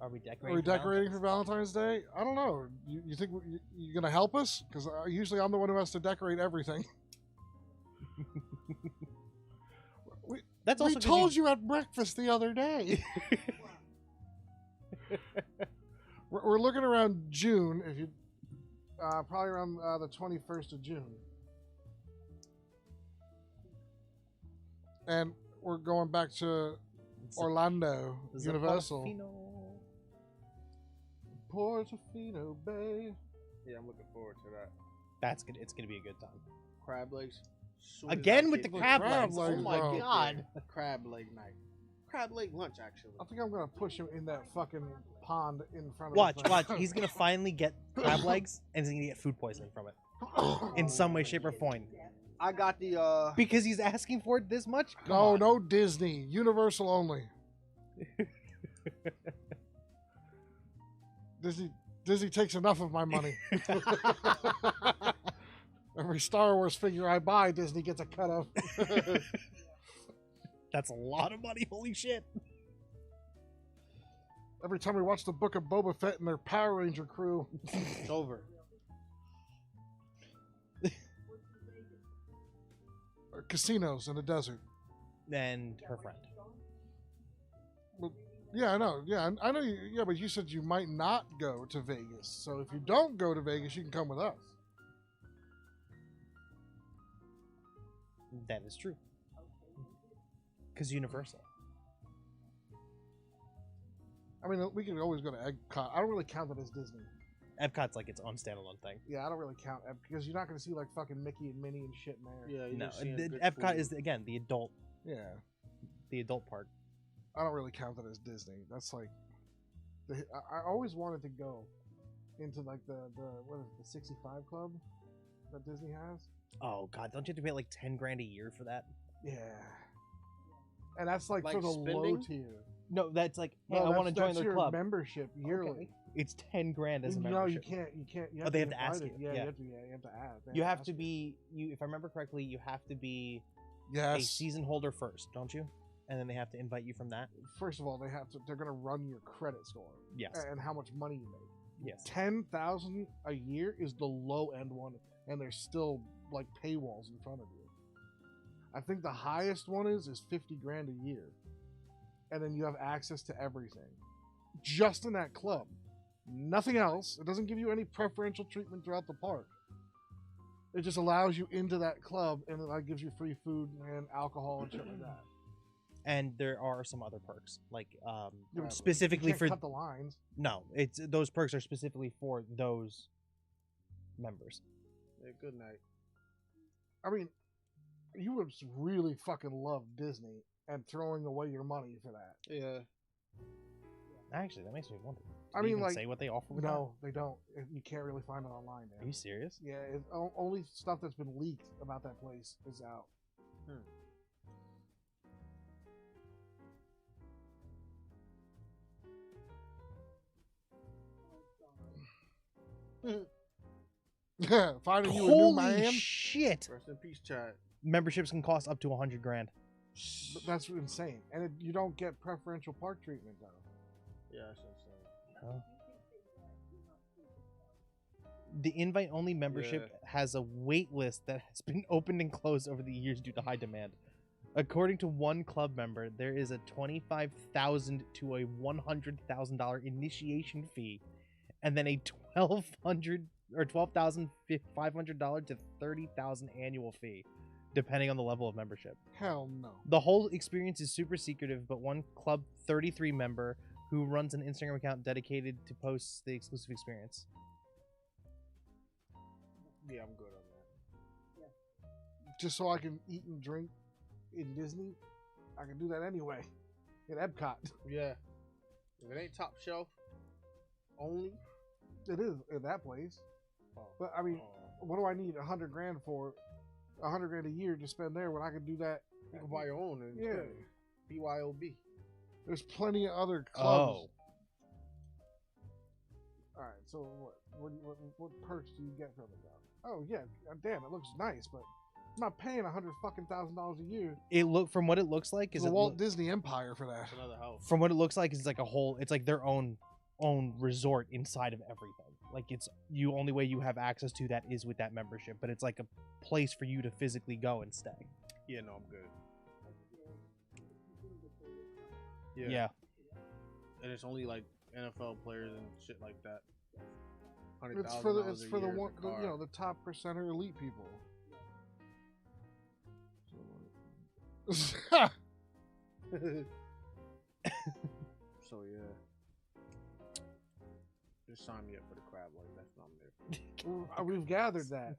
Are we decorating? Are we for decorating for Valentine's Day? I don't know. You think you're going to help us? Because usually I'm the one who has to decorate everything. That's We also 'cause told you at breakfast the other day. We're looking around June. If you probably around the 21st of June, and we're going back to Orlando Universal, Portofino Bay. Yeah, I'm looking forward to that. That's good. It's gonna be a good time. Crab legs. Soon as Again I with get the there. crab crab legs. legs, Oh my bro. god. Crab leg night. Crab leg lunch, actually. I think I'm gonna push him in that fucking pond in front of Watch, the thing. watch. He's gonna finally get crab legs, and he's gonna get food poisoning from it in some way, shape, or form. I got the Because he's asking for it this much. Come No, on. no Disney. Universal only. Disney takes enough of my money. Every Star Wars figure I buy, Disney gets a cut of. That's a lot of money. Holy shit. Every time we watch the Book of Boba Fett and their Power Ranger crew. it's over. Casinos in the desert. And her friend. Yeah, I know. Yeah, I know. Yeah, but you said you might not go to Vegas. So if you don't go to Vegas, you can come with us. That is true. Because Universal. I mean, we can always go to Epcot. I don't really count that as Disney. Epcot's like its own standalone thing. Yeah, I don't really count because you're not going to see like fucking Mickey and Minnie and shit in there. Yeah, you're No, just seeing the good Epcot food. is again the adult part. I don't really count that as Disney. That's like, I always wanted to go into like the what is it, the 65 Club that Disney has. Oh god, don't you have to pay like 10 grand a year for that? Yeah, and that's like, for Like the low spending? tier. No, that's like, hey, No, I want to join that's their your club. membership yearly. Okay. It's 10 grand as a No, membership. you can't. You can't. You Oh, they have be to ask invited. you, Yeah, yeah. you have to. Yeah, you have to ask. You have ask to be if I remember correctly, you have to be a Yes. season holder first, don't you? And then they have to invite you from that. First of all, they have to. They're gonna run your credit score Yes. and how much money you make. Yes. 10,000 a year is the low end one, and there's still like paywalls in front of you. I think the highest one is 50 grand a year, and then you have access to everything, just in that club. Nothing else. It doesn't give you any preferential treatment throughout the park. It just allows you into that club, and it gives you free food and alcohol and shit like that. And there are some other perks, like Yeah, but specifically you can't for cut the lines. no, it's those perks are specifically for those members. Yeah, good night. I mean, you would really fucking love Disney and throwing away your money for that. Yeah. Actually, that makes me wonder. I Do they mean, even like, say what they offer with no, they don't. You can't really find it online that? now. Are you serious? Yeah, only stuff that's been leaked about that place is out. Finding you a new Holy man. shit! Rest in peace, Chad. Memberships can cost up to $100 grand. That's insane, and you don't get preferential park treatment though. Yeah, that's insane. Oh. The invite-only membership has a wait list that has been opened and closed over the years due to high demand. According to one club member, there is a $25,000 to a $100,000 initiation fee, and then a $12,500 to $30,000 annual fee, depending on the level of membership. Hell no. The whole experience is super secretive, but one Club 33 member who runs an Instagram account dedicated to posts the exclusive experience. Yeah, I'm good on that. Just so I can eat and drink in Disney, I can do that anyway. In Epcot. Yeah. If it ain't top shelf only. It is in that place. Oh. But I mean, what do I need $100 grand for? $100 grand a year to spend there when I could do that? You can buy your own and Yeah. BYOB. There's plenty of other clubs. Oh. All right. So what perks do you get from it, though? Oh yeah, damn, it looks nice, but I'm not paying $100,000 a year From what it looks like to is the Walt Disney Empire for that. That's another house. from what it looks like is like a whole. It's like their own resort inside of everything. Like it's only way you have access to that is with that membership, but it's like a place for you to physically go and stay. Yeah, no, I'm good. Yeah. And it's only like NFL players and shit like that. It's for the one, the the top percenter elite people. So yeah. Just sign me up for the crab leg. That's what I'm there for. We've gathered that.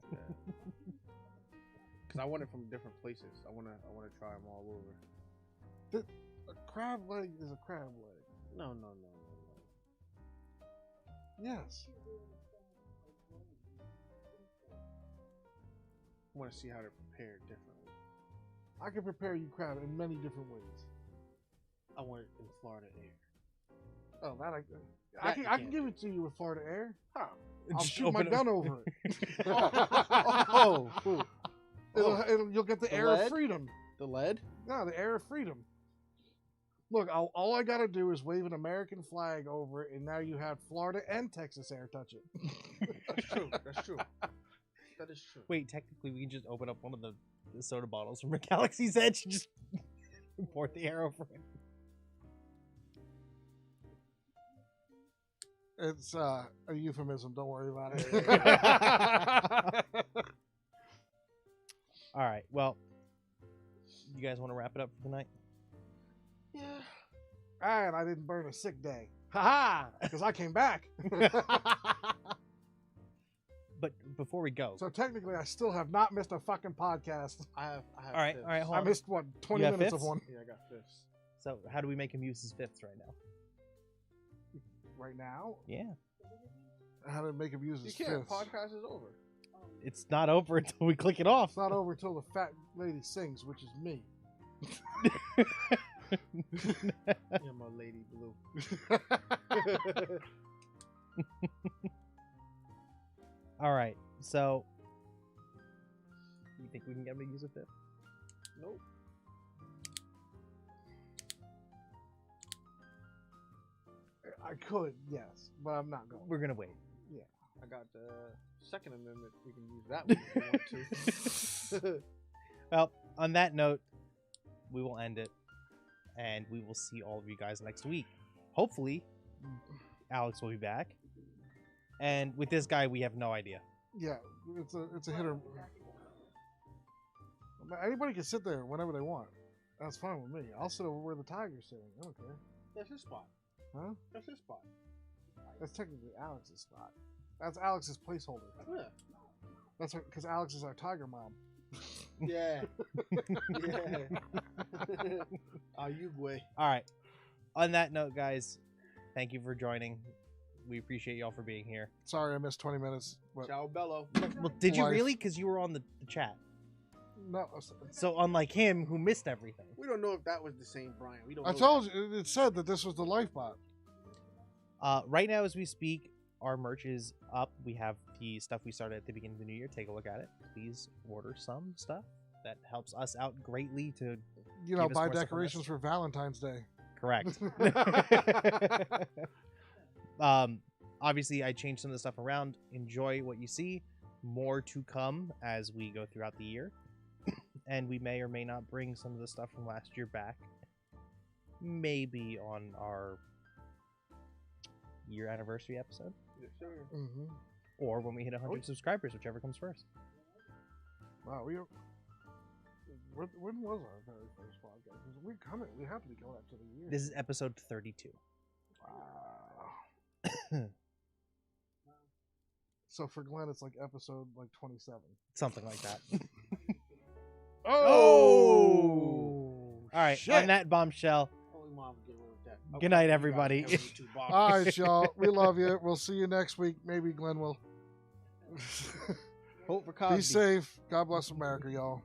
Because I want it from different places. I wanna try them all over. A crab leg is a crab leg. No. Yes. I want to see how they're prepared differently. I can prepare you crab in many different ways. I want it in Florida air. Oh, that I That can you I can can't give do. it to you with Florida Air. How? I'll Just shoot my open it- gun over it. Oh, cool. You'll get the The air lead? of freedom. The lead? No, the air of freedom. Look, all I gotta do is wave an American flag over it, and now you have Florida and Texas Air touch it. That's true. That's true. That is true. Wait, technically, we can just open up one of the soda bottles from a Galaxy's Edge and just pour the air over it. It's a euphemism. Don't worry about it. All right. Well, you guys want to wrap it up for the night? Yeah. And I didn't burn a sick day. Ha because I came back. But before we go, So technically, I still have not missed a fucking podcast. I have all right, fifths. all right, hold I on. missed, 20 You have minutes of fifths? one Yeah, I got fifths. So how do we make him use his fifths right now? right now. Yeah, How to make him use You his can't. fifths. Podcast is over. it's not over until we click it off. It's not over until the fat lady sings, which is me. Yeah, my lady blue. All right. So you think we can get him to use a fifth? Nope. I could, yes, but I'm not going. We're gonna wait. I got the Second Amendment. We can use that one if you want to. Well, on that note, we will end it, and we will see all of you guys next week. Hopefully, Alex will be back, and with this guy, we have no idea. Yeah, it's a hit or. Anybody can sit there whenever they want. That's fine with me. I'll sit over where the tiger's sitting. I don't care. That's his spot. Huh? That's his spot. That's technically Alex's spot. That's Alex's placeholder. Yeah. That's because Alex is our tiger mom. Yeah. Yeah. Uruguay. All right. On that note, guys, Thank you for joining. We appreciate y'all for being here. Sorry I missed 20 minutes. But Ciao, Bello. Well, did you Life. really? Because you were on the chat. no, So unlike him, who missed everything. We don't know if that was the same Brian. We don't. I know told you, it said that this was the Lifebot. Right now, as we speak, our merch is up. We have the stuff we started at the beginning of the new year. Take a look at it. Please order some stuff. That helps us out greatly to You know, Give us buy more decorations for Valentine's Day. correct. Obviously, I changed some of the stuff around. Enjoy what you see. More to come as we go throughout the year. And we may or may not bring some of the stuff from last year back. Maybe on our year anniversary episode. Yes, sir. Mm-hmm. Or when we hit 100 subscribers, whichever comes first. Wow, when was our very first podcast? We're coming. We have to be going up to the year. This is episode 32. Wow. So for Glenn, it's like episode 27. Something like that. Oh! All right, shit. on that bombshell, Only mom would get away with that. good night, everybody. All right, y'all. We love you. We'll see you next week. Maybe Glenn will. Vote for Cosby. Be safe. God bless America, y'all.